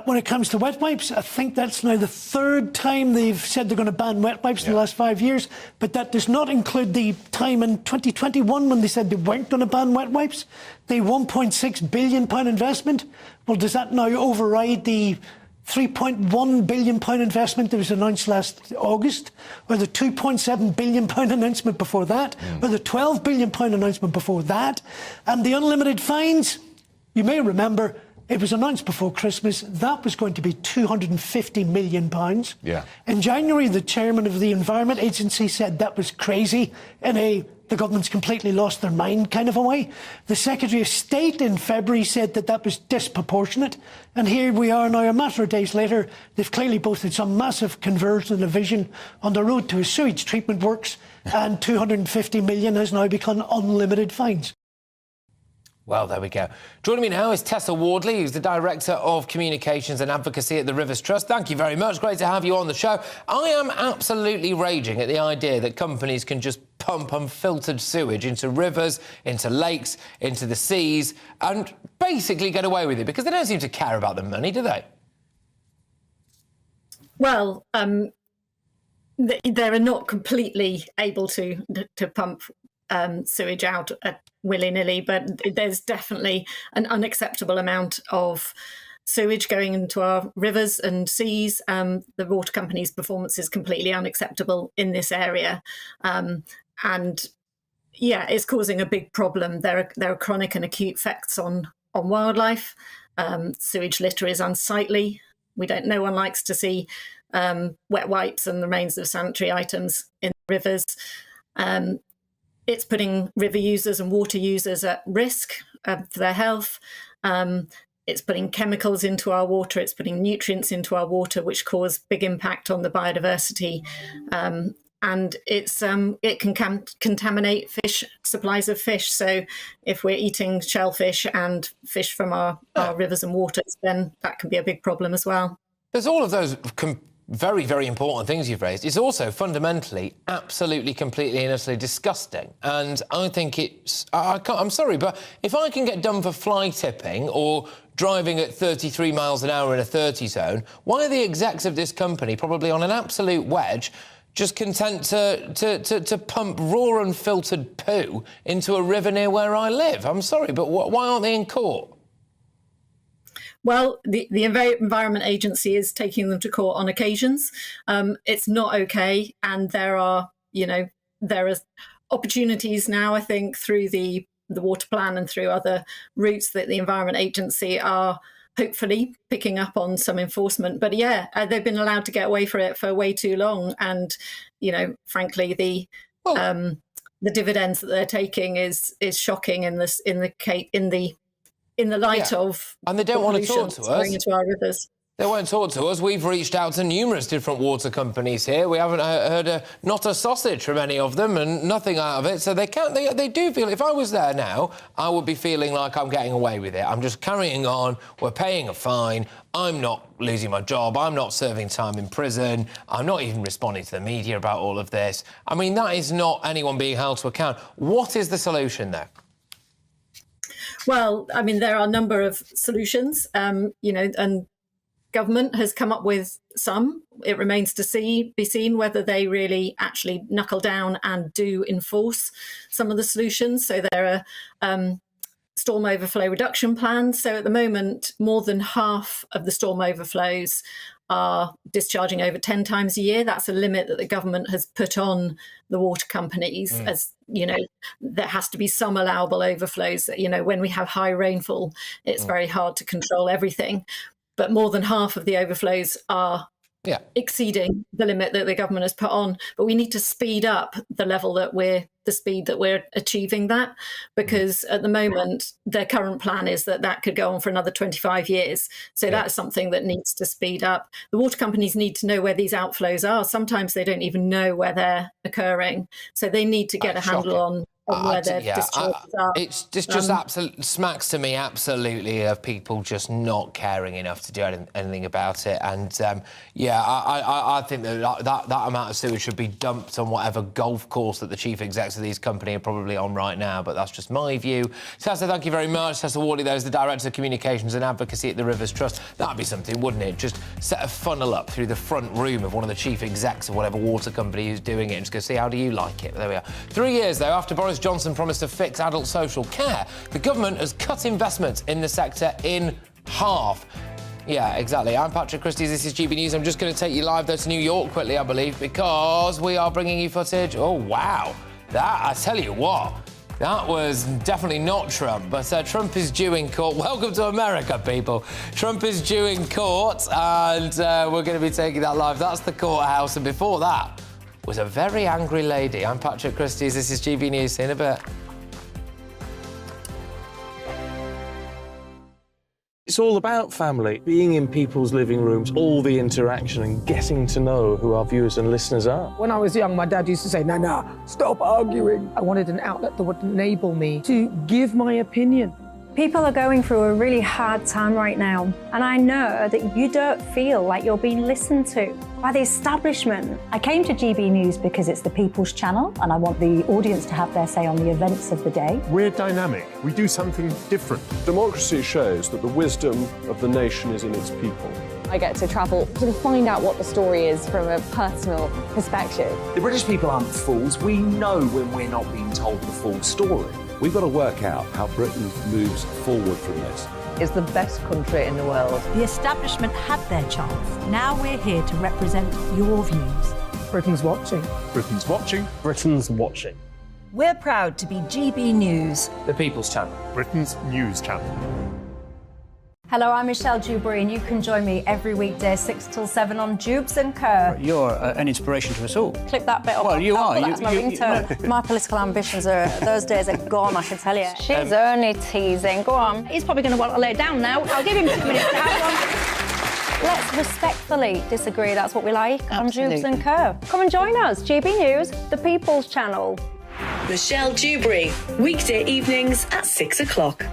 When it comes to wet wipes, I think that's now the third time they've said they're going to ban wet wipes in the last 5 years, but that does not include the time in 2021 when they said they weren't going to ban wet wipes. The £1.6 billion investment, well, does that now override the £3.1 billion investment that was announced last August, or the £2.7 billion announcement before that, or the £12 billion announcement before that, and the unlimited fines? You may remember, it was announced before Christmas that was going to be £250 million. Yeah. In January, the chairman of the Environment Agency said that was crazy in a the government's completely lost their mind kind of a way. The Secretary of State in February said that that was disproportionate. And here we are now, a matter of days later, they've clearly both had some massive conversion and a vision on the road to a sewage treatment works, and £250 million has now become unlimited fines. Well, there we go. Joining me now is Tessa Wardley, who's the Director of Communications and Advocacy at the Rivers Trust. Thank you very much. Great to have you on the show. I am absolutely raging at the idea that companies can just pump unfiltered sewage into rivers, into lakes, into the seas, and basically get away with it, because they don't seem to care about the money, do they? Well, they're not completely able to pump sewage out willy-nilly, but there's definitely an unacceptable amount of sewage going into our rivers and seas. The water company's performance is completely unacceptable in this area. And yeah, it's causing a big problem. There are chronic and acute effects on wildlife. Sewage litter is unsightly. No one likes to see wet wipes and the remains of sanitary items in rivers. It's putting river users and water users at risk for their health. It's putting chemicals into our water. It's putting nutrients into our water, which cause big impact on the biodiversity. And it can contaminate supplies of fish. So if we're eating shellfish and fish from our rivers and waters, then that can be a big problem as well. There's all of those very, very important things you've raised. It's also fundamentally, absolutely, completely and utterly disgusting. And I think I'm sorry, but if I can get done for fly tipping or driving at 33 miles an hour in a 30 zone, why are the execs of this company, probably on an absolute wedge, just content to pump raw unfiltered poo into a river near where I live? I'm sorry, but why aren't they in court? Well, the Environment Agency is taking them to court on occasions. It's not okay, and there are opportunities now, I think, through the water plan and through other routes that the Environment Agency are hopefully picking up on some enforcement. But yeah, they've been allowed to get away for it for way too long, and frankly, the dividends that they're taking is shocking in the light of, and they don't want to talk to us. Going into our rivers. They won't talk to us. We've reached out to numerous different water companies here. We haven't heard not a sausage from any of them, and nothing out of it. So they do feel, if I was there now, I would be feeling like I'm getting away with it. I'm just carrying on. We're paying a fine. I'm not losing my job. I'm not serving time in prison. I'm not even responding to the media about all of this. I mean, that is not anyone being held to account. What is the solution there? Well, I mean, there are a number of solutions, and government has come up with some. It remains to be seen whether they really actually knuckle down and do enforce some of the solutions. So there are storm overflow reduction plans. So at the moment, more than half of the storm overflows are discharging over 10 times a year. That's a limit that the government has put on the water companies. As there has to be some allowable overflows. When we have high rainfall, it's very hard to control everything. But more than half of the overflows are exceeding the limit that the government has put on. But we need to speed up the speed that we're achieving that, because at the moment, their current plan is that could go on for another 25 years. So that's something that needs to speed up. The water companies need to know where these outflows are. Sometimes they don't even know where they're occurring. So they need to get a handle on where their discharges are. It's just absolutely smacks to me absolutely of people just not caring enough to do anything about it. And I think that amount of sewage should be dumped on whatever golf course that the chief execs of these companies are probably on right now. But that's just my view. Tessa, thank you very much. Tessa Wardley, there's the Director of Communications and Advocacy at the Rivers Trust. That'd be something, wouldn't it? Just set a funnel up through the front room of one of the chief execs of whatever water company who's doing it and just go see, how do you like it? There we are. 3 years, though, after Boris Johnson promised to fix adult social care, the government has cut investment in the sector in half. Yeah, exactly. I'm Patrick Christys, this is GB News. I'm just going to take you live, though, to New York quickly, I believe, because we are bringing you footage. Oh, wow. I tell you what, that was definitely not Trump, but Trump is due in court. Welcome to America, people. Trump is due in court, and we're going to be taking that live. That's the courthouse, and before that was a very angry lady. I'm Patrick Christys, this is GB News. See you in a bit. It's all about family, being in people's living rooms, all the interaction and getting to know who our viewers and listeners are. When I was young, my dad used to say, no, stop arguing. I wanted an outlet that would enable me to give my opinion People are going through a really hard time right now, and I know that you don't feel like you're being listened to by the establishment. I came to GB News because it's the People's Channel, and I want the audience to have their say on the events of the day. We're dynamic. We do something different. Democracy shows that the wisdom of the nation is in its people. I get to travel to find out what the story is from a personal perspective. The British people aren't fools. We know when we're not being told the full story. We've got to work out how Britain moves forward from this. It's the best country in the world. The establishment had their chance. Now we're here to represent your views. Britain's watching. Britain's watching. Britain's watching. We're proud to be GB News, The People's Channel. Britain's news channel. Hello, I'm Michelle Dewberry, and you can join me every weekday 6 till 7 on Dubes and Co. You're an inspiration to us all. Clip that bit up. Well, you are. That's my ringtone. My political ambitions those days are gone, I can tell you. She's only teasing. Go on. He's probably going to want to lay down now. I'll give him 2 minutes to have one. Let's respectfully disagree. That's what we like on Dubes and Co. Come and join us. GB News, the People's Channel. Michelle Dewberry, weekday evenings at 6 o'clock.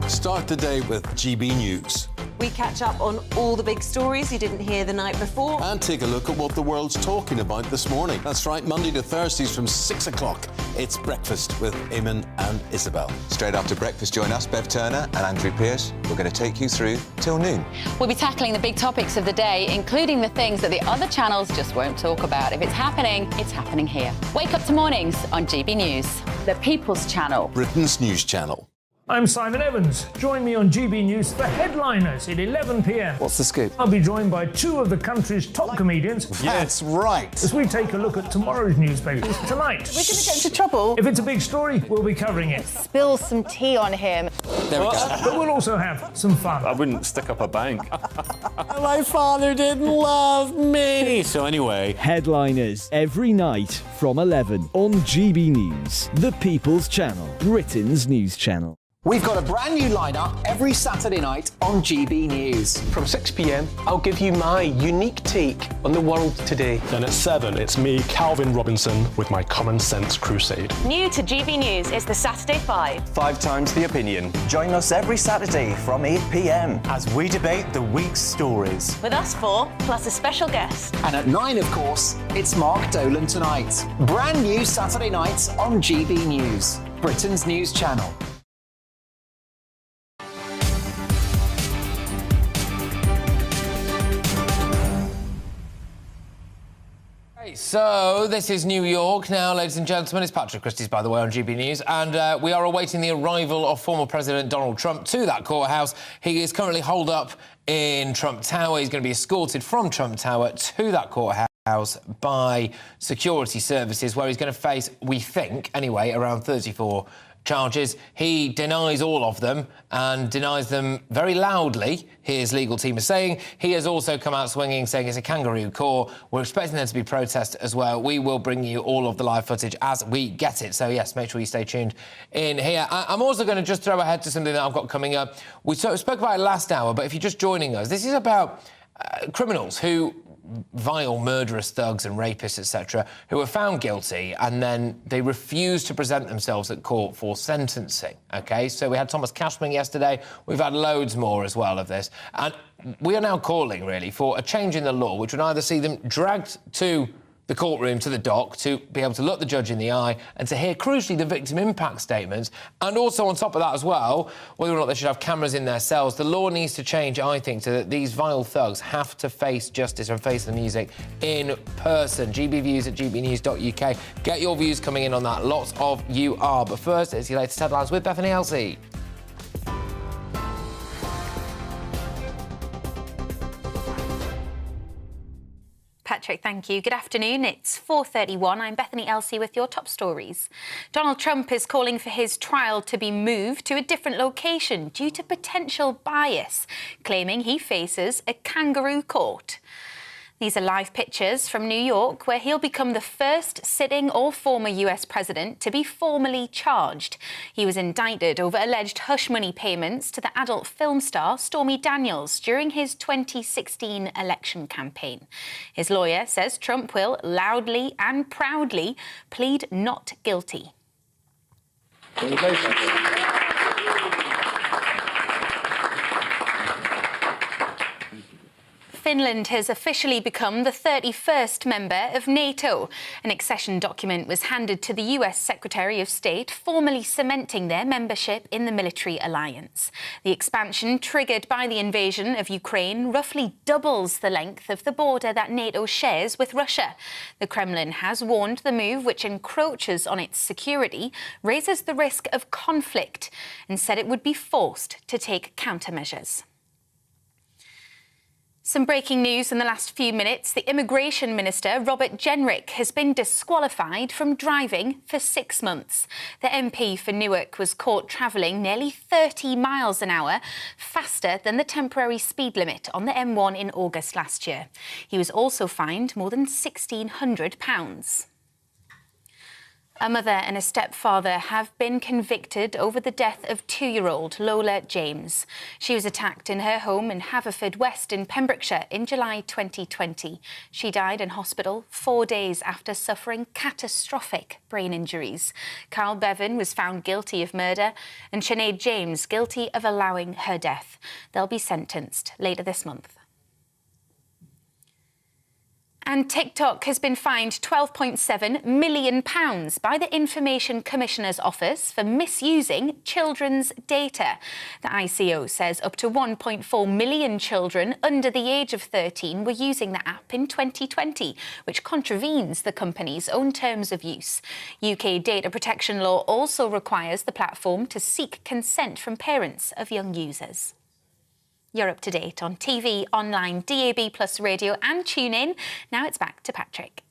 Start the day with GB News. We catch up on all the big stories you didn't hear the night before. And take a look at what the world's talking about this morning. That's right, Monday to Thursdays from 6 o'clock. It's Breakfast with Eamon and Isabel. Straight after breakfast, join us, Bev Turner and Andrew Pearce. We're going to take you through till noon. We'll be tackling the big topics of the day, including the things that the other channels just won't talk about. If it's happening here. Wake up to mornings on GB News. The People's Channel. Britain's news channel. I'm Simon Evans. Join me on GB News for Headliners at 11 p.m. What's the scoop? I'll be joined by 2 of the country's top comedians. That's right. As we take a look at tomorrow's newspapers tonight. We're going to get into trouble. If it's a big story, we'll be covering it. Spill some tea on him. There we go. But we'll also have some fun. I wouldn't stick up a bank. My father didn't love me. So anyway. Headliners every night from 11 on GB News, the People's Channel, Britain's news channel. We've got a brand new lineup every Saturday night on GB News. From 6 p.m, I'll give you my unique take on the world today. Then at 7, it's me, Calvin Robinson, with my Common Sense Crusade. New to GB News is the Saturday 5. 5 times the opinion. Join us every Saturday from 8 p.m. as we debate the week's stories. With us 4, plus a special guest. And at 9, of course, it's Mark Dolan Tonight. Brand new Saturday nights on GB News, Britain's news channel. So, this is New York now, ladies and gentlemen. It's Patrick Christys, by the way, on GB News. And we are awaiting the arrival of former President Donald Trump to that courthouse. He is currently holed up in Trump Tower. He's going to be escorted from Trump Tower to that courthouse by security services, where he's going to face, we think, anyway, around 34 charges. He denies all of them and denies them very loudly, his legal team is saying. He has also come out swinging, saying it's a kangaroo court. We're expecting there to be protest as well. We will bring you all of the live footage as we get it. So, yes, make sure you stay tuned in here. I'm also going to just throw ahead to something that I've got coming up. We spoke about it last hour, but if you're just joining us, this is about criminals who vile, murderous thugs and rapists, etc., who were found guilty and then they refused to present themselves at court for sentencing, OK? So we had Thomas Cashman yesterday. We've had loads more as well of this. And we are now calling, really, for a change in the law which would either see them dragged to the courtroom, to the dock, to be able to look the judge in the eye and to hear, crucially, the victim impact statements. And also, on top of that as well, whether or not they should have cameras in their cells, the law needs to change, I think, so that these vile thugs have to face justice and face the music in person. GBviews at gbnews.uk. Get your views coming in on that. Lots of you are. But first, it's your latest headlines with Bethany Elsey. Patrick, thank you. Good afternoon. It's 4:31. I'm Bethany Elsey with your top stories. Donald Trump is calling for his trial to be moved to a different location due to potential bias, claiming he faces a kangaroo court. These are live pictures from New York, where he'll become the first sitting or former US president to be formally charged. He was indicted over alleged hush money payments to the adult film star Stormy Daniels during his 2016 election campaign. His lawyer says Trump will loudly and proudly plead not guilty. Finland has officially become the 31st member of NATO. An accession document was handed to the US Secretary of State, formally cementing their membership in the military alliance. The expansion, triggered by the invasion of Ukraine, roughly doubles the length of the border that NATO shares with Russia. The Kremlin has warned the move, which encroaches on its security, raises the risk of conflict, and said it would be forced to take countermeasures. Some breaking news in the last few minutes. The Immigration Minister, Robert Jenrick, has been disqualified from driving for 6 months. The MP for Newark was caught travelling nearly 30 miles an hour, faster than the temporary speed limit on the M1 in August last year. He was also fined more than £1,600. A mother and a stepfather have been convicted over the death of 2-year-old Lola James. She was attacked in her home in Haverfordwest in Pembrokeshire in July 2020. She died in hospital 4 days after suffering catastrophic brain injuries. Carl Bevan was found guilty of murder and Sinead James guilty of allowing her death. They'll be sentenced later this month. And TikTok has been fined £12.7 million by the Information Commissioner's Office for misusing children's data. The ICO says up to 1.4 million children under the age of 13 were using the app in 2020, which contravenes the company's own terms of use. UK data protection law also requires the platform to seek consent from parents of young users. You're up to date on TV, online, DAB+ radio and TuneIn. Now it's back to Patrick.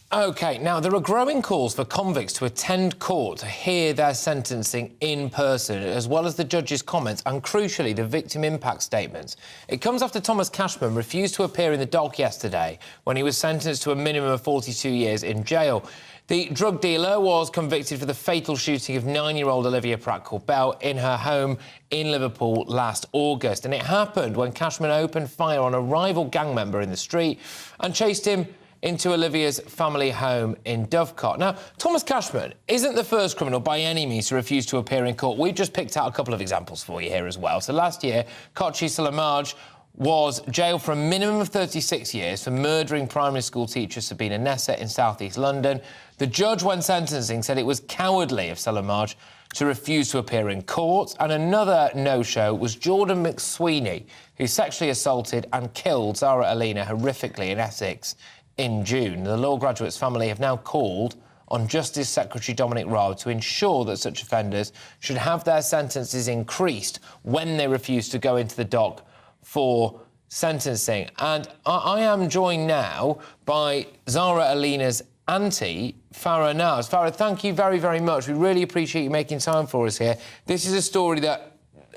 OK, now there are growing calls for convicts to attend court to hear their sentencing in person, as well as the judge's comments and, crucially, the victim impact statements. It comes after Thomas Cashman refused to appear in the dock yesterday when he was sentenced to a minimum of 42 years in jail. The drug dealer was convicted for the fatal shooting of 9-year-old Olivia Pratt-Corbell in her home in Liverpool last August. And it happened when Cashman opened fire on a rival gang member in the street and chased him into Olivia's family home in Dovecot. Now, Thomas Cashman isn't the first criminal by any means to refuse to appear in court. We've just picked out a couple of examples for you here as well. So last year, Kochi Salamaj was jailed for a minimum of 36 years for murdering primary school teacher Sabina Nessa in South East London. The judge, when sentencing, said it was cowardly of Salamaj to refuse to appear in court. And another no-show was Jordan McSweeney, who sexually assaulted and killed Zara Alina horrifically in Essex in June. The law graduate's family have now called on Justice Secretary Dominic Raab to ensure that such offenders should have their sentences increased when they refuse to go into the dock for sentencing. And I am joined now by Zara Alina's auntie, Farah Naz. Farah, thank you very, very much. We really appreciate you making time for us here. This is a story that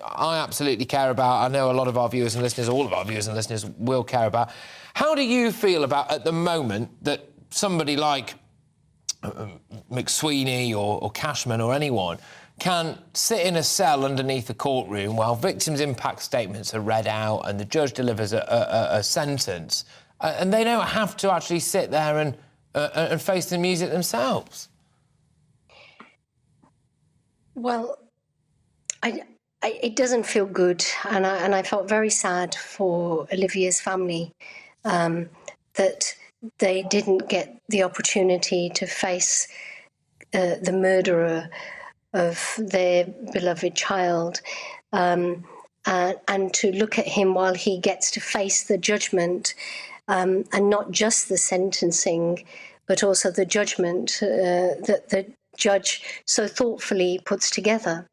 I absolutely care about. I know a lot of our viewers and listeners, all of our viewers and listeners will care about. How do you feel about, at the moment, that somebody like McSweeney or Cashman or anyone can sit in a cell underneath a courtroom while victims' impact statements are read out and the judge delivers a sentence, and they don't have to actually sit there and face the music themselves? Well, it doesn't feel good, and I felt very sad for Olivia's family that they didn't get the opportunity to face the murderer of their beloved child, and to look at him while he gets to face the judgment, and not just the sentencing, but also the judgment that the judge so thoughtfully puts together.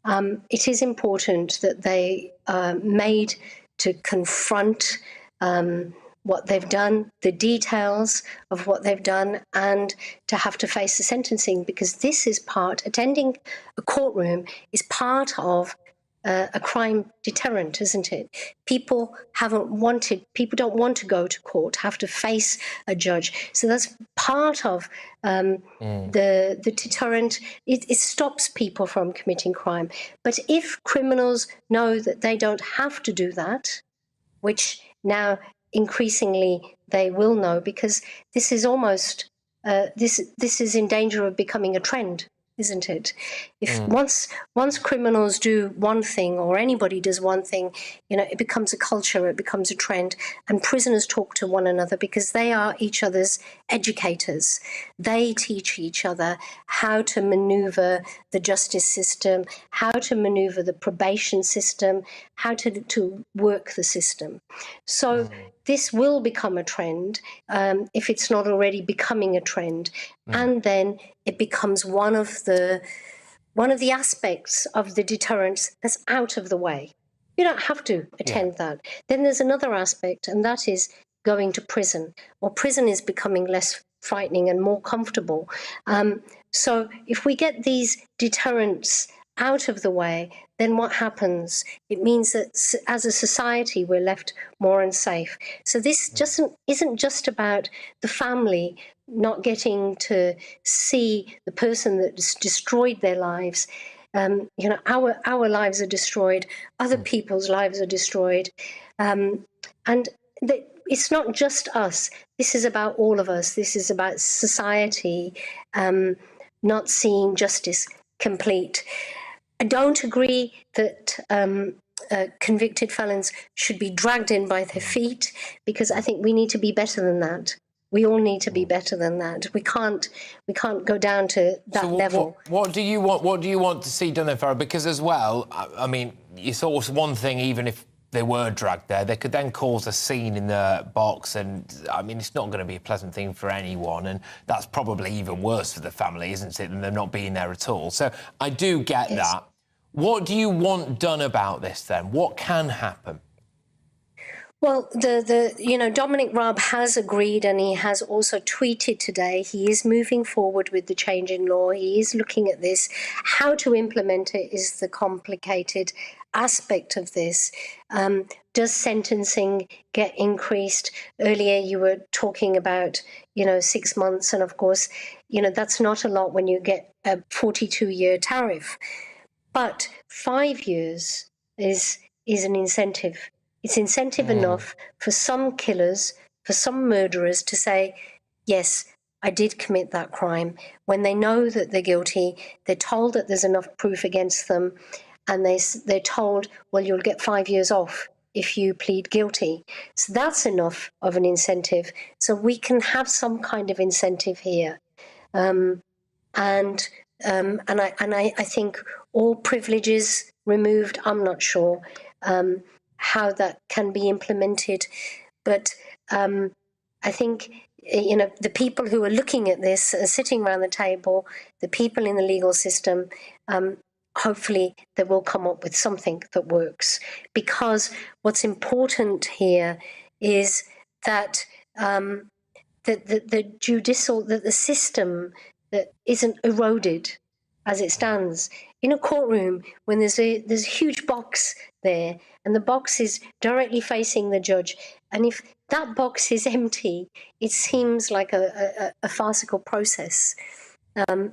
It is important that they are made to confront what they've done, the details of what they've done, and to have to face the sentencing, because this is attending a courtroom is part of a crime deterrent, isn't it? People don't want to go to court, have to face a judge. So that's part of the deterrent. It stops people from committing crime. But if criminals know that they don't have to do that, which now increasingly they will know, because this is almost this is in danger of becoming a trend, isn't it? If once criminals do one thing, or anybody does one thing, it becomes a culture, it becomes a trend, and prisoners talk to one another because they are each other's educators. They teach each other how to maneuver the justice system, how to maneuver the probation system, how to work the system. So this will become a trend, if it's not already becoming a trend, and then it becomes one of the aspects of the deterrence that's out of the way. You don't have to attend that. Then there's another aspect, and that is going to prison. Or prison is becoming less frightening and more comfortable. So if we get these deterrents out of the way, then what happens? It means that as a society, we're left more unsafe. So this isn't just about the family not getting to see the person that's destroyed their lives. Our lives are destroyed, other people's lives are destroyed. It's not just us. This is about all of us. This is about society not seeing justice complete. I don't agree that convicted felons should be dragged in by their feet, because I think we need to be better than that. We all need to be better than that. We can't go down to that level. What do you want to see done then, Farah? Because as well, I mean, it's always one thing, even if they were dragged there, they could then cause a scene in the box, and I mean, it's not going to be a pleasant thing for anyone, and that's probably even worse for the family, isn't it, than them not being there at all. So I do get that. What do you want done about this then? What can happen? Well, Dominic Raab has agreed, and he has also tweeted today. He is moving forward with the change in law. He is looking at this. How to implement it is the complicated aspect of this. Does sentencing get increased? Earlier, you were talking about, 6 months, and of course, that's not a lot when you get a 42-year tariff. But 5 years is an incentive. It's incentive enough for some killers, for some murderers to say, yes, I did commit that crime. When they know that they're guilty, they're told that there's enough proof against them, and they're told, well, you'll get 5 years off if you plead guilty. So that's enough of an incentive. So we can have some kind of incentive here. And I think all privileges removed, I'm not sure how that can be implemented. But I think, the people who are looking at this are sitting around the table, the people in the legal system, hopefully they will come up with something that works. Because what's important here is that the system that isn't eroded as it stands. In a courtroom, when there's a huge box there, and the box is directly facing the judge, and if that box is empty, it seems like a farcical process.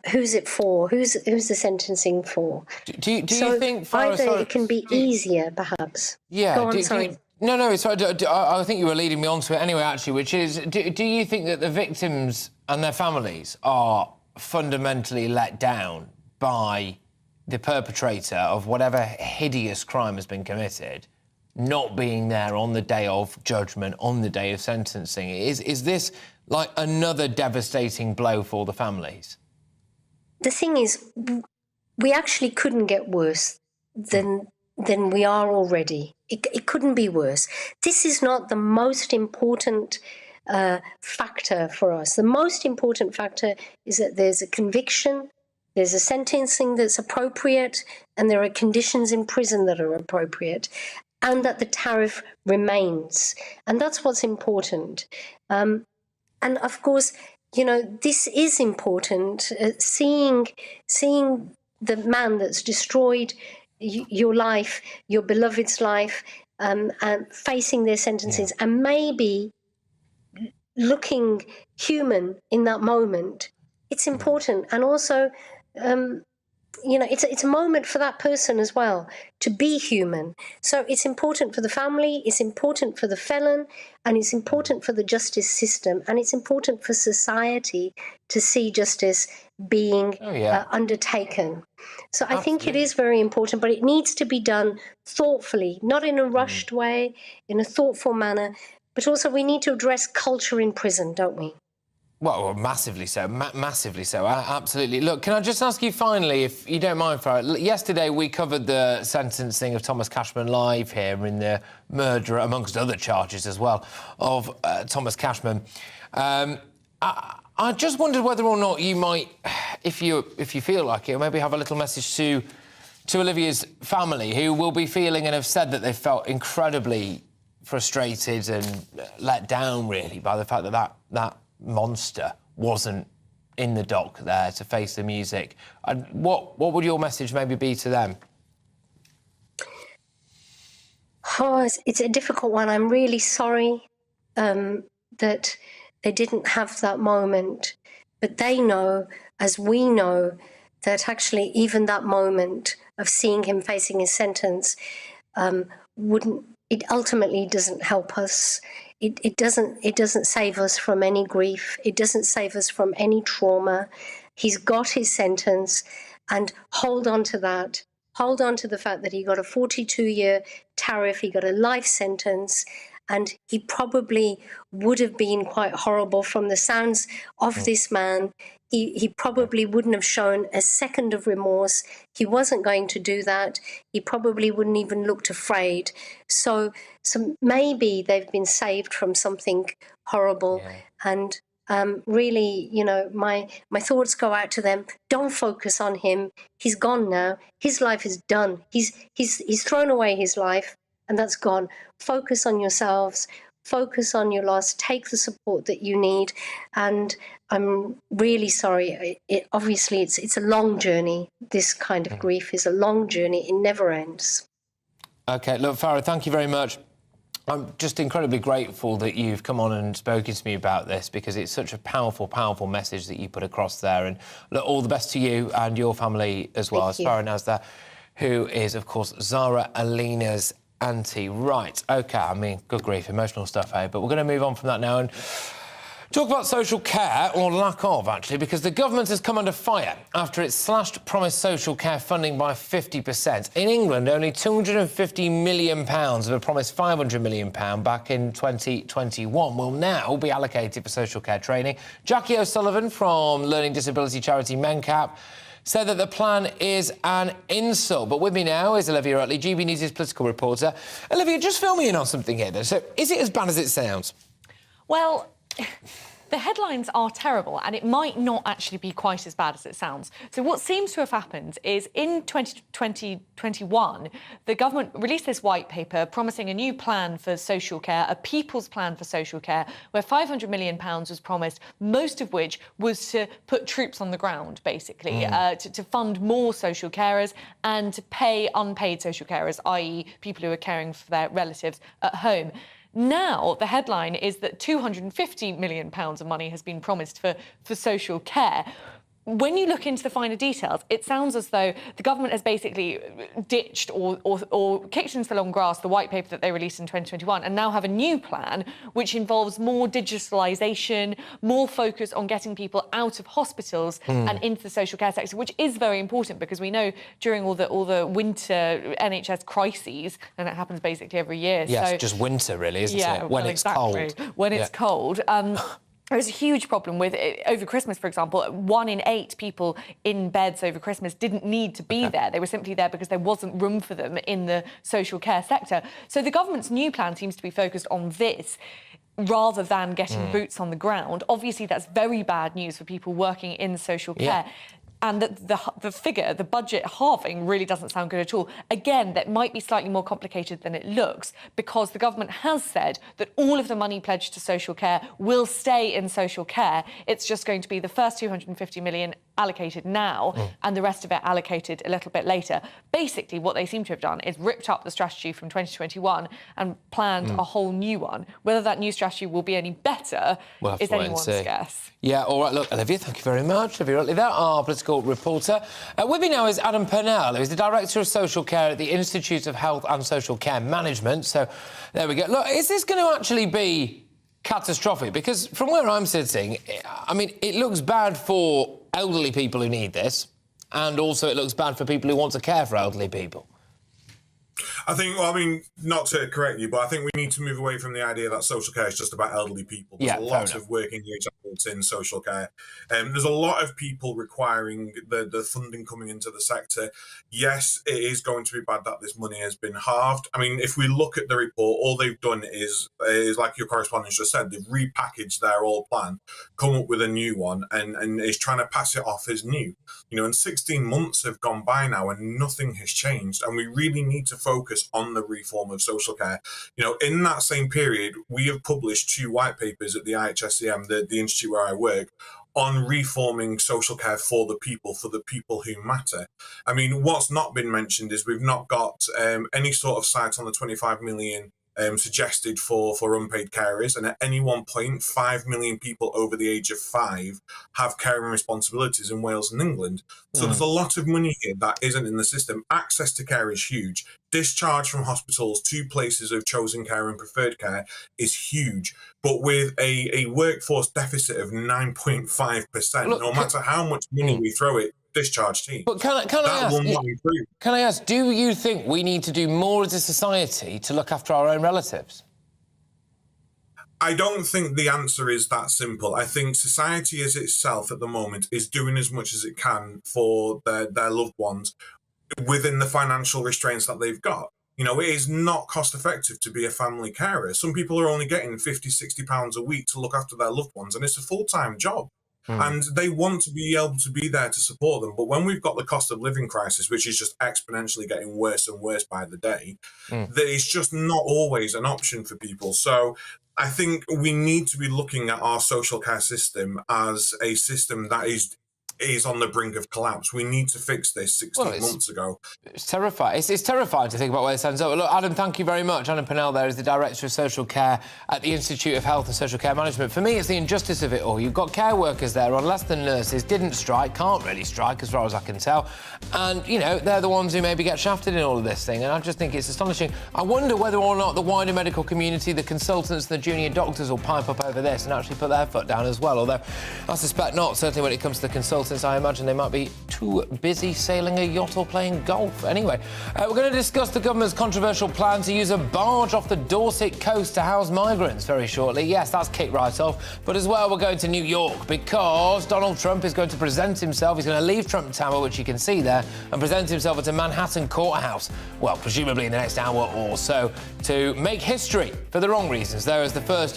Who's it for? Who's the sentencing for? Do you think, Farah, either it can be easier, perhaps? Yeah. Go on, sorry. No, it's right. I think you were leading me on to it anyway, actually, which is, do you think that the victims and their families are fundamentally let down by the perpetrator of whatever hideous crime has been committed not being there on the day of judgment, on the day of sentencing? Is this like another devastating blow for the families? The thing is, we actually couldn't get worse than we are already. It couldn't be worse. This is not the most important factor for us. The most important factor is that there's a conviction, there's a sentencing that's appropriate, and there are conditions in prison that are appropriate, and that the tariff remains. And that's what's important. And of course, this is important. Seeing the man that's destroyed your life, your beloved's life, and facing their sentences, and maybe looking human in that moment. It's important, and also, it's a moment for that person as well to be human. So it's important for the family, it's important for the felon, and it's important for the justice system, and it's important for society to see justice being undertaken. So I think it is very important, but it needs to be done thoughtfully, not in a rushed way, in a thoughtful manner. But also we need to address culture in prison, don't we? Well, massively so, massively so, absolutely. Look, can I just ask you finally, if you don't mind, Farah, yesterday we covered the sentencing of Thomas Cashman live here in the murder, amongst other charges as well, of Thomas Cashman. I just wondered whether or not you might, if you feel like it, maybe have a little message to Olivia's family, who will be feeling and have said that they felt incredibly frustrated and let down, really, by the fact that that monster wasn't in the dock there to face the music. What would your message maybe be to them? Oh, it's a difficult one. I'm really sorry that they didn't have that moment, but they know, as we know, that actually even that moment of seeing him facing his sentence it ultimately doesn't help us. It doesn't save us from any grief. It doesn't save us from any trauma. He's got his sentence, and hold on to that. Hold on to the fact that he got a 42-year tariff, he got a life sentence, and he probably would have been quite horrible from the sounds of this man. He probably wouldn't have shown a second of remorse. He wasn't going to do that. He probably wouldn't even looked afraid. So maybe they've been saved from something horrible. And really, my thoughts go out to them. Don't focus on him. He's gone now. His life is done. He's thrown away his life, and that's gone. Focus on yourselves. Focus on your loss. Take the support that you need. And I'm really sorry. Obviously, it's a long journey. This kind of grief is a long journey. It never ends. OK, look, Farah, thank you very much. I'm just incredibly grateful that you've come on and spoken to me about this, because it's such a powerful, powerful message that you put across there. And look, all the best to you and your family as well. As Farah Nazda, who is, of course, Zara Alina's auntie. Right, OK, I mean, good grief, emotional stuff, eh? But we're going to move on from that now and talk about social care, or lack of, actually, because the government has come under fire after it slashed promised social care funding by 50%. In England, only £250 million of a promised £500 million back in 2021 will now be allocated for social care training. Jackie O'Sullivan from learning disability charity Mencap said that the plan is an insult. But with me now is Olivia Utley, GB News' political reporter. Olivia, just fill me in on something here, then. So, is it as bad as it sounds? Well, the headlines are terrible, and it might not actually be quite as bad as it sounds. So what seems to have happened is in 2021, the government released this white paper promising a new plan for social care, a people's plan for social care, where £500 million was promised, most of which was to put troops on the ground, basically, to fund more social carers and to pay unpaid social carers, i.e. people who are caring for their relatives at home. Now, the headline is that £250 million of money has been promised for social care. When you look into the finer details, it sounds as though the government has basically ditched or kicked into the long grass the white paper that they released in 2021 and now have a new plan which involves more digitalisation, more focus on getting people out of hospitals and into the social care sector, which is very important because we know during all the winter NHS crises, and it happens basically every year. Yes, so, just winter, really, isn't it? When it's cold. When it's cold. There's a huge problem with over Christmas, for example. 1 in 8 people in beds over Christmas didn't need to be there. They were simply there because there wasn't room for them in the social care sector. So the government's new plan seems to be focused on this rather than getting boots on the ground. Obviously, that's very bad news for people working in social care. And the figure, the budget halving, really doesn't sound good at all. Again, that might be slightly more complicated than it looks, because the government has said that all of the money pledged to social care will stay in social care. It's just going to be the first £250 million allocated now and the rest of it allocated a little bit later. Basically, what they seem to have done is ripped up the strategy from 2021 and planned a whole new one. Whether that new strategy will be any better is anyone's guess. Yeah, all right, look, Olivia, thank you very much. Olivia Rutley there, our political reporter. With me now is Adam Purnell, who's the Director of Social Care at the Institute of Health and Social Care Management. So, there we go. Look, is this going to actually be catastrophic? Because from where I'm sitting, I mean, it looks bad for elderly people who need this, and also it looks bad for people who want to care for elderly people. I think, well, I mean, not to correct you, but I think we need to move away from the idea that social care is just about elderly people. There's a lot of working age adults in social care. There's a lot of people requiring the funding coming into the sector. Yes, it is going to be bad that this money has been halved. I mean, if we look at the report, all they've done is like your correspondent just said, they've repackaged their old plan, come up with a new one, and is trying to pass it off as new. You know, and 16 months have gone by now and nothing has changed, and we really need to focus on the reform of social care. You know, in that same period, we have published 2 white papers at the IHSCM, the institute where I work, on reforming social care for the people who matter. I mean, what's not been mentioned is we've not got any sort of sight on the 25 million suggested for unpaid carers, and at any one point 5 million people over the age of 5 have caring responsibilities in Wales and England. So there's a lot of money here that isn't in the system. Access to care is huge. Discharge from hospitals to places of chosen care and preferred care is huge. But with a workforce deficit of 9.5%, no matter how much money we throw at discharge teams, but can I ask, do you think we need to do more as a society to look after our own relatives? I don't think the answer is that simple. I think society as itself at the moment is doing as much as it can for their loved ones within the financial restraints that they've got. You know, it is not cost effective to be a family carer. Some people are only getting £50-60 a week to look after their loved ones, and it's a full-time job. And they want to be able to be there to support them. But when we've got the cost of living crisis, which is just exponentially getting worse and worse by the day, that it's just not always an option for people. So I think we need to be looking at our social care system as a system that is on the brink of collapse. We need to fix this 16 months ago. It's terrifying. It's terrifying to think about where this ends up. Look, Adam, thank you very much. Adam Purnell there is the Director of Social Care at the Institute of Health and Social Care Management. For me, it's the injustice of it all. You've got care workers there on less than nurses, didn't strike, can't really strike as far as I can tell. And, you know, they're the ones who maybe get shafted in all of this thing. And I just think it's astonishing. I wonder whether or not the wider medical community, the consultants, the junior doctors will pipe up over this and actually put their foot down as well. Although I suspect not. Certainly when it comes to the consultants, I imagine they might be too busy sailing a yacht or playing golf. Anyway, we're going to discuss the government's controversial plan to use a barge off the Dorset coast to house migrants very shortly. Yes, that's kicked right off. But as well, we're going to New York because Donald Trump is going to present himself. He's going to leave Trump Tower, which you can see there, and present himself at a Manhattan courthouse. Well, presumably in the next hour or so, to make history for the wrong reasons. There is the first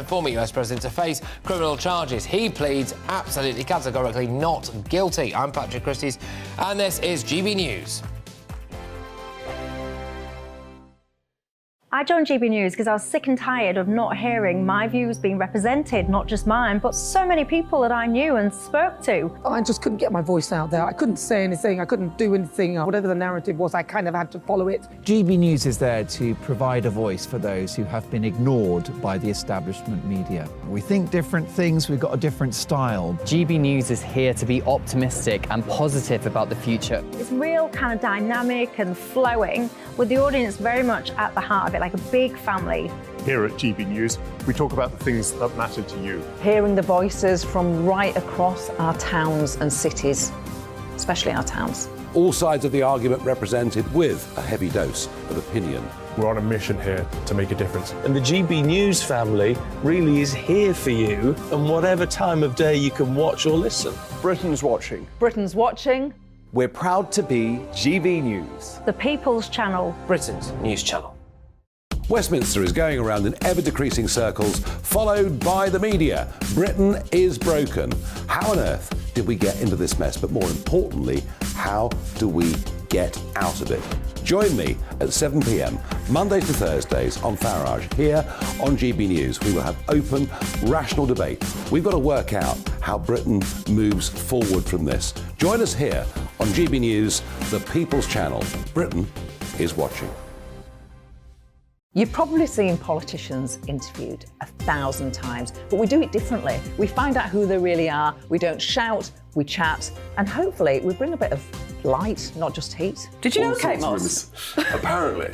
former US president to face criminal charges. He pleads absolutely categorically not guilty. I'm Patrick Christys, and this is GB News. I joined GB News because I was sick and tired of not hearing my views being represented, not just mine, but so many people that I knew and spoke to. I just couldn't get my voice out there. I couldn't say anything. I couldn't do anything. Whatever the narrative was, I kind of had to follow it. GB News is there to provide a voice for those who have been ignored by the establishment media. We think different things. We've got a different style. GB News is here to be optimistic and positive about the future. It's real kind of dynamic and flowing, with the audience very much at the heart of it, like a big family. Here at GB News, we talk about the things that matter to you. Hearing the voices from right across our towns and cities, especially our towns. All sides of the argument represented with a heavy dose of opinion. We're on a mission here to make a difference. And the GB News family really is here for you, and whatever time of day you can watch or listen. Britain's watching. Britain's watching. We're proud to be GB News. The People's Channel. Britain's news channel. Westminster is going around in ever-decreasing circles, followed by the media. Britain is broken. How on earth did we get into this mess? But more importantly, how do we get out of it. Join me at 7 p.m, Mondays to Thursdays on Farage, here on GB News. We will have open, rational debate. We've got to work out how Britain moves forward from this. Join us here on GB News, the People's Channel. Britain is watching. You've probably seen politicians interviewed 1,000 times, but we do it differently. We find out who they really are, we don't shout, we chat, and hopefully we bring a bit of light, not just heat. Did you know Kate Moss? Apparently.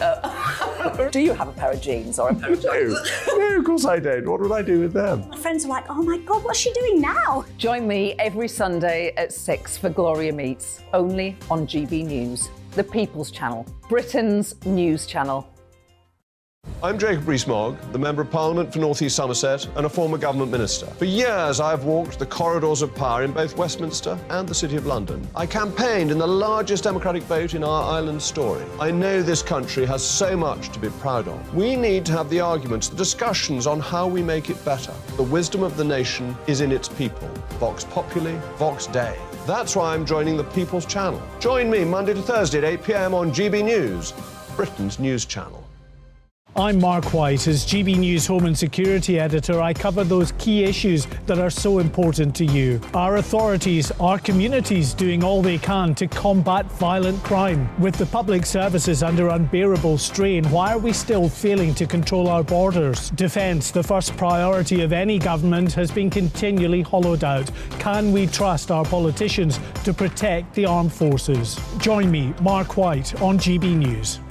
Do you have a pair of jeans or a pair of jeans? No, of course I don't. What would I do with them? My friends are like, oh my God, what's she doing now? Join me every Sunday at 6 for Gloria Meets, only on GB News, the People's Channel, Britain's news channel. I'm Jacob Rees-Mogg, the Member of Parliament for North East Somerset and a former government minister. For years, I have walked the corridors of power in both Westminster and the City of London. I campaigned in the largest democratic vote in our island story. I know this country has so much to be proud of. We need to have the arguments, the discussions on how we make it better. The wisdom of the nation is in its people. Vox Populi, Vox Dei. That's why I'm joining the People's Channel. Join me Monday to Thursday at 8 p.m. on GB News, Britain's news channel. I'm Mark White. As GB News Home and Security Editor, I cover those key issues that are so important to you. Our authorities, our communities doing all they can to combat violent crime. With the public services under unbearable strain, why are we still failing to control our borders? Defence, the first priority of any government, has been continually hollowed out. Can we trust our politicians to protect the armed forces? Join me, Mark White, on GB News.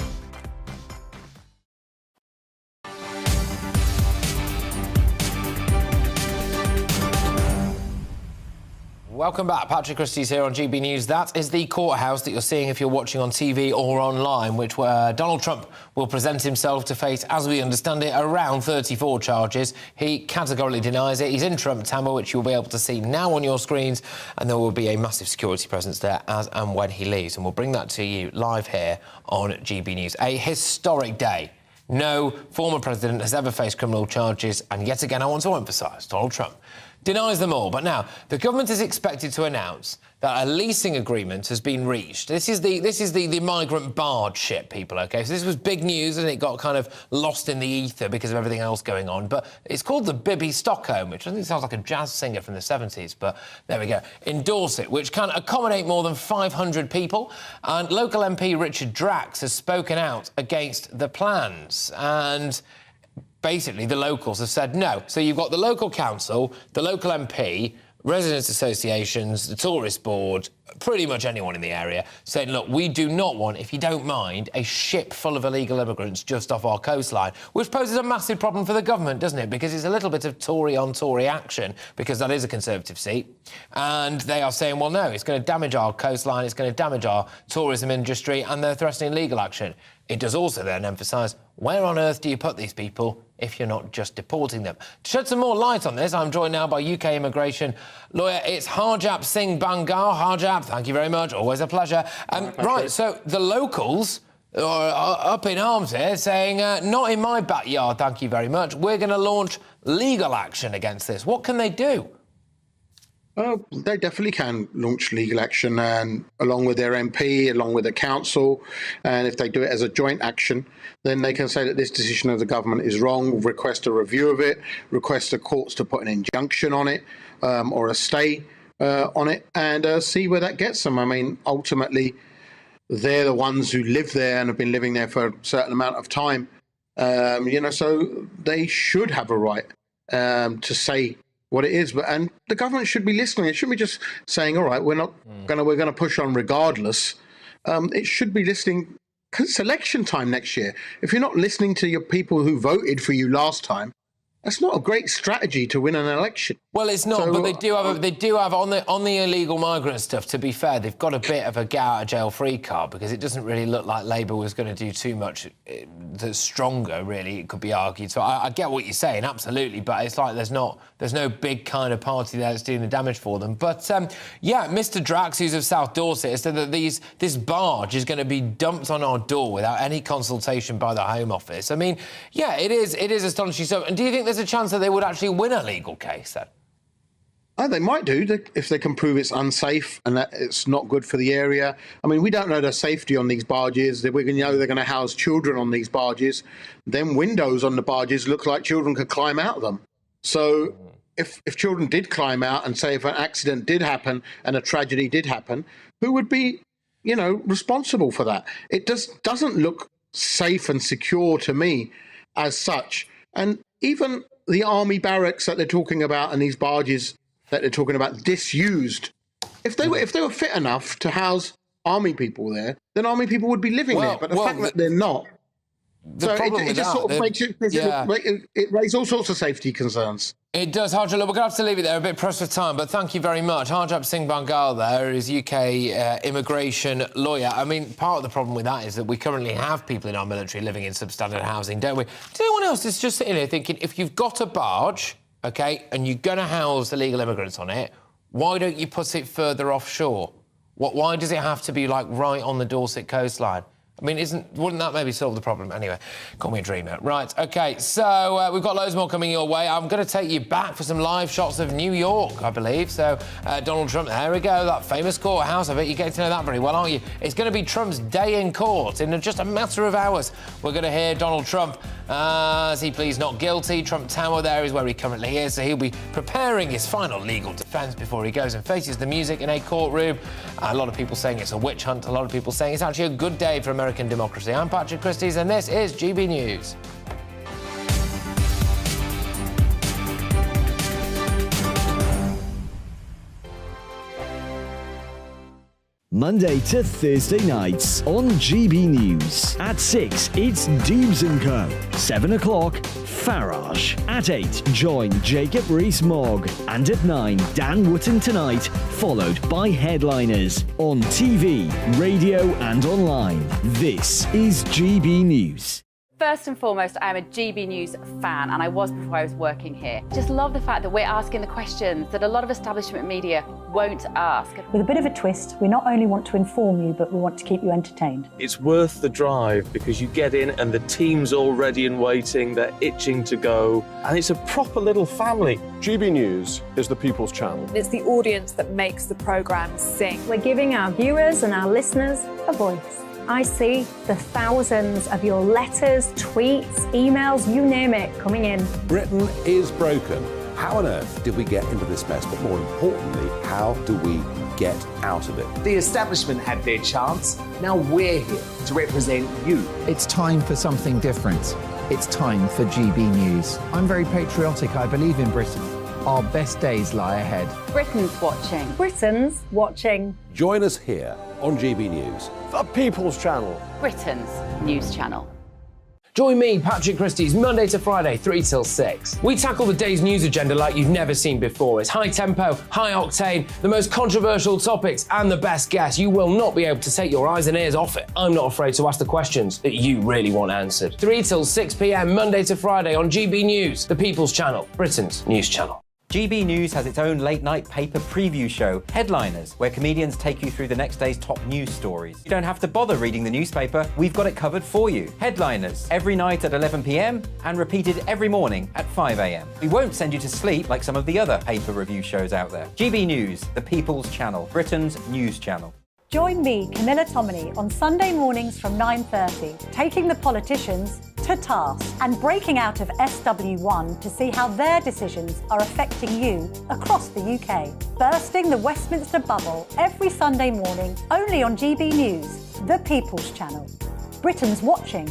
Welcome back. Patrick Christys here on GB News. That is the courthouse that you're seeing if you're watching on TV or online, which Donald Trump will present himself to face, as we understand it, around 34 charges. He categorically denies it. He's in Trump Tower, which you'll be able to see now on your screens, and there will be a massive security presence there as and when he leaves. And we'll bring that to you live here on GB News. A historic day. No former president has ever faced criminal charges, and yet again, I want to emphasise, Donald Trump denies them all. But now, the government is expected to announce that a leasing agreement has been reached. This is the migrant barge ship, people, OK? So this was big news, and it got kind of lost in the ether because of everything else going on. But it's called the Bibby Stockholm, which I think sounds like a jazz singer from the 70s, but there we go. In Dorset, which can accommodate more than 500 people. And local MP Richard Drax has spoken out against the plans. And basically, the locals have said no. So you've got the local council, the local MP, residents' associations, the tourist board, pretty much anyone in the area, saying, look, we do not want, if you don't mind, a ship full of illegal immigrants just off our coastline, which poses a massive problem for the government, doesn't it? Because it's a little bit of Tory-on-Tory action, because that is a Conservative seat. And they are saying, well, no, it's going to damage our coastline, it's going to damage our tourism industry, and they're threatening legal action. It does also then emphasise, where on earth do you put these people if you're not just deporting them? To shed some more light on this, I'm joined now by UK immigration lawyer. It's Harjap Singh Bangal. Harjap, thank you very much. Always a pleasure. Right, so the locals are up in arms here saying, not in my backyard, thank you very much. We're going to launch legal action against this. What can they do? They definitely can launch legal action, and along with their MP, along with the council, and if they do it as a joint action, then they can say that this decision of the government is wrong, request a review of it, request the courts to put an injunction on it, or a stay on it, and see where that gets them. I mean, ultimately, they're the ones who live there and have been living there for a certain amount of time, so they should have a right to say what it is, and the government should be listening. It shouldn't be just saying, all right, we're going to push on regardless. It should be listening, because it's election time next year. If you're not listening to your people who voted for you last time, that's not a great strategy to win an election. Well, it's not, but they do have on the illegal migrant stuff. To be fair, they've got a bit of a get out of jail free card, because it doesn't really look like Labour was going to do too much that's stronger. Really, it could be argued. So I get what you're saying, absolutely, but it's like there's no big kind of party there that's doing the damage for them. But yeah, Mr. Drax, who's of South Dorset, has said that this barge is going to be dumped on our door without any consultation by the Home Office. I mean, yeah, it is astonishing. So, and do you think there's a chance that they would actually win a legal case then? Oh, they might do if they can prove it's unsafe and that it's not good for the area. I mean, we don't know the safety on these barges. We're going to know they're going to house children on these barges. Then windows on the barges look like children could climb out of them. So if children did climb out and say if an accident did happen and a tragedy did happen, who would be, responsible for that? It just doesn't look safe and secure to me as such. And even the army barracks that they're talking about and these barges that they're talking about disused. If they were fit enough to house army people there, then army people would be living there. But the fact that they're not, it just sort of makes it raises all sorts of safety concerns. It does, Harjap. Look, we're going to have to leave it there, a bit pressed for time, but thank you very much. Harjap Singh Bangal there is UK immigration lawyer. I mean, part of the problem with that is that we currently have people in our military living in substandard housing, don't we? Does anyone else that's just sitting here thinking, if you've got a barge, OK, and you're going to house illegal immigrants on it, why don't you put it further offshore? Why does it have to be, like, right on the Dorset coastline? I mean, wouldn't that maybe solve the problem? Anyway, call me a dreamer. Right, OK, so we've got loads more coming your way. I'm going to take you back for some live shots of New York, I believe. So, Donald Trump, there we go, that famous courthouse. I bet you're getting to know that very well, aren't you? It's going to be Trump's day in court. In just a matter of hours, we're going to hear Donald Trump as he pleads not guilty. Trump Tower there is where he currently is, so he'll be preparing his final legal defence before he goes and faces the music in a courtroom. A lot of people saying it's a witch hunt. A lot of people saying it's actually a good day for American democracy. I'm Patrick Christys, and this is GB News. Monday to Thursday nights on GB News. At 6, it's Dubes & Co. 7 o'clock, Farage. At 8, join Jacob Rees-Mogg. And at 9, Dan Wootton Tonight, followed by Headliners. On TV, radio and online. This is GB News. First and foremost, I am a GB News fan, and I was before I was working here. Just love the fact that we're asking the questions that a lot of establishment media won't ask. With a bit of a twist, we not only want to inform you, but we want to keep you entertained. It's worth the drive because you get in and the team's all ready and waiting, they're itching to go, and it's a proper little family. GB News is the People's Channel. It's the audience that makes the programme sing. We're giving our viewers and our listeners a voice. I see the thousands of your letters, tweets, emails, you name it, coming in. Britain is broken. How on earth did we get into this mess? But more importantly, how do we get out of it? The establishment had their chance. Now we're here to represent you. It's time for something different. It's time for GB News. I'm very patriotic. I believe in Britain. Our best days lie ahead. Britain's watching. Britain's watching. Join us here on GB News. The People's Channel. Britain's news channel. Join me, Patrick Christys, Monday to Friday, 3 till 6. We tackle the day's news agenda like you've never seen before. It's high tempo, high octane, the most controversial topics and the best guests. You will not be able to take your eyes and ears off it. I'm not afraid to ask the questions that you really want answered. 3 till 6 p.m, Monday to Friday on GB News, the People's Channel, Britain's news channel. GB News has its own late-night paper preview show, Headliners, where comedians take you through the next day's top news stories. You don't have to bother reading the newspaper, we've got it covered for you. Headliners, every night at 11 p.m, and repeated every morning at 5 a.m. We won't send you to sleep like some of the other paper review shows out there. GB News, the People's Channel, Britain's news channel. Join me, Camilla Tominey, on Sunday mornings from 9:30, taking the politicians to task and breaking out of SW1 to see how their decisions are affecting you across the UK. Bursting the Westminster bubble every Sunday morning, only on GB News, the People's Channel. Britain's watching.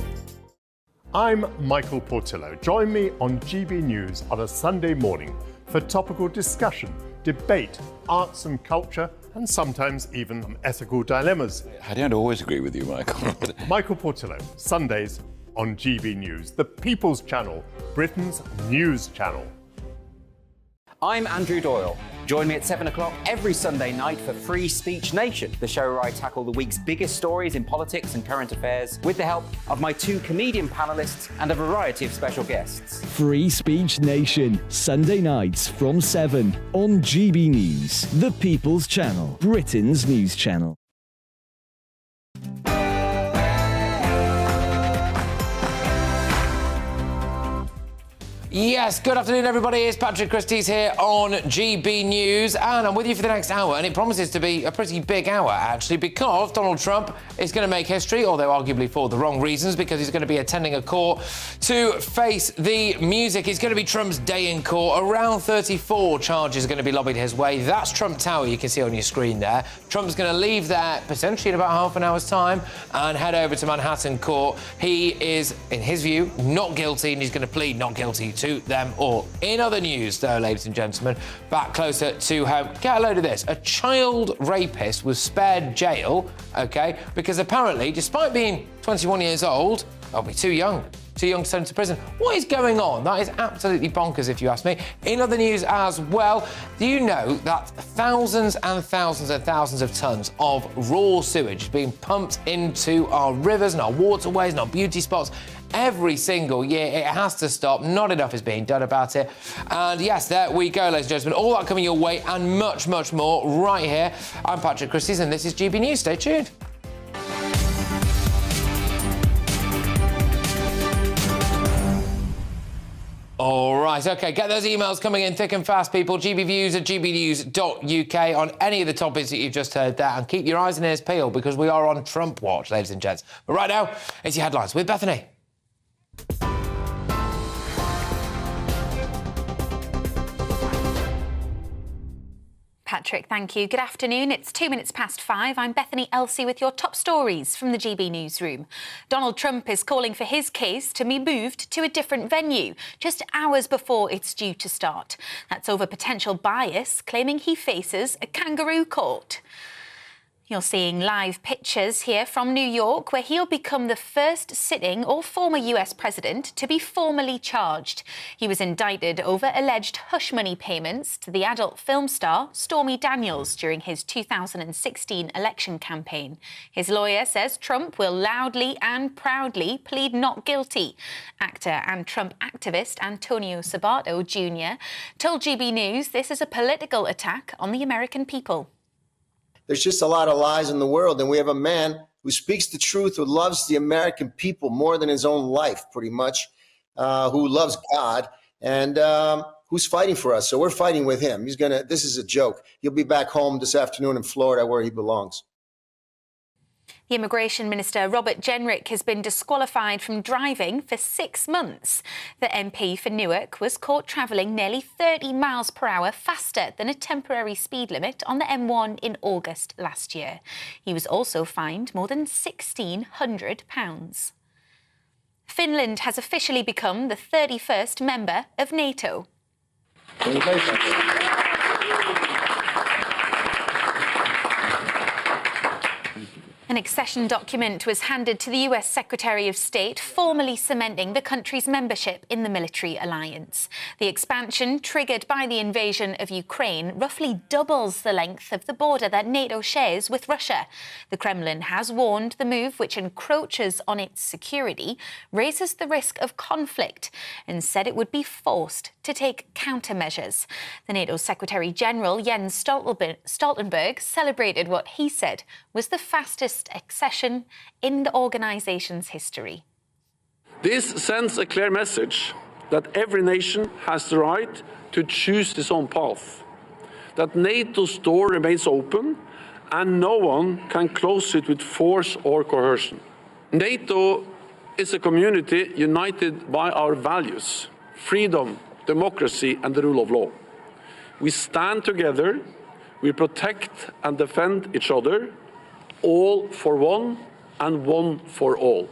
I'm Michael Portillo. Join me on GB News on a Sunday morning for topical discussion, debate, arts and culture, and sometimes even ethical dilemmas. I don't always agree with you, Michael. Michael Portillo, Sundays on GB News, the People's Channel, Britain's news channel. I'm Andrew Doyle. Join me at 7 o'clock every Sunday night for Free Speech Nation, the show where I tackle the week's biggest stories in politics and current affairs with the help of my 2 comedian panellists and a variety of special guests. Free Speech Nation, Sunday nights from 7 on GB News, the People's Channel, Britain's news channel. Yes, good afternoon, everybody. It's Patrick Christys here on GB News, and I'm with you for the next hour, and it promises to be a pretty big hour, actually, because Donald Trump is going to make history, although arguably for the wrong reasons, because he's going to be attending a court to face the music. It's going to be Trump's day in court. Around 34 charges are going to be lobbied his way. That's Trump Tower you can see on your screen there. Trump's going to leave there potentially in about half an hour's time and head over to Manhattan Court. He is, in his view, not guilty, and he's going to plead not guilty to them all. In other news, though, ladies and gentlemen, back closer to home, get a load of this. A child rapist was spared jail, OK, because apparently, despite being 21 years old, I'll be too young to send to prison. What is going on? That is absolutely bonkers, if you ask me. In other news as well, do you know that thousands and thousands and thousands of tons of raw sewage is being pumped into our rivers and our waterways and our beauty spots every single year? It has to stop. Not enough is being done about it. And yes, there we go, ladies and gentlemen. All that coming your way and much, much more right here. I'm Patrick Christys, and this is GB News. Stay tuned. All right, OK, get those emails coming in thick and fast, people. gbviews@gbnews.uk on any of the topics that you've just heard there. And keep your eyes and ears peeled, because we are on Trump watch, ladies and gents. But right now, it's your headlines with Bethany. Patrick, thank you. Good afternoon. It's 2 minutes past 5. I'm Bethany Elsey with your top stories from the GB newsroom. Donald Trump is calling for his case to be moved to a different venue just hours before it's due to start. That's over potential bias, claiming he faces a kangaroo court. You're seeing live pictures here from New York, where he'll become the first sitting or former US president to be formally charged. He was indicted over alleged hush money payments to the adult film star Stormy Daniels during his 2016 election campaign. His lawyer says Trump will loudly and proudly plead not guilty. Actor and Trump activist Antonio Sabato Jr. told GB News this is a political attack on the American people. There's just a lot of lies in the world, and we have a man who speaks the truth, who loves the American people more than his own life, pretty much, who loves God, and who's fighting for us. So we're fighting with him. This is a joke. He'll be back home this afternoon in Florida, where he belongs. The Immigration Minister, Robert Jenrick, has been disqualified from driving for 6 months. The MP for Newark was caught travelling nearly 30 miles per hour faster than a temporary speed limit on the M1 in August last year. He was also fined more than £1,600. Finland has officially become the 31st member of NATO. An accession document was handed to the US Secretary of State, formally cementing the country's membership in the military alliance. The expansion, triggered by the invasion of Ukraine, roughly doubles the length of the border that NATO shares with Russia. The Kremlin has warned the move, which encroaches on its security, raises the risk of conflict, and said it would be forced to take countermeasures. The NATO Secretary-General Jens Stoltenberg celebrated what he said was the fastest accession in the organization's history. This sends a clear message that every nation has the right to choose its own path, that NATO's door remains open and no one can close it with force or coercion. NATO is a community united by our values: freedom, democracy and the rule of law. We stand together, we protect and defend each other, all for one and one for all.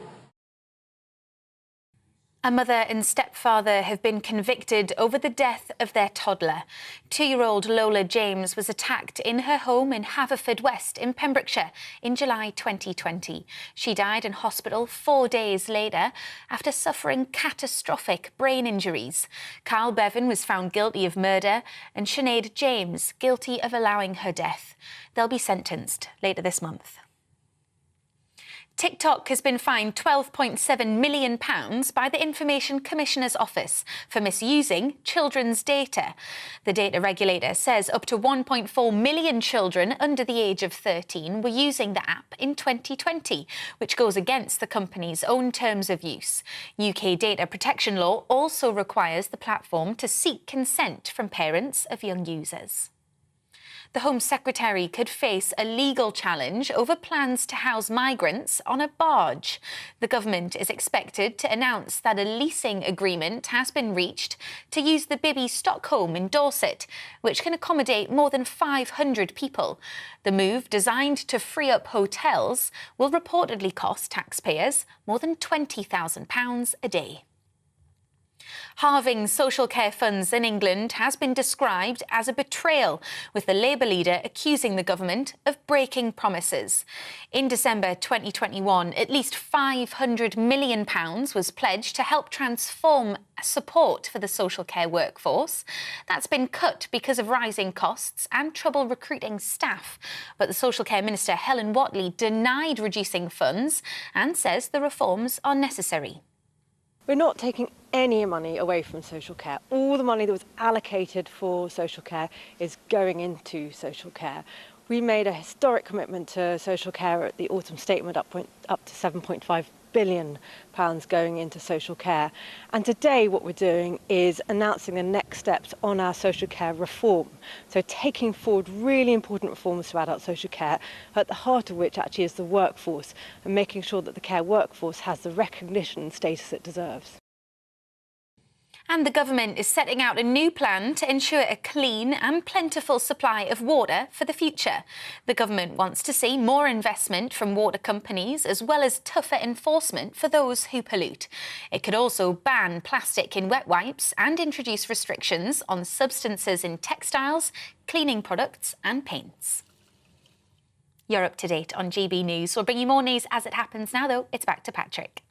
A mother and stepfather have been convicted over the death of their toddler. 2-year-old Lola James was attacked in her home in Haverfordwest in Pembrokeshire in July 2020. She died in hospital 4 days later after suffering catastrophic brain injuries. Carl Bevan was found guilty of murder and Sinead James guilty of allowing her death. They'll be sentenced later this month. TikTok has been fined £12.7 million by the Information Commissioner's Office for misusing children's data. The data regulator says up to 1.4 million children under the age of 13 were using the app in 2020, which goes against the company's own terms of use. UK data protection law also requires the platform to seek consent from parents of young users. The Home Secretary could face a legal challenge over plans to house migrants on a barge. The government is expected to announce that a leasing agreement has been reached to use the Bibby Stockholm in Dorset, which can accommodate more than 500 people. The move, designed to free up hotels, will reportedly cost taxpayers more than £20,000 a day. Halving social care funds in England has been described as a betrayal, with the Labour leader accusing the government of breaking promises. In December 2021, at least £500 million was pledged to help transform support for the social care workforce. That's been cut because of rising costs and trouble recruiting staff. But the Social Care Minister, Helen Whatley, denied reducing funds and says the reforms are necessary. We're not taking any money away from social care. All the money that was allocated for social care is going into social care. We made a historic commitment to social care at the autumn statement, up to £7.5 billion going into social care. And today what we're doing is announcing the next steps on our social care reform. So taking forward really important reforms to adult social care, at the heart of which actually is the workforce, and making sure that the care workforce has the recognition and status it deserves. And the government is setting out a new plan to ensure a clean and plentiful supply of water for the future. The government wants to see more investment from water companies, as well as tougher enforcement for those who pollute. It could also ban plastic in wet wipes and introduce restrictions on substances in textiles, cleaning products and paints. You're up to date on GB News. We'll bring you more news as it happens now, though. It's back to Patrick.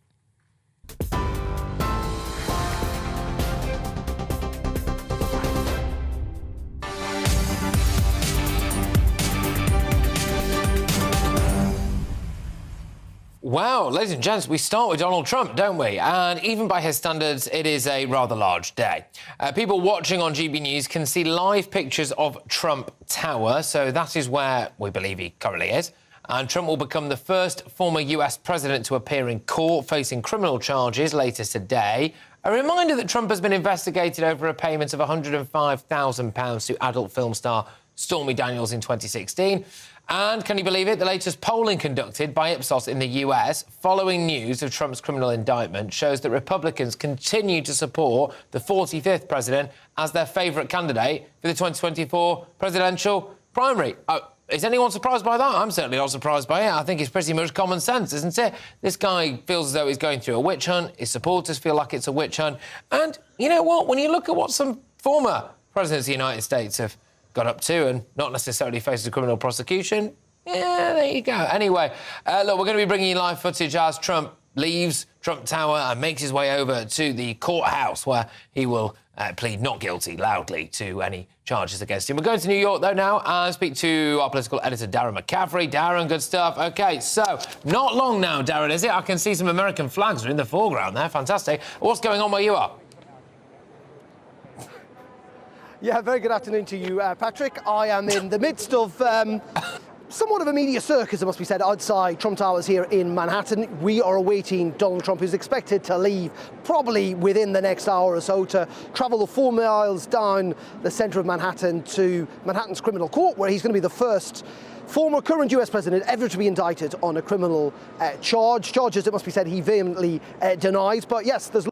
Wow, ladies and gents, we start with Donald Trump, don't we? And even by his standards, it is a rather large day. People watching on GB News can see live pictures of Trump Tower, so that is where we believe he currently is. And Trump will become the first former US president to appear in court facing criminal charges later today. A reminder that Trump has been investigated over a payment of £105,000 to adult film star Stormy Daniels in 2016. And can you believe it? The latest polling conducted by Ipsos in the US following news of Trump's criminal indictment shows that Republicans continue to support the 45th president as their favourite candidate for the 2024 presidential primary. Is anyone surprised by that? I'm certainly not surprised by it. I think it's pretty much common sense, isn't it? This guy feels as though he's going through a witch hunt. His supporters feel like it's a witch hunt. And you know what? When you look at what some former presidents of the United States have got up to and not necessarily faces a criminal prosecution, yeah, there you go. Anyway, look, we're going to be bringing you live footage as Trump leaves Trump Tower and makes his way over to the courthouse where he will plead not guilty loudly to any charges against him. We're going to New York, though, now and speak to our political editor, Darren McCaffrey. Darren, good stuff. OK, so not long now, Darren, is it? I can see some American flags are in the foreground there. Fantastic. What's going on where you are? Yeah, very good afternoon to you, Patrick. I am in the midst of somewhat of a media circus, it must be said, outside Trump Towers here in Manhattan. We are awaiting Donald Trump, who's expected to leave probably within the next hour or so to travel the 4 miles down the centre of Manhattan to Manhattan's criminal court, where he's going to be the first former current US president ever to be indicted on a criminal charges, it must be said, he vehemently denies. But yes, there's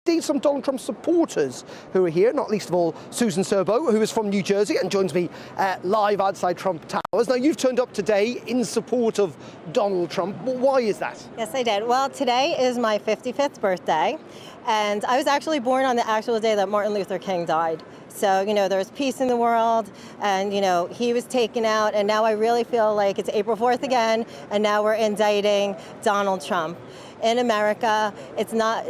indeed some Donald Trump supporters who are here, not least of all Susan Serbo, who is from New Jersey and joins me live outside Trump Towers. Now, you've turned up today in support of Donald Trump. Why is that? Yes, I did. Well, today is my 55th birthday, and I was actually born on the actual day that Martin Luther King died. So, you know, there's peace in the world, and, you know, he was taken out, and now I really feel like it's April 4th again, and now we're indicting Donald Trump. In America, it's not,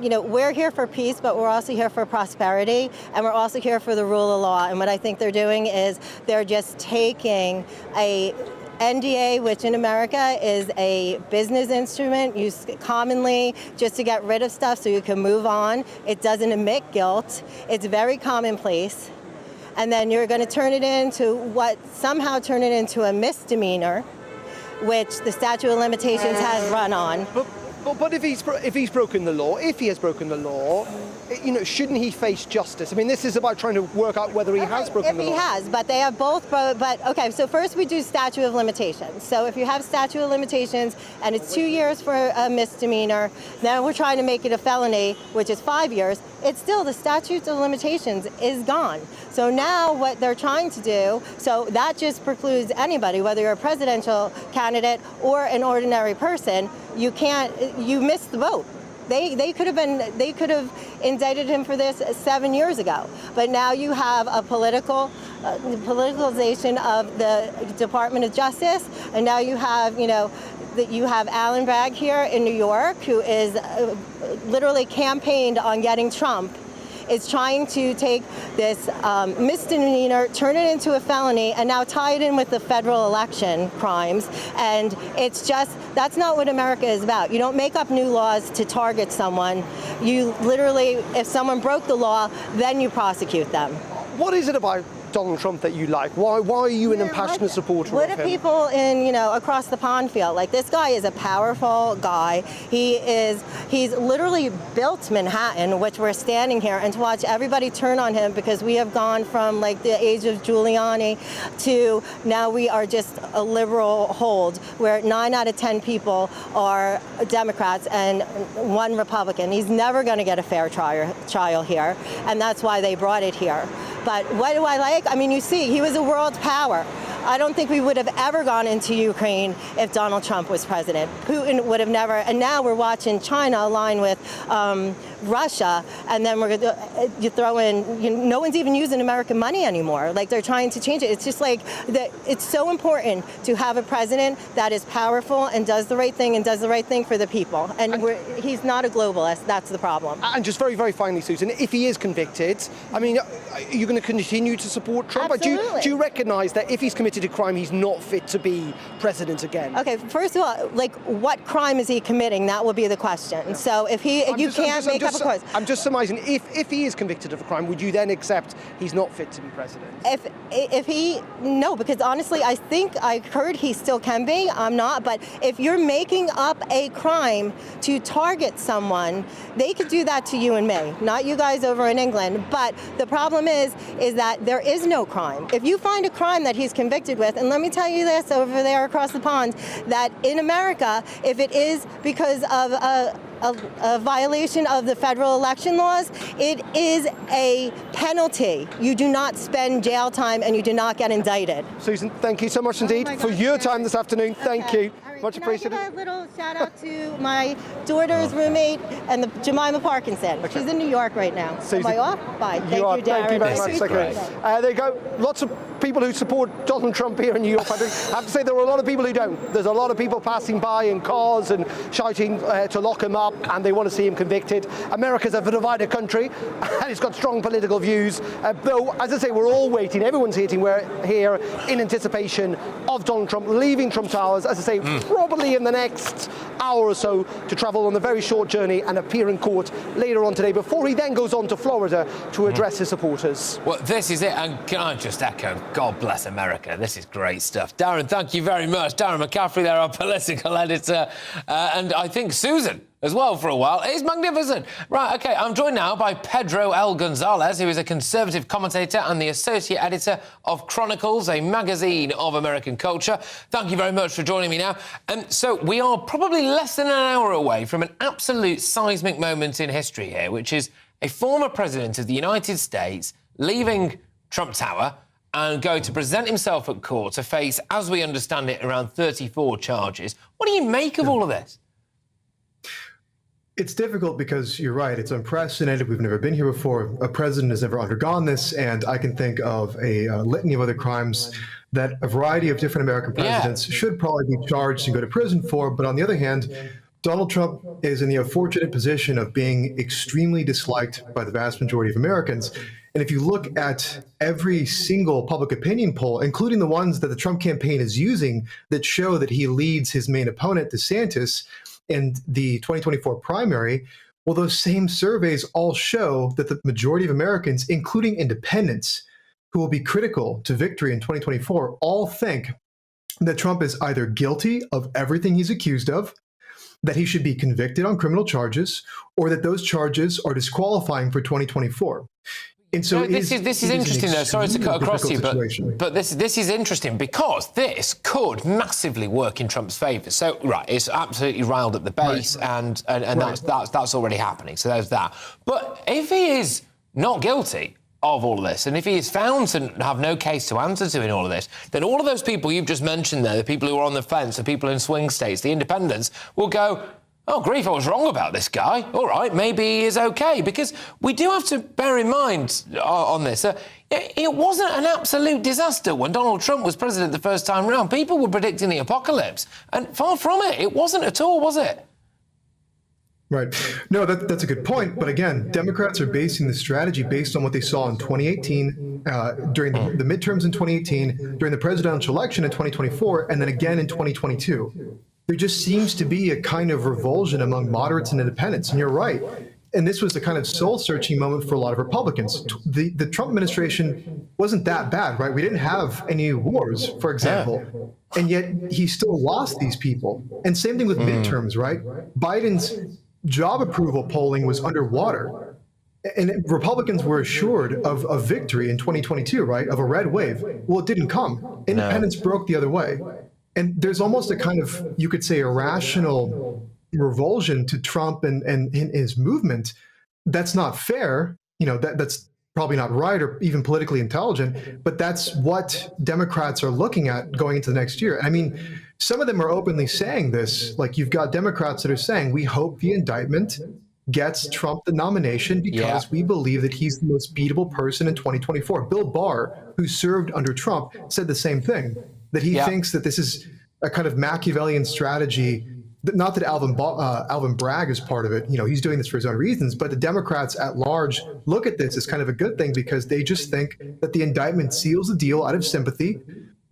you know, we're here for peace, but we're also here for prosperity, and we're also here for the rule of law. And what I think they're doing is they're just taking a NDA, which in America is a business instrument used commonly just to get rid of stuff so you can move on. It doesn't emit guilt. It's very commonplace. And then you're going to turn it into a misdemeanor, which the statute of limitations has run on. But if he's broken the law, if he has broken the law, shouldn't he face justice? I mean, this is about trying to work out whether he has broken the law. If he has, but they have both. But okay, so first we do statute of limitations. So if you have statute of limitations and it's 2 years for a misdemeanor, then we're trying to make it a felony, which is 5 years. It's still the statute of limitations is gone. So now what they're trying to do, so that just precludes anybody, whether you're a presidential candidate or an ordinary person, you missed the boat. They could have indicted him for this 7 years ago, but now you have a politicalization of the Department of Justice, and now you have Alan Bragg here in New York, who is literally campaigned on getting Trump, is trying to take this misdemeanor, turn it into a felony, and now tie it in with the federal election crimes. And it's just, that's not what America is about. You don't make up new laws to target someone. You literally, if someone broke the law, then you prosecute them. What is it about Donald Trump that you like? Why are you an impassioned supporter of him? What do people across the pond feel? Like, this guy is a powerful guy. He's literally built Manhattan, which we're standing here, and to watch everybody turn on him because we have gone from like the age of Giuliani to now we are just a liberal hold where 9 out of 10 people are Democrats and 1 Republican. He's never going to get a fair trial here, and that's why they brought it here. But what do I like? I mean, you see, he was a world power. I don't think we would have ever gone into Ukraine if Donald Trump was president. Putin would have never. And now we're watching China align with Russia, and then you throw in, no one's even using American money anymore. Like, they're trying to change it. It's just like, it's so important to have a president that is powerful and does the right thing and does the right thing for the people. And he's not a globalist. That's the problem. And just very, very finally, Susan, if he is convicted, I mean, are you going to continue to support Trump? Absolutely. Do you recognise that if he's committed a crime, he's not fit to be president again? Okay, first of all, like, what crime is he committing? That would be the question. So if you can't make up a cause. I'm just surmising, if he is convicted of a crime, would you then accept he's not fit to be president? No, because honestly, I think I heard he still can be. I'm not, but if you're making up a crime to target someone, they could do that to you and me, not you guys over in England. But the problem is that there is no crime. If you find a crime that he's convicted with, and let me tell you this over there across the pond, that in America, if it is because of a violation of the federal election laws, it is a penalty. You do not spend jail time and you do not get indicted. Susan, thank you so much indeed for your time this afternoon. Thank you. Much appreciated. Can I give a little shout out to my daughter's roommate and Jemima Parkinson. Okay. She's in New York right now. Susan, am I off? Bye. Thank you, Darren. Thank you very much. Okay. There you go. Lots of people who support Donald Trump here in New York. I have to say there are a lot of people who don't. There's a lot of people passing by in cars and shouting to lock him up, and they want to see him convicted. America's a divided country, and it's got strong political views. Though, as I say, we're all waiting. Everyone's waiting. We're here in anticipation of Donald Trump leaving Trump Towers, as I say, probably in the next hour or so, to travel on a very short journey and appear in court later on today before he then goes on to Florida to address his supporters. Well, this is it, and can I just echo, God bless America. This is great stuff. Darren, thank you very much. Darren McCaffrey there, our political editor, and I think Susan as well for a while. It's magnificent. Right, OK, I'm joined now by Pedro L. Gonzalez, who is a conservative commentator and the associate editor of Chronicles, a magazine of American culture. Thank you very much for joining me now. So we are probably less than an hour away from an absolute seismic moment in history here, which is a former president of the United States leaving Trump Tower and going to present himself at court to face, as we understand it, around 34 charges. What do you make of all of this? It's difficult because you're right. It's unprecedented. We've never been here before. A president has never undergone this. And I can think of a litany of other crimes that a variety of different American presidents should probably be charged and go to prison for. But on the other hand, Donald Trump is in the unfortunate position of being extremely disliked by the vast majority of Americans. And if you look at every single public opinion poll, including the ones that the Trump campaign is using that show that he leads his main opponent, DeSantis, in the 2024 primary, well, those same surveys all show that the majority of Americans, including independents, who will be critical to victory in 2024, all think that Trump is either guilty of everything he's accused of, that he should be convicted on criminal charges, or that those charges are disqualifying for 2024. And so this is interesting, though. Sorry to cut across you, but this is interesting because this could massively work in Trump's favour. So, right, it's absolutely riled at the base, and that's already happening. So there's that. But if he is not guilty of all of this, and if he is found to have no case to answer to in all of this, then all of those people you've just mentioned there, the people who are on the fence, the people in swing states, the independents, will go, oh, grief, I was wrong about this guy. All right, maybe he is OK. Because we do have to bear in mind on this, it wasn't an absolute disaster when Donald Trump was president the first time round. People were predicting the apocalypse. And far from it, it wasn't at all, was it? Right. No, that's a good point. But again, Democrats are basing the strategy based on what they saw in 2018, during the midterms in 2018, during the presidential election in 2024, and then again in 2022. There just seems to be a kind of revulsion among moderates and independents. And you're right. And this was a kind of soul-searching moment for a lot of Republicans. The Trump administration wasn't that bad, right? We didn't have any wars, for example. And yet he still lost these people. And same thing with midterms, right? Biden's job approval polling was underwater. And Republicans were assured of a victory in 2022, right? Of a red wave. Well, it didn't come. Independents broke the other way. And there's almost a kind of, you could say, irrational revulsion to Trump and his movement. That's not fair. You know, that's probably not right or even politically intelligent, but that's what Democrats are looking at going into the next year. I mean, some of them are openly saying this, like you've got Democrats that are saying, we hope the indictment gets Trump the nomination because we believe that he's the most beatable person in 2024. Bill Barr, who served under Trump, said the same thing, that he thinks that this is a kind of Machiavellian strategy. Not that Alvin Bragg is part of it. You know, he's doing this for his own reasons, but the Democrats at large look at this as kind of a good thing because they just think that the indictment seals the deal out of sympathy,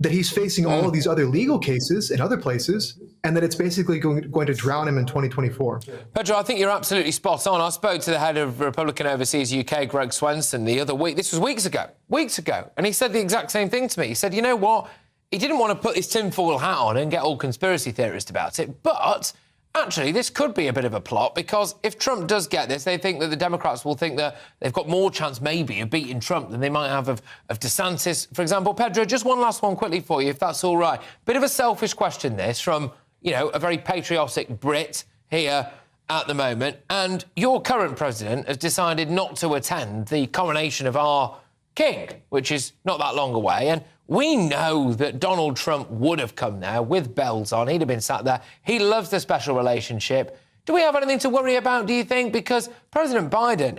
that he's facing all of these other legal cases in other places, and that it's basically going to drown him in 2024. Pedro, I think you're absolutely spot on. I spoke to the head of Republican Overseas UK, Greg Swenson, the other week. This was weeks ago. And he said the exact same thing to me. He said, you know what? He didn't want to put his tinfoil hat on and get all conspiracy theorists about it, but actually this could be a bit of a plot because if Trump does get this, they think that the Democrats will think that they've got more chance maybe of beating Trump than they might have of DeSantis, for example. Pedro, just one last one quickly for you, if that's all right. Bit of a selfish question this from, you know, a very patriotic Brit here at the moment, and your current president has decided not to attend the coronation of our king, which is not that long away, and we know that Donald Trump would have come there with bells on. He'd have been sat there. He loves the special relationship. Do we have anything to worry about, do you think? Because President Biden,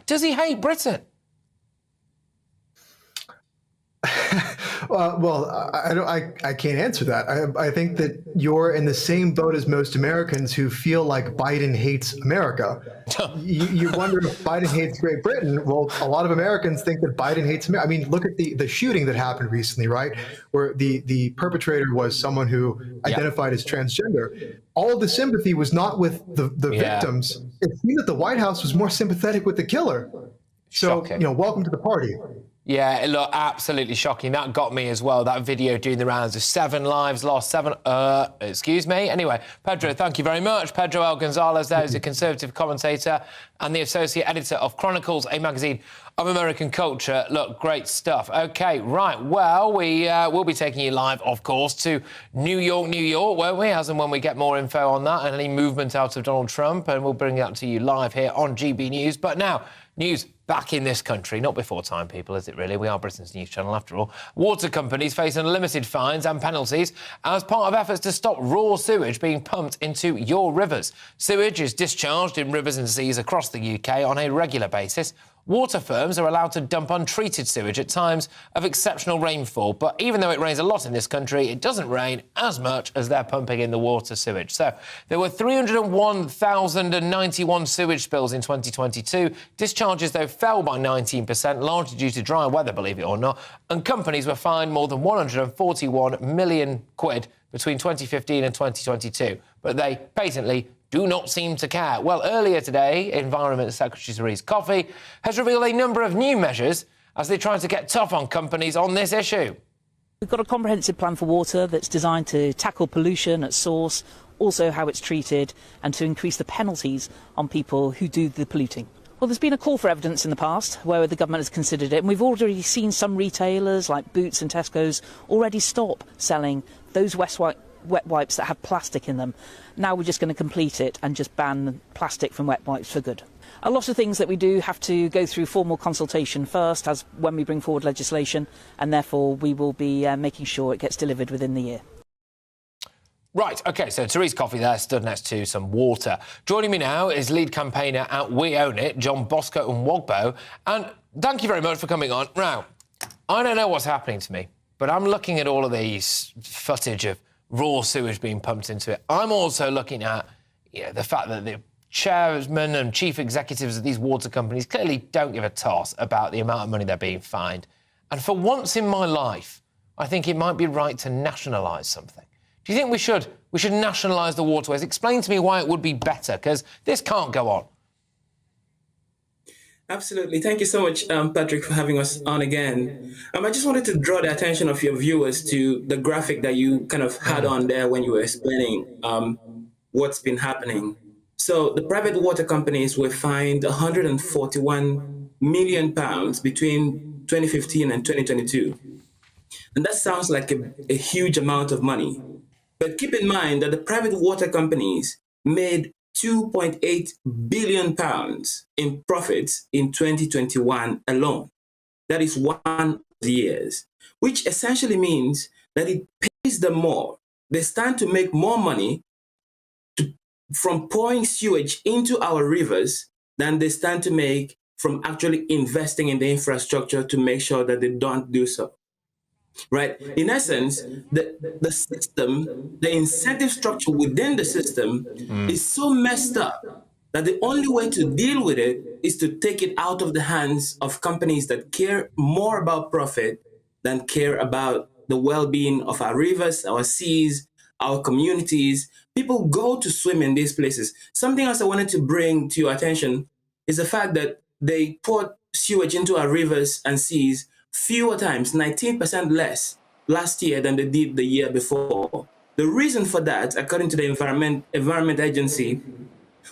does he hate Britain? I can't answer that. I think that you're in the same boat as most Americans who feel like Biden hates America. You wonder if Biden hates Great Britain. Well, a lot of Americans think that Biden hates America. I mean, look at the shooting that happened recently, right? Where the perpetrator was someone who identified as transgender. All of the sympathy was not with the victims. It seemed that the White House was more sympathetic with the killer. So, you know, welcome to the party. Yeah, it looked absolutely shocking. That got me as well, that video doing the rounds of 7 lives lost, excuse me. Anyway, Pedro, thank you very much. Pedro L. Gonzalez there is a Conservative commentator and the associate editor of Chronicles, a magazine of American culture. Look, great stuff. OK, right, well, we will be taking you live, of course, to New York, won't we? As and when we get more info on that and any movement out of Donald Trump, and we'll bring that to you live here on GB News. But now, news back in this country, not before time, people, is it really? We are Britain's news channel, after all. Water companies face unlimited fines and penalties as part of efforts to stop raw sewage being pumped into your rivers. Sewage is discharged in rivers and seas across the UK on a regular basis. Water firms are allowed to dump untreated sewage at times of exceptional rainfall, but even though it rains a lot in this country, it doesn't rain as much as they're pumping in the water sewage. So there were 301,091 sewage spills in 2022. Discharges, though, fell by 19%, largely due to dry weather, believe it or not, and companies were fined more than 141 million quid between 2015 and 2022. But they patently do not seem to care. Well, earlier today, Environment Secretary Therese Coffey has revealed a number of new measures as they try to get tough on companies on this issue. We've got a comprehensive plan for water that's designed to tackle pollution at source, also how it's treated, and to increase the penalties on people who do the polluting. Well, there's been a call for evidence in the past where the government has considered it, and we've already seen some retailers like Boots and Tesco's already stop selling those wet wipes that have plastic in them. Now we're just going to complete it and just ban plastic from wet wipes for good. A lot of things that we do have to go through formal consultation first, as when we bring forward legislation, and therefore we will be making sure it gets delivered within the year. Right, OK, so Therese Coffey there stood next to some water. Joining me now is lead campaigner at We Own It, John Bosco and Wogbo. And thank you very much for coming on. Now, I don't know what's happening to me, but I'm looking at all of these footage of raw sewage being pumped into it. I'm also looking at the fact that the chairmen and chief executives of these water companies clearly don't give a toss about the amount of money they're being fined. And for once in my life, I think it might be right to nationalise something. Do you think we should nationalise the waterways? Explain to me why it would be better, because this can't go on. Absolutely. Thank you so much, Patrick, for having us on again. I just wanted to draw the attention of your viewers to the graphic that you kind of had on there when you were explaining what's been happening. So the private water companies were fined £141 million between 2015 and 2022. And that sounds like a huge amount of money. But keep in mind that the private water companies made £2.8 billion in profits in 2021 alone. That is 1 year, which essentially means that it pays them more. They stand to make more money from pouring sewage into our rivers than they stand to make from actually investing in the infrastructure to make sure that they don't do so. Right? In essence, the system, the incentive structure within the system is so messed up that the only way to deal with it is to take it out of the hands of companies that care more about profit than care about the well-being of our rivers, our seas, our communities. People go to swim in these places. Something else I wanted to bring to your attention is the fact that they pour sewage into our rivers and seas fewer times, 19% less last year than they did the year before. The reason for that, according to the Environment Agency,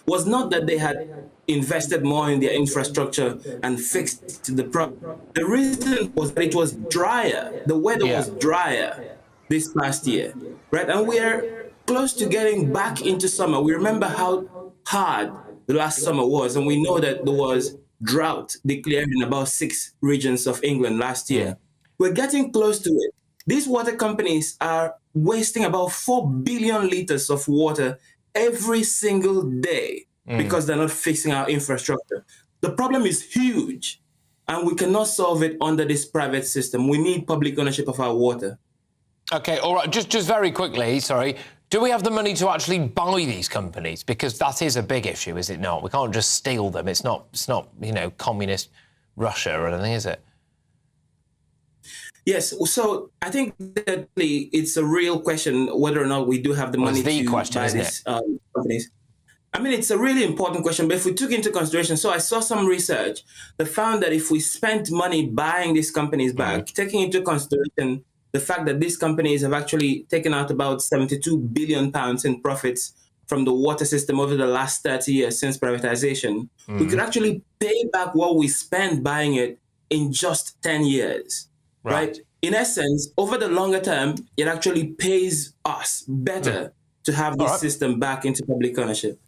was not that they had invested more in their infrastructure and fixed the problem. The reason was that it was drier. The weather was drier this past year, right? And we're close to getting back into summer. We remember how hard the last summer was, and we know that there was drought declared in about 6 regions of England last year. We're getting close to it. These water companies are wasting about 4 billion litres of water every single day because they're not fixing our infrastructure. The problem is huge, and we cannot solve it under this private system. We need public ownership of our water. OK, all right, just very quickly, sorry. Do we have the money to actually buy these companies? Because that is a big issue, is it not? We can't just steal them. It's not communist Russia or anything, is it? Yes, so I think that it's a real question whether or not we do have the money to buy these companies. I mean, it's a really important question, but if we took into consideration, so I saw some research that found that if we spent money buying these companies back, taking into consideration the fact that these companies have actually taken out about £72 billion in profits from the water system over the last 30 years since privatization, we could actually pay back what we spent buying it in just 10 years, right? In essence, over the longer term, it actually pays us better to have this system back into public ownership.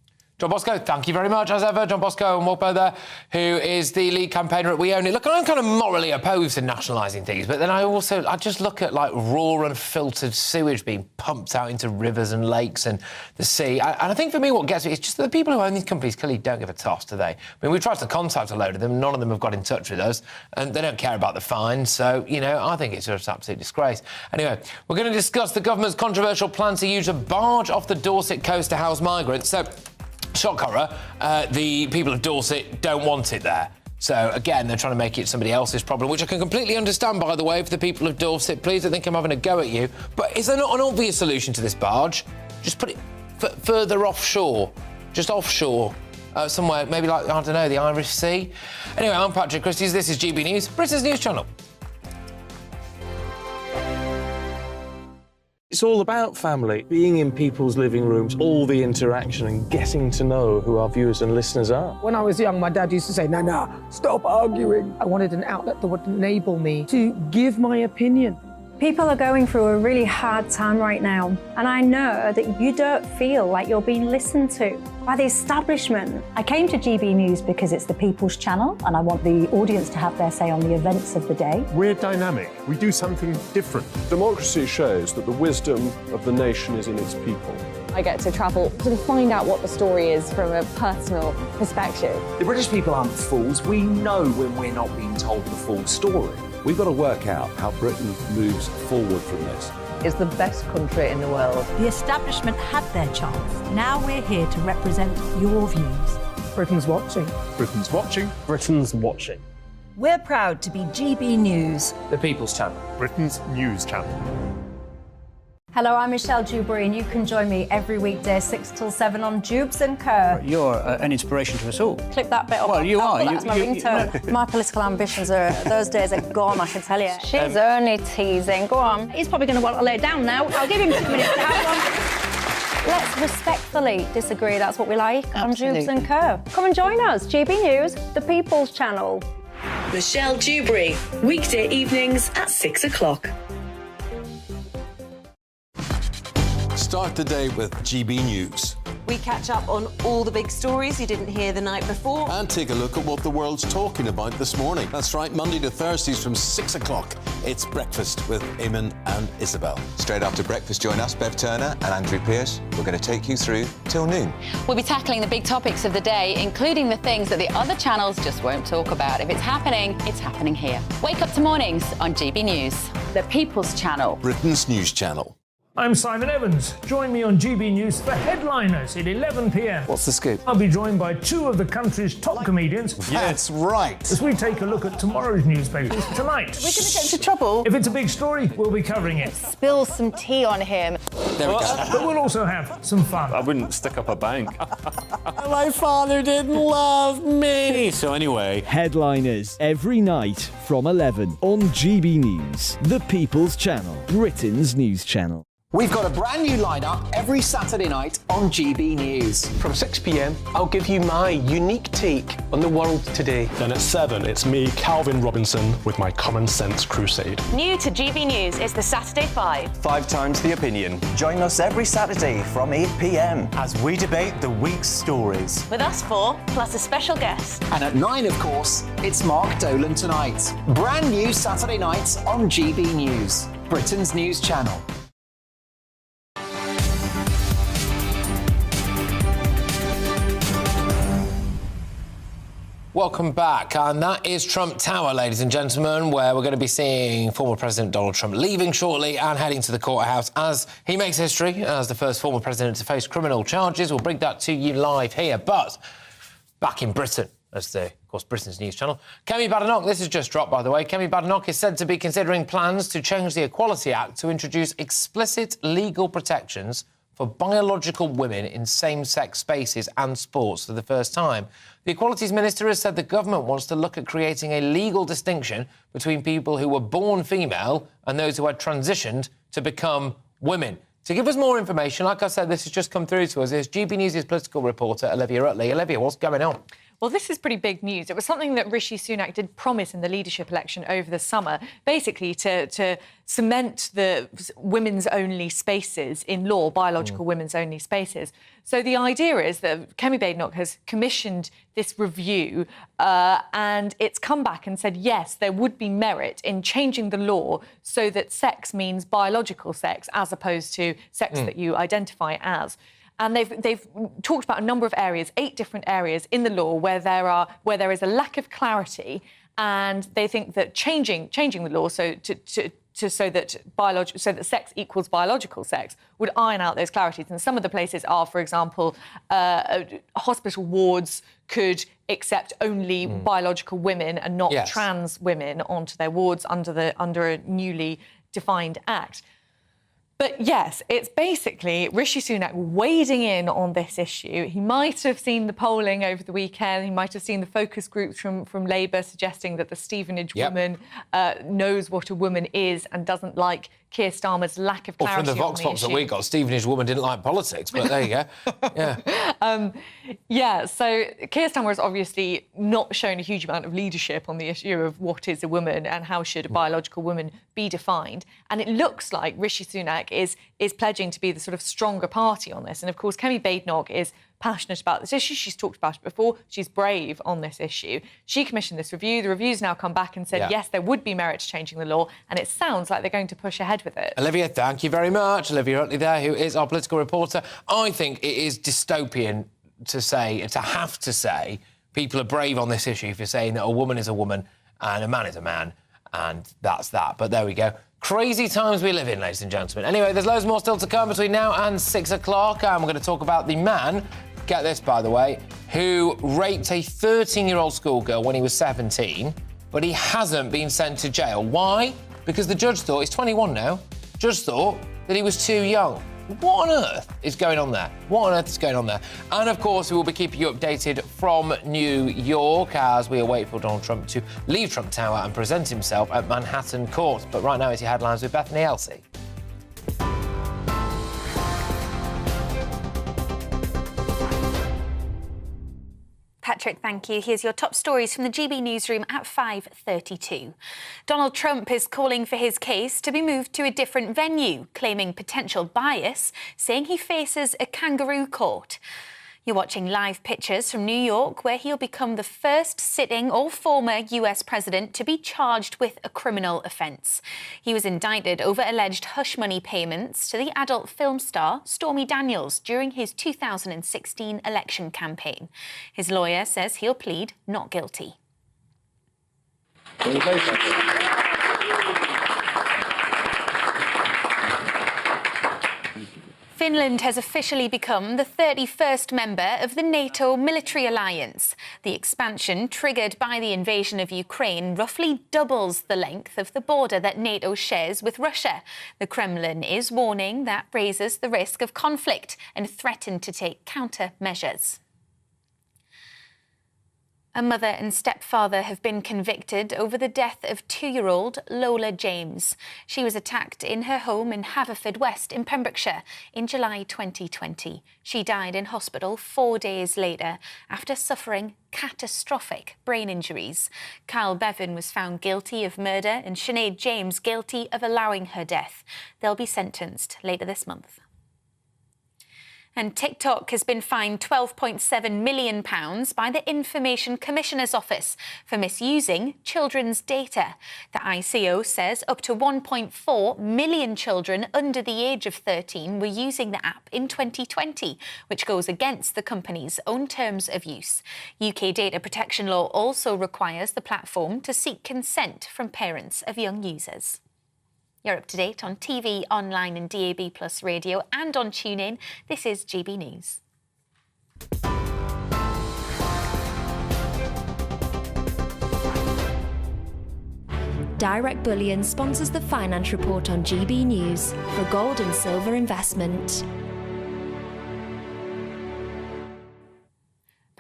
John Bosco, thank you very much, as ever. John Bosco and Wogbo there, who is the lead campaigner at We Own It. Look, I'm kind of morally opposed to nationalising things, but then I just look at, like, raw, unfiltered sewage being pumped out into rivers and lakes and the sea. And I think for me what gets me is just that the people who own these companies clearly don't give a toss, do they? I mean, we've tried to contact a load of them, none of them have got in touch with us, and they don't care about the fine, so, you know, I think it's just an absolute disgrace. Anyway, we're going to discuss the government's controversial plan to use a barge off the Dorset coast to house migrants. So, shock horror, the people of Dorset don't want it there. So, again, they're trying to make it somebody else's problem, which I can completely understand, by the way, for the people of Dorset. Please don't think I'm having a go at you. But is there not an obvious solution to this barge? Just put it further offshore. Just offshore. Somewhere, maybe like, I don't know, the Irish Sea. Anyway, I'm Patrick Christys. This is GB News, Britain's news channel. It's all about family, being in people's living rooms, all the interaction and getting to know who our viewers and listeners are. When I was young, my dad used to say, no, stop arguing. I wanted an outlet that would enable me to give my opinion. People are going through a really hard time right now, and I know that you don't feel like you're being listened to by the establishment. I came to GB News because it's the People's Channel, and I want the audience to have their say on the events of the day. We're dynamic. We do something different. Democracy shows that the wisdom of the nation is in its people. I get to travel to find out what the story is from a personal perspective. The British people aren't fools. We know when we're not being told the full story. We've got to work out how Britain moves forward from this. It's the best country in the world. The establishment had their chance. Now we're here to represent your views. Britain's watching. Britain's watching. Britain's watching. We're proud to be GB News. The People's Channel. Britain's news channel. Hello, I'm Michelle Dewberry, and you can join me every weekday 6 till 7 on Dubes & Co. You're an inspiration to us all. Clip that bit up. Well, you are. That's my ringtone. My political ambitions those days are gone, I can tell you. She's only teasing. Go on. He's probably going to want to lay down now. I'll give him 2 minutes to have one. Let's respectfully disagree. That's what we like on Dubes & Co. Come and join us. GB News, the People's Channel. Michelle Dewberry, weekday evenings at 6 o'clock. Start the day with GB News. We catch up on all the big stories you didn't hear the night before. And take a look at what the world's talking about this morning. That's right, Monday to Thursdays from 6 o'clock. It's Breakfast with Eamon and Isabel. Straight after breakfast, join us, Bev Turner and Andrew Pearce. We're going to take you through till noon. We'll be tackling the big topics of the day, including the things that the other channels just won't talk about. If it's happening here. Wake up to mornings on GB News, the People's Channel. Britain's news channel. I'm Simon Evans. Join me on GB News for Headliners at 11 p.m. What's the scoop? I'll be joined by two of the country's top comedians. That's right. As we take a look at tomorrow's newspapers tonight. We're going to get into trouble. If it's a big story, we'll be covering it. Spill some tea on him. There we go. But we'll also have some fun. I wouldn't stick up a bank. My father didn't love me. So anyway. Headliners every night from 11 on GB News, the People's Channel, Britain's news channel. We've got a brand new lineup every Saturday night on GB News. From 6 p.m, I'll give you my unique take on the world today. Then at 7, it's me, Calvin Robinson, with my Common Sense Crusade. New to GB News is the Saturday 5. 5 times the opinion. Join us every Saturday from 8 p.m. as we debate the week's stories. With us 4, plus a special guest. And at 9, of course, it's Mark Dolan Tonight. Brand new Saturday nights on GB News, Britain's news channel. Welcome back, and that is Trump Tower, ladies and gentlemen, where we're going to be seeing former President Donald Trump leaving shortly and heading to the courthouse as he makes history as the first former president to face criminal charges. We'll bring that to you live here, but back in Britain, as of course, Britain's news channel. Kemi Badenoch, this has just dropped, by the way. Kemi Badenoch is said to be considering plans to change the Equality Act to introduce explicit legal protections for biological women in same-sex spaces and sports for the first time. The Equalities Minister has said the government wants to look at creating a legal distinction between people who were born female and those who had transitioned to become women. To give us more information, like I said, this has just come through to us, is GB News' political reporter, Olivia Utley. Olivia, what's going on? Well, this is pretty big news. It was something that Rishi Sunak did promise in the leadership election over the summer, basically to cement the women's-only spaces in law, biological women's-only spaces. So the idea is that Kemi Badenoch has commissioned this review and it's come back and said, yes, there would be merit in changing the law so that sex means biological sex as opposed to sex that you identify as. And they've talked about a number of areas, 8 different areas in the law where there is a lack of clarity, and they think that changing the law so that sex equals biological sex would iron out those clarities. And some of the places are, for example, hospital wards could accept only biological women and not trans women onto their wards under a newly defined act. But yes, it's basically Rishi Sunak wading in on this issue. He might have seen the polling over the weekend. He might have seen the focus groups from Labour suggesting that the Stevenage woman knows what a woman is and doesn't like Keir Starmer's lack of clarity. Well, from the Vox Pops that we got, Stevenage woman didn't like politics, but there you go. Yeah. So Keir Starmer has obviously not shown a huge amount of leadership on the issue of what is a woman and how should a biological woman be defined. And it looks like Rishi Sunak is pledging to be the sort of stronger party on this. And of course, Kemi Badenoch is passionate about this issue. She's talked about it before. She's brave on this issue. She commissioned this review. The review's now come back and said, yes, there would be merit to changing the law, and it sounds like they're going to push ahead with it. Olivia, thank you very much. Olivia Utley there, who is our political reporter. I think it is dystopian to have to say people are brave on this issue if you're saying that a woman is a woman and a man is a man, and that's that. But there we go. Crazy times we live in, ladies and gentlemen. Anyway, there's loads more still to come between now and 6 o'clock, and we're going to talk about the man, get this, by the way, who raped a 13-year-old schoolgirl when he was 17, but he hasn't been sent to jail. Why? Because the judge thought, he's 21 now, judge thought that he was too young. What on earth is going on there? What on earth is going on there? And, of course, we will be keeping you updated from New York as we await for Donald Trump to leave Trump Tower and present himself at Manhattan Court. But right now, it's your headlines with Bethany Elsey. Patrick, thank you. Here's your top stories from the GB newsroom at 5:32. Donald Trump is calling for his case to be moved to a different venue, claiming potential bias, saying he faces a kangaroo court. You're watching live pictures from New York, where he'll become the first sitting or former US president to be charged with a criminal offence. He was indicted over alleged hush money payments to the adult film star Stormy Daniels during his 2016 election campaign. His lawyer says he'll plead not guilty. Finland has officially become the 31st member of the NATO military alliance. The expansion, triggered by the invasion of Ukraine, roughly doubles the length of the border that NATO shares with Russia. The Kremlin is warning that raises the risk of conflict and threatened to take countermeasures. A mother and stepfather have been convicted over the death of 2-year-old Lola James. She was attacked in her home in Haverfordwest in Pembrokeshire in July 2020. She died in hospital 4 days later after suffering catastrophic brain injuries. Kyle Bevan was found guilty of murder and Sinead James guilty of allowing her death. They'll be sentenced later this month. And TikTok has been fined £12.7 million by the Information Commissioner's Office for misusing children's data. The ICO says up to 1.4 million children under the age of 13 were using the app in 2020, which goes against the company's own terms of use. UK data protection law also requires the platform to seek consent from parents of young users. You're up to date on TV, online and DAB+ radio and on TuneIn. This is GB News. Direct Bullion sponsors the Finance Report on GB News for gold and silver investment.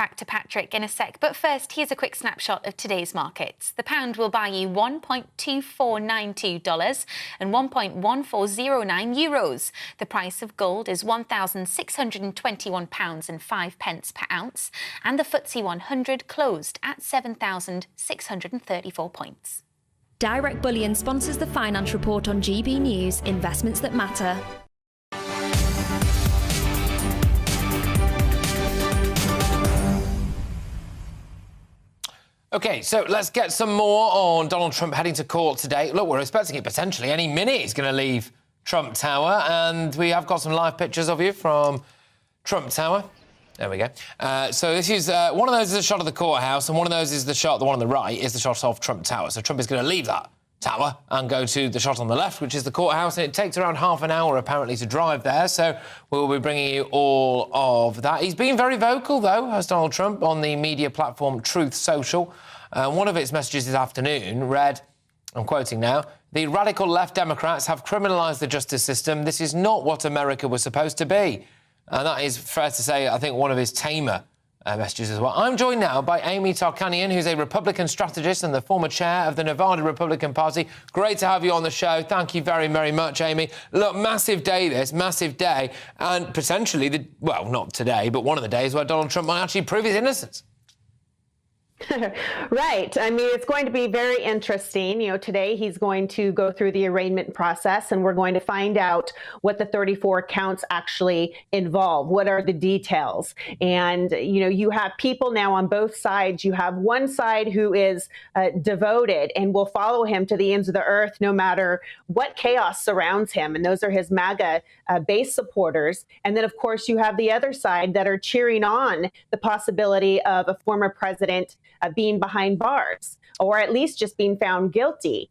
Back to Patrick in a sec, but first, here's a quick snapshot of today's markets. The pound will buy you $1.2492 and €1.1409 euros. The price of gold is £1,621.05 per ounce, and the FTSE 100 closed at 7,634 points. Direct Bullion sponsors the finance report on GB News, Investments That Matter. OK, so let's get some more on Donald Trump heading to court today. Look, we're expecting it potentially any minute. He's going to leave Trump Tower, and we have got some live pictures of you from Trump Tower. There we go. So this is one of those is a shot of the courthouse, and one of those is the shot, the one on the right, is the shot of Trump Tower. So Trump is going to leave that tower and go to the shot on the left, which is the courthouse, and it takes around half an hour, apparently, to drive there. So we'll be bringing you all of that. He's been very vocal, though, has Donald Trump, on the media platform Truth Social. One of its messages this afternoon read, I'm quoting now, "The radical left Democrats have criminalised the justice system. This is not what America was supposed to be." And that is fair to say, I think, one of his tamer messages as well. I'm joined now by Amy Tarkanian, who's a Republican strategist and the former chair of the Nevada Republican Party. Great to have you on the show. Thank you very, very much, Amy. Look, massive day this, massive day, and potentially, well, not today, but one of the days where Donald Trump might actually prove his innocence. Right. I mean, it's going to be very interesting. You know, today he's going to go through the arraignment process, and we're going to find out what the 34 counts actually involve. What are the details? And, you know, you have people now on both sides. You have one side who is devoted and will follow him to the ends of the earth, no matter what chaos surrounds him. And those are his MAGA base supporters. And then, of course, you have the other side that are cheering on the possibility of a former president being behind bars, or at least just being found guilty.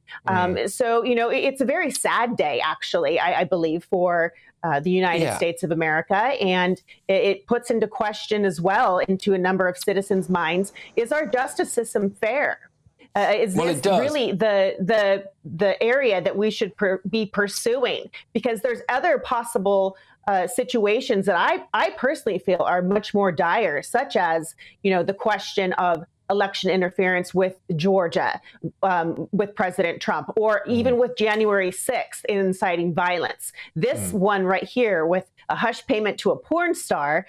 So, you know, it's a very sad day, actually, I believe, for the United States of America. And it puts into question as well, into a number of citizens' minds, is our justice system fair? Is this really the area that we should be pursuing? Because there's other possible situations that I personally feel are much more dire, such as, you know, the question of election interference with Georgia, with President Trump, or even with January 6th inciting violence. This one right here with a hush payment to a porn star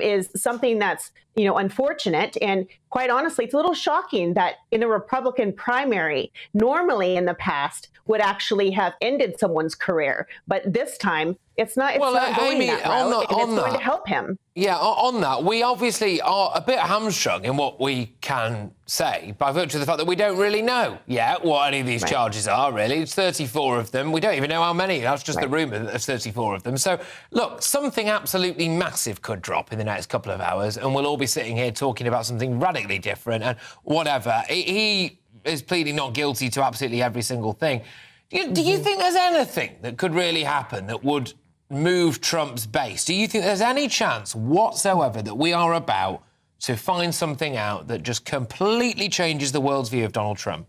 is something that's, you know, unfortunate. And quite honestly, it's a little shocking that in a Republican primary, normally in the past, would actually have ended someone's career. But this time, it's not going that route, and it's going to help him. Yeah, on that, we obviously are a bit hamstrung in what we can say by virtue of the fact that we don't really know yet what any of these charges are, really. It's 34 of them. We don't even know how many. That's just the rumour that there's 34 of them. So, look, something absolutely massive could drop in the next couple of hours, and we'll all be sitting here talking about something radically different and whatever. He is pleading not guilty to absolutely every single thing. Do you think there's anything that could really happen that would move Trump's base? Do you think there's any chance whatsoever that we are about to find something out that just completely changes the world's view of Donald Trump?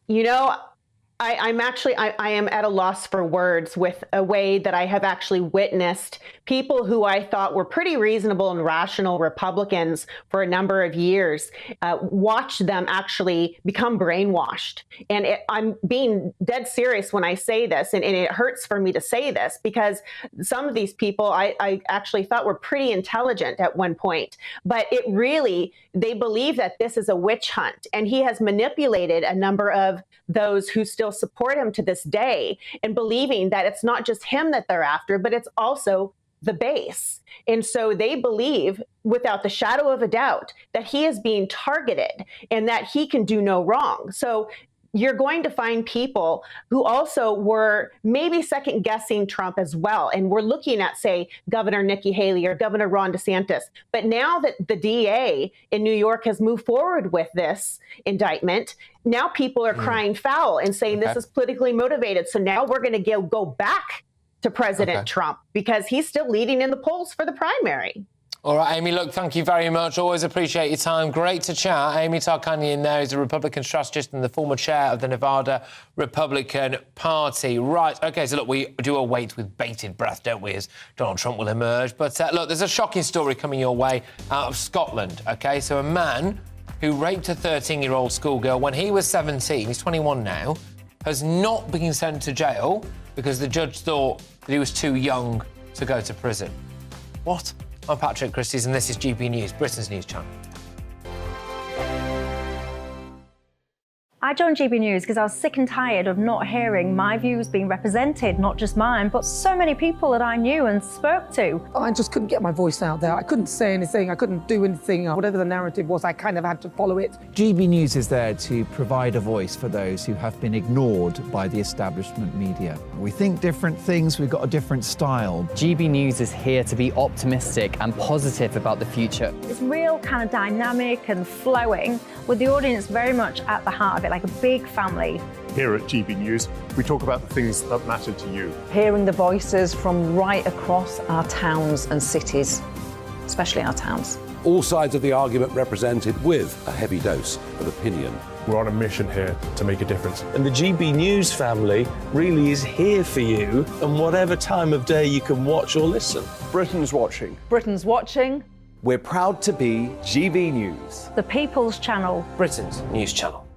You know, I am at a loss for words with a way that I have actually witnessed people who I thought were pretty reasonable and rational Republicans for a number of years, watch them actually become brainwashed. And I'm being dead serious when I say this, and it hurts for me to say this, because some of these people I actually thought were pretty intelligent at one point. But it really, they believe that this is a witch hunt, and he has manipulated a number of those who still support him to this day, and believing that it's not just him that they're after, but it's also the base. And so they believe, without the shadow of a doubt, that he is being targeted and that he can do no wrong. So you're going to find people who also were maybe second guessing Trump as well. And we're looking at, say, Governor Nikki Haley or Governor Ron DeSantis. But now that the DA in New York has moved forward with this indictment, now people are crying foul and saying this is politically motivated. So now we're going to go back to President Trump, because he's still leading in the polls for the primary. All right, Amy, look, thank you very much. Always appreciate your time. Great to chat. Amy Tarkanian there is a Republican strategist and the former chair of the Nevada Republican Party. Right, OK, so look, we do await with bated breath, don't we, as Donald Trump will emerge. But look, there's a shocking story coming your way out of Scotland, OK? So a man who raped a 13-year-old schoolgirl when he was 17, he's 21 now, has not been sent to jail because the judge thought that he was too young to go to prison. What? I'm Patrick Christys and this is GB News, Britain's news channel. I joined GB News because I was sick and tired of not hearing my views being represented, not just mine, but so many people that I knew and spoke to. I just couldn't get my voice out there. I couldn't say anything. I couldn't do anything. Whatever the narrative was, I kind of had to follow it. GB News is there to provide a voice for those who have been ignored by the establishment media. We think different things, we've got a different style. GB News is here to be optimistic and positive about the future. It's real kind of dynamic and flowing, with the audience very much at the heart of it, like a big family. Here at GB News, we talk about the things that matter to you. Hearing the voices from right across our towns and cities, especially our towns. All sides of the argument represented with a heavy dose of opinion. We're on a mission here to make a difference. And the GB News family really is here for you, and whatever time of day you can watch or listen. Britain's watching. Britain's watching. We're proud to be GB News. The People's Channel. Britain's news channel.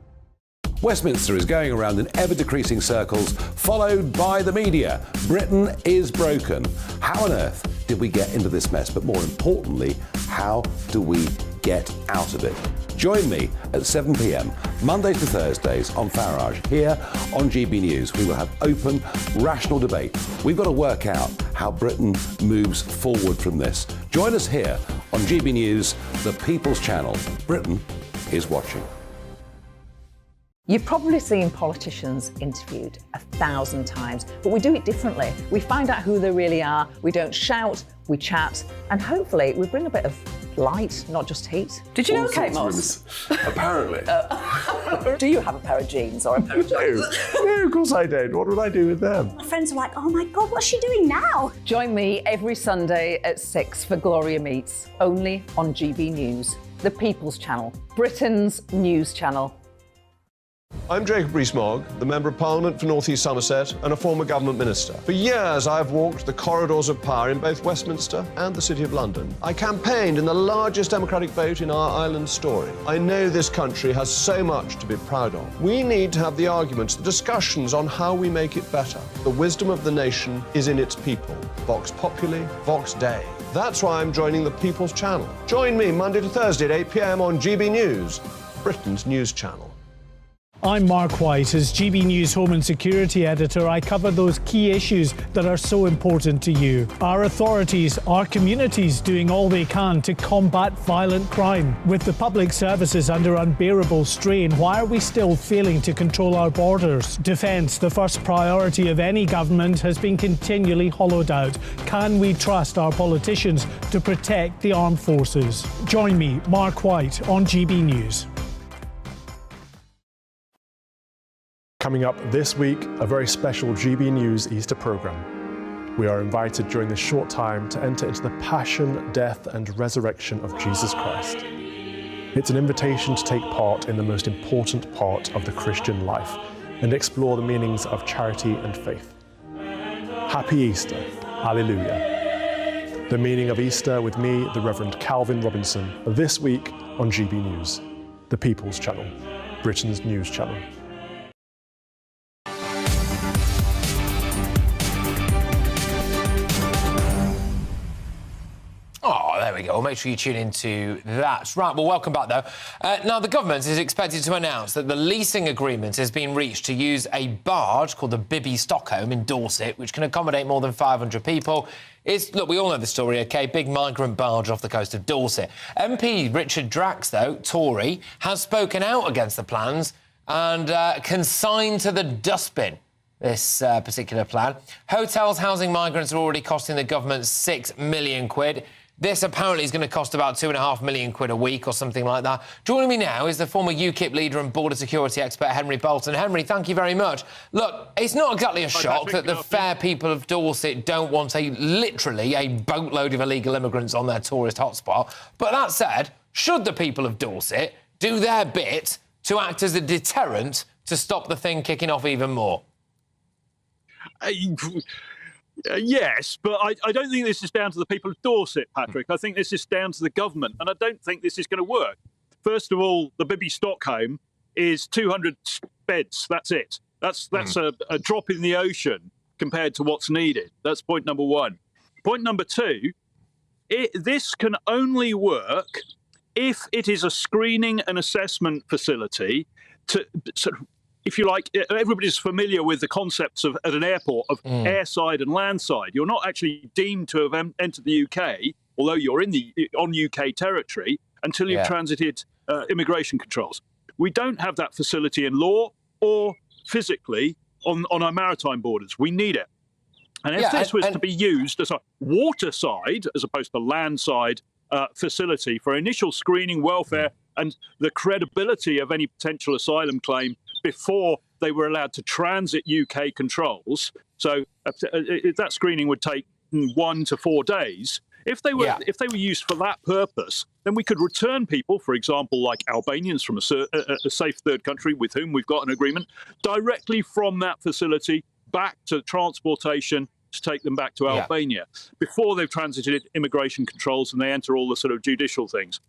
Westminster is going around in ever-decreasing circles, followed by the media. Britain is broken. How on earth did we get into this mess? But more importantly, how do we get out of it? Join me at 7 p.m, Mondays to Thursdays on Farage, here on GB News. We will have open, rational debate. We've got to work out how Britain moves forward from this. Join us here on GB News, the People's Channel. Britain is watching. You've probably seen politicians interviewed 1,000 times, but we do it differently. We find out who they really are, we don't shout, we chat, and hopefully we bring a bit of light, not just heat. Did you know Kate Moss? Apparently. Do you have a pair of jeans or a pair of jeans? No, of course I don't. What would I do with them? My friends are like, oh my God, what's she doing now? Join me every Sunday at 6 for Gloria Meets, only on GB News, the People's Channel, Britain's news channel. I'm Jacob Rees-Mogg, the Member of Parliament for North East Somerset and a former government minister. For years, I've walked the corridors of power in both Westminster and the City of London. I campaigned in the largest democratic vote in our island story. I know this country has so much to be proud of. We need to have the arguments, the discussions on how we make it better. The wisdom of the nation is in its people. Vox Populi, Vox Dei. That's why I'm joining the People's Channel. Join me Monday to Thursday at 8 p.m. on GB News, Britain's news channel. I'm Mark White. As GB News Home and Security Editor, I cover those key issues that are so important to you. Our authorities, our communities doing all they can to combat violent crime. With the public services under unbearable strain, why are we still failing to control our borders? Defence, the first priority of any government, has been continually hollowed out. Can we trust our politicians to protect the armed forces? Join me, Mark White, on GB News. Coming up this week, a very special GB News Easter programme. We are invited during this short time to enter into the passion, death and resurrection of Jesus Christ. It's an invitation to take part in the most important part of the Christian life and explore the meanings of charity and faith. Happy Easter. Alleluia. The meaning of Easter with me, the Reverend Calvin Robinson, this week on GB News, the People's Channel, Britain's news channel. Oh, there we go. Make sure you tune into that. Right, well, welcome back, though. Now, the government is expected to announce that the leasing agreement has been reached to use a barge called the Bibby Stockholm in Dorset, which can accommodate more than 500 people. Look, we all know the story, OK? Big migrant barge off the coast of Dorset. MP Richard Drax, though, Tory, has spoken out against the plans and consigned to the dustbin this particular plan. Hotels housing migrants are already costing the government £6 million. This apparently is going to cost about £2.5 million a week or something like that. Joining me now is the former UKIP leader and border security expert, Henry Bolton. Henry, thank you very much. Look, it's not exactly a shock that the fair people of Dorset don't want literally a boatload of illegal immigrants on their tourist hotspot. But that said, should the people of Dorset do their bit to act as a deterrent to stop the thing kicking off even more? Yes, but I don't think this is down to the people of Dorset, Patrick. I think this is down to the government, and I don't think this is going to work. First of all, the Bibby Stockholm is 200 beds. That's it. That's a drop in the ocean compared to what's needed. That's point number one. Point number two, this can only work if it is a screening and assessment facility to sort of, if you like, everybody's familiar with the concepts of, at an airport, of airside and landside. You're not actually deemed to have entered the UK, although you're on UK territory, until you've transited immigration controls. We don't have that facility in law or physically on our maritime borders. We need it. And if this was to be used as a waterside, as opposed to landside facility for initial screening, welfare, and the credibility of any potential asylum claim before they were allowed to transit UK controls. So that screening would take 1 to 4 days. If they were used for that purpose, then we could return people, for example, like Albanians from a safe third country with whom we've got an agreement, directly from that facility back to transportation to take them back to Albania before they've transited immigration controls and they enter all the sort of judicial things.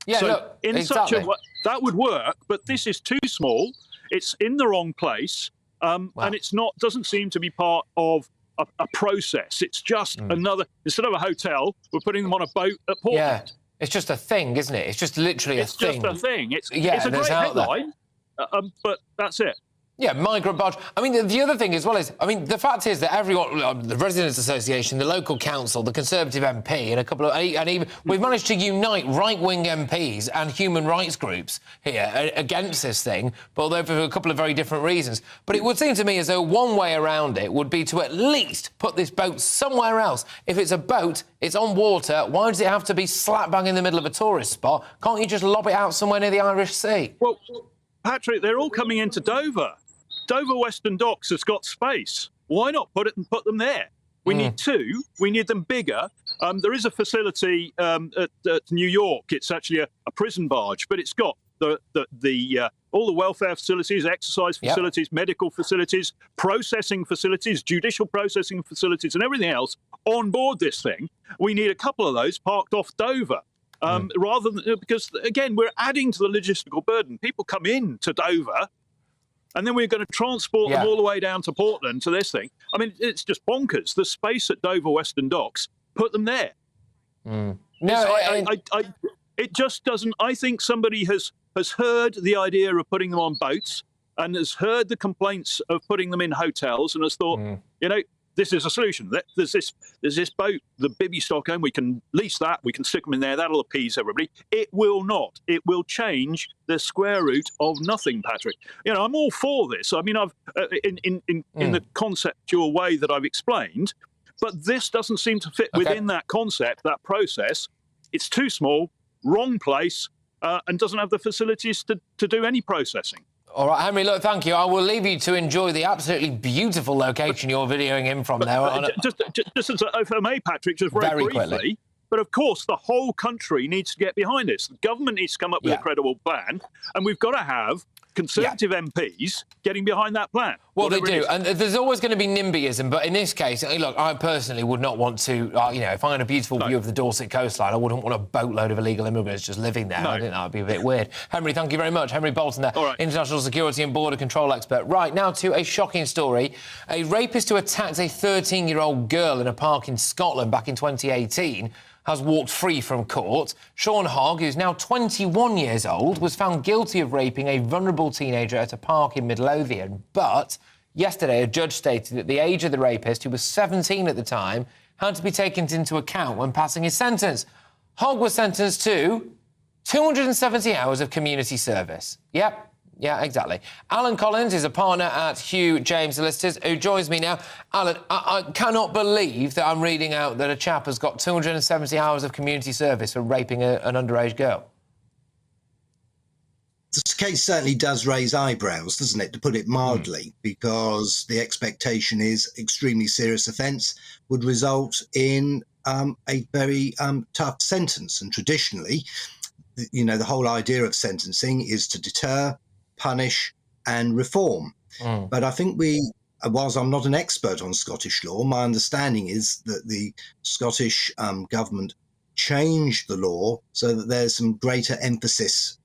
Yeah, so look, in such a way, that would work, but this is too small. It's in the wrong place, and it's not. Doesn't seem to be part of a process. It's just another. Instead of a hotel, we're putting them on a boat at Portland. Yeah, it's just a thing, isn't it? It's just literally a thing. It's just a thing. It's a and great headline, but that's it. Yeah, migrant barge. I mean, the other thing as well is, I mean, the fact is that everyone, the Residents Association, the local council, the Conservative MP, and and even we've managed to unite right-wing MPs and human rights groups here against this thing, but although for a couple of very different reasons. But it would seem to me as though one way around it would be to at least put this boat somewhere else. If it's a boat, it's on water, why does it have to be slap bang in the middle of a tourist spot? Can't you just lob it out somewhere near the Irish Sea? Well, Patrick, they're all coming into Dover. Dover Western Docks has got space. Why not put them there? We need two. We need them bigger. There is a facility at New York. It's actually a prison barge, but it's got all the welfare facilities, exercise facilities, medical facilities, processing facilities, judicial processing facilities, and everything else on board this thing. We need a couple of those parked off Dover. Rather than, because again, we're adding to the logistical burden. People come in to Dover, and then we're going to transport them all the way down to Portland to this thing. I mean, it's just bonkers. The space at Dover Western Docks, put them there. No, it just doesn't. I think somebody has heard the idea of putting them on boats and has heard the complaints of putting them in hotels and has thought, this is a solution. There's this boat, the Bibby Stockholm. We can lease that. We can stick them in there. That'll appease everybody. It will not. It will change the square root of nothing, Patrick. I'm all for this. I mean, I've in the conceptual way that I've explained, but this doesn't seem to fit within that concept, that process. It's too small, wrong place, and doesn't have the facilities to do any processing. All right, Henry, look, thank you. I will leave you to enjoy the absolutely beautiful location you're videoing in from there. Just as if I may, Patrick, just very briefly. Quickly. But of course, the whole country needs to get behind this. The government needs to come up with a credible plan, and we've got to have Conservative MPs getting behind that plan. Well, they do, and there's always going to be NIMBYism, but in this case, look, I personally would not want to, if I had a beautiful view of the Dorset coastline, I wouldn't want a boatload of illegal immigrants just living there. I think that would be a bit weird. Henry, thank you very much. Henry Bolton there, international security and border control expert. Right, now to a shocking story. A rapist who attacked a 13-year-old girl in a park in Scotland back in 2018 has walked free from court. Sean Hogg, who's now 21 years old, was found guilty of raping a vulnerable teenager at a park in Midlothian. But yesterday, a judge stated that the age of the rapist, who was 17 at the time, had to be taken into account when passing his sentence. Hogg was sentenced to 270 hours of community service. Yep, Yeah, exactly. Alan Collins is a partner at Hugh James Solicitors, who joins me now. Alan, I cannot believe that I'm reading out that a chap has got 270 hours of community service for raping an underage girl. This case certainly does raise eyebrows, doesn't it, to put it mildly, because the expectation is extremely serious offence would result in a very tough sentence. And traditionally, you know, the whole idea of sentencing is to deter, punish and reform. But I think whilst I'm not an expert on Scottish law, my understanding is that the Scottish government changed the law so that there's some greater emphasis,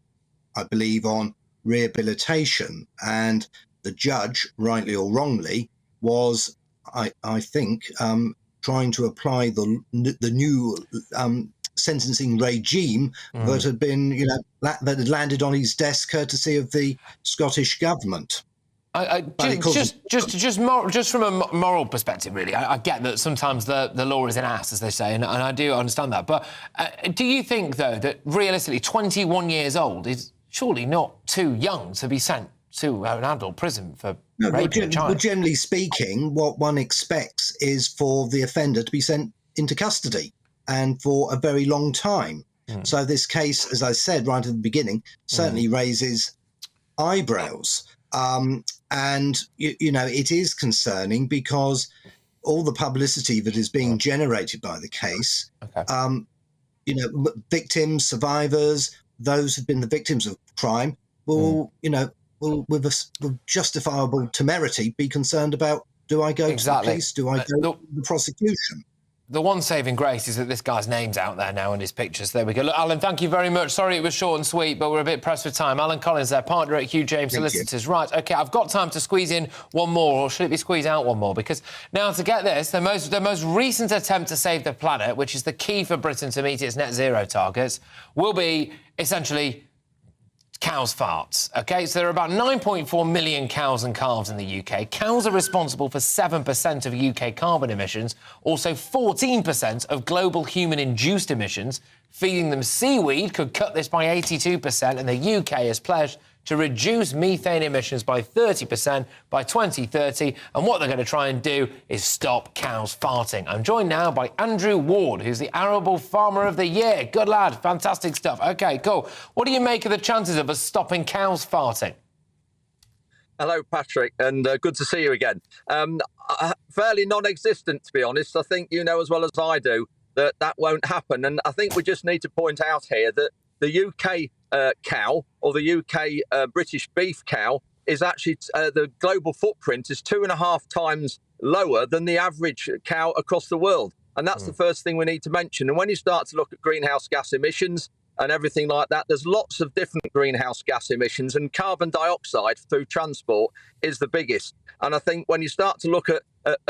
I believe, on rehabilitation. And the judge, rightly or wrongly, was, I think, trying to apply the new sentencing regime that had been, you know, that had landed on his desk courtesy of the Scottish government. Just from a moral perspective, really, I get that sometimes the law is an ass, as they say, and I do understand that. But do you think, though, that realistically 21 years old is surely not too young to be sent to an adult prison for raping a child? Well, generally speaking, what one expects is for the offender to be sent into custody and for a very long time. So this case, as I said right at the beginning, certainly raises eyebrows. And, you know, it is concerning because all the publicity that is being generated by the case, you know, victims, survivors, those who've been the victims of crime will, you know, will with justifiable temerity be concerned about, do I go to the police? Do I go to the prosecution? The one saving grace is that this guy's name's out there now and his pictures. There we go. Look, Alan, thank you very much. Sorry it was short and sweet, but we're a bit pressed for time. Alan Collins there, partner at Hugh James Solicitors. Right, OK, I've got time to squeeze in one more, or should it be squeeze out one more? Because now, to get this, the most recent attempt to save the planet, which is the key for Britain to meet its net zero targets, will be essentially cows' farts, OK? So there are about 9.4 million cows and calves in the UK. Cows are responsible for 7% of UK carbon emissions, also 14% of global human-induced emissions. Feeding them seaweed could cut this by 82%, and the UK has pledged to reduce methane emissions by 30% by 2030, and what they're going to try and do is stop cows farting. I'm joined now by Andrew Ward, who's the Arable Farmer of the Year. Good lad, fantastic stuff. OK, cool. What do you make of the chances of us stopping cows farting? Hello, Patrick, and good to see you again. Fairly non-existent, to be honest. I think you know as well as I do that that won't happen, and I think we just need to point out here that the UK cow, or the UK British beef cow, is actually the global footprint is 2.5 times lower than the average cow across the world. And that's the first thing we need to mention. And when you start to look at greenhouse gas emissions and everything like that, there's lots of different greenhouse gas emissions, and carbon dioxide through transport is the biggest. And I think when you start to look at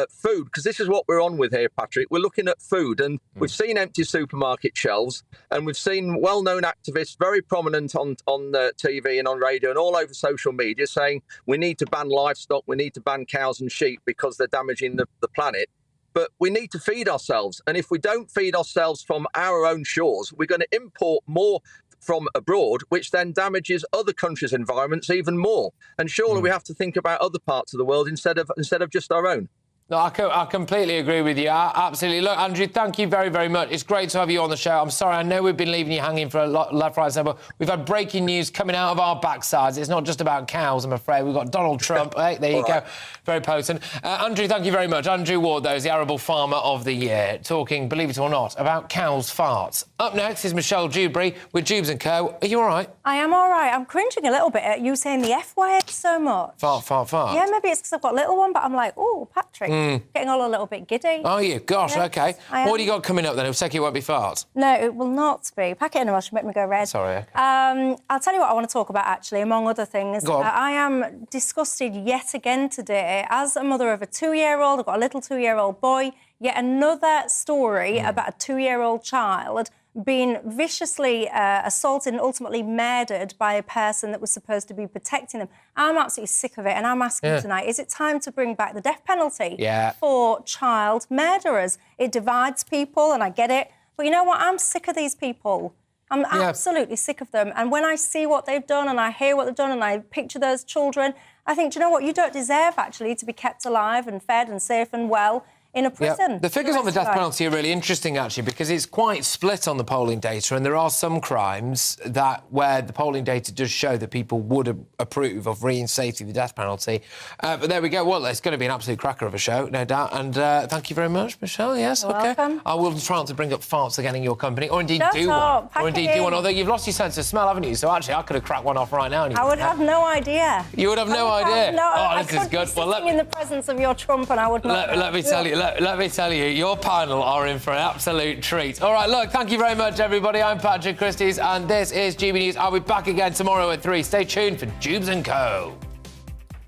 food, because this is what we're on with here, Patrick, we're looking at food, and we've seen empty supermarket shelves, and we've seen well-known activists, very prominent on TV and on radio and all over social media, saying we need to ban livestock, we need to ban cows and sheep because they're damaging the planet. But we need to feed ourselves. And if we don't feed ourselves from our own shores, we're going to import more from abroad, which then damages other countries' environments even more. And surely we have to think about other parts of the world instead of just our own. No, I completely agree with you. Absolutely. Look, Andrew, thank you very, very much. It's great to have you on the show. I'm sorry, I know we've been leaving you hanging for a lot, left, right, centre, but we've had breaking news coming out of our backsides. It's not just about cows, I'm afraid. We've got Donald Trump. Hey, there you go. Very potent. Andrew, thank you very much. Andrew Ward, though, is the Arable Farmer of the Year, talking, believe it or not, about cows' farts. Up next is Michelle Dewberry with Jubes & Co. Are you all right? I am all right. I'm cringing a little bit at you saying the F word so much. Fart. Yeah, maybe it's because I've got a little one, but I'm like, oh, Patrick, getting all a little bit giddy. Oh, you? Gosh, yes, OK. What do you got coming up, then? It'll take it won't be farts. No, it will not be. Pack it in a rush, make me go red. Sorry, OK. I'll tell you what I want to talk about, actually, among other things. Go on. I am disgusted yet again today. As a mother of a 2-year-old, I've got a little 2-year-old boy, yet another story about a 2-year-old child being viciously assaulted and ultimately murdered by a person that was supposed to be protecting them. I'm absolutely sick of it, and I'm asking tonight, is it time to bring back the death penalty for child murderers? It divides people, and I get it. But you know what? I'm sick of these people I'm absolutely sick of them. And when I see what they've done and I hear what they've done and I picture those children, I think, do you know what? You don't deserve, actually, to be kept alive and fed and safe and well in a prison. Yeah. The figures on the death penalty are really interesting, actually, because it's quite split on the polling data, and there are some crimes where the polling data does show that people would approve of reinstating the death penalty. But there we go. Well, it's going to be an absolute cracker of a show, no doubt. And thank you very much, Michelle. Yes, You're OK. welcome. I will try not to bring up farts again in your company, or indeed do up. one. Pack Or it indeed do one. in. Although you've lost your sense of smell, haven't you? So actually, I could have cracked one off right now. And I would have no idea. You would have no idea. No, This is good. Well, in the presence of your Trump, and I would not. Let me tell you. Let me tell you. Your panel are in for an absolute treat. All right, look, thank you very much, everybody. I'm Patrick Christys, and this is GB News. I'll be back again tomorrow at 3. Stay tuned for Jubes & Co.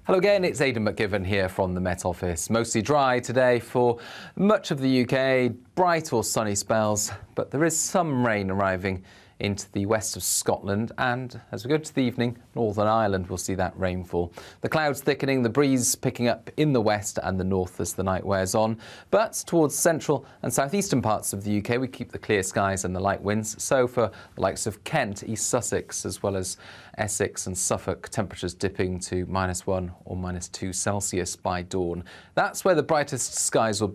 Hello again, it's Aidan McGivern here from the Met Office. Mostly dry today for much of the UK, bright or sunny spells, but there is some rain arriving into the west of Scotland, and as we go to the evening, Northern Ireland will see that rainfall. The clouds thickening, the breeze picking up in the west and the north as the night wears on. But towards central and southeastern parts of the UK, we keep the clear skies and the light winds. So for the likes of Kent, East Sussex, as well as Essex and Suffolk, temperatures dipping to -1 or -2 Celsius by dawn. That's where the brightest skies will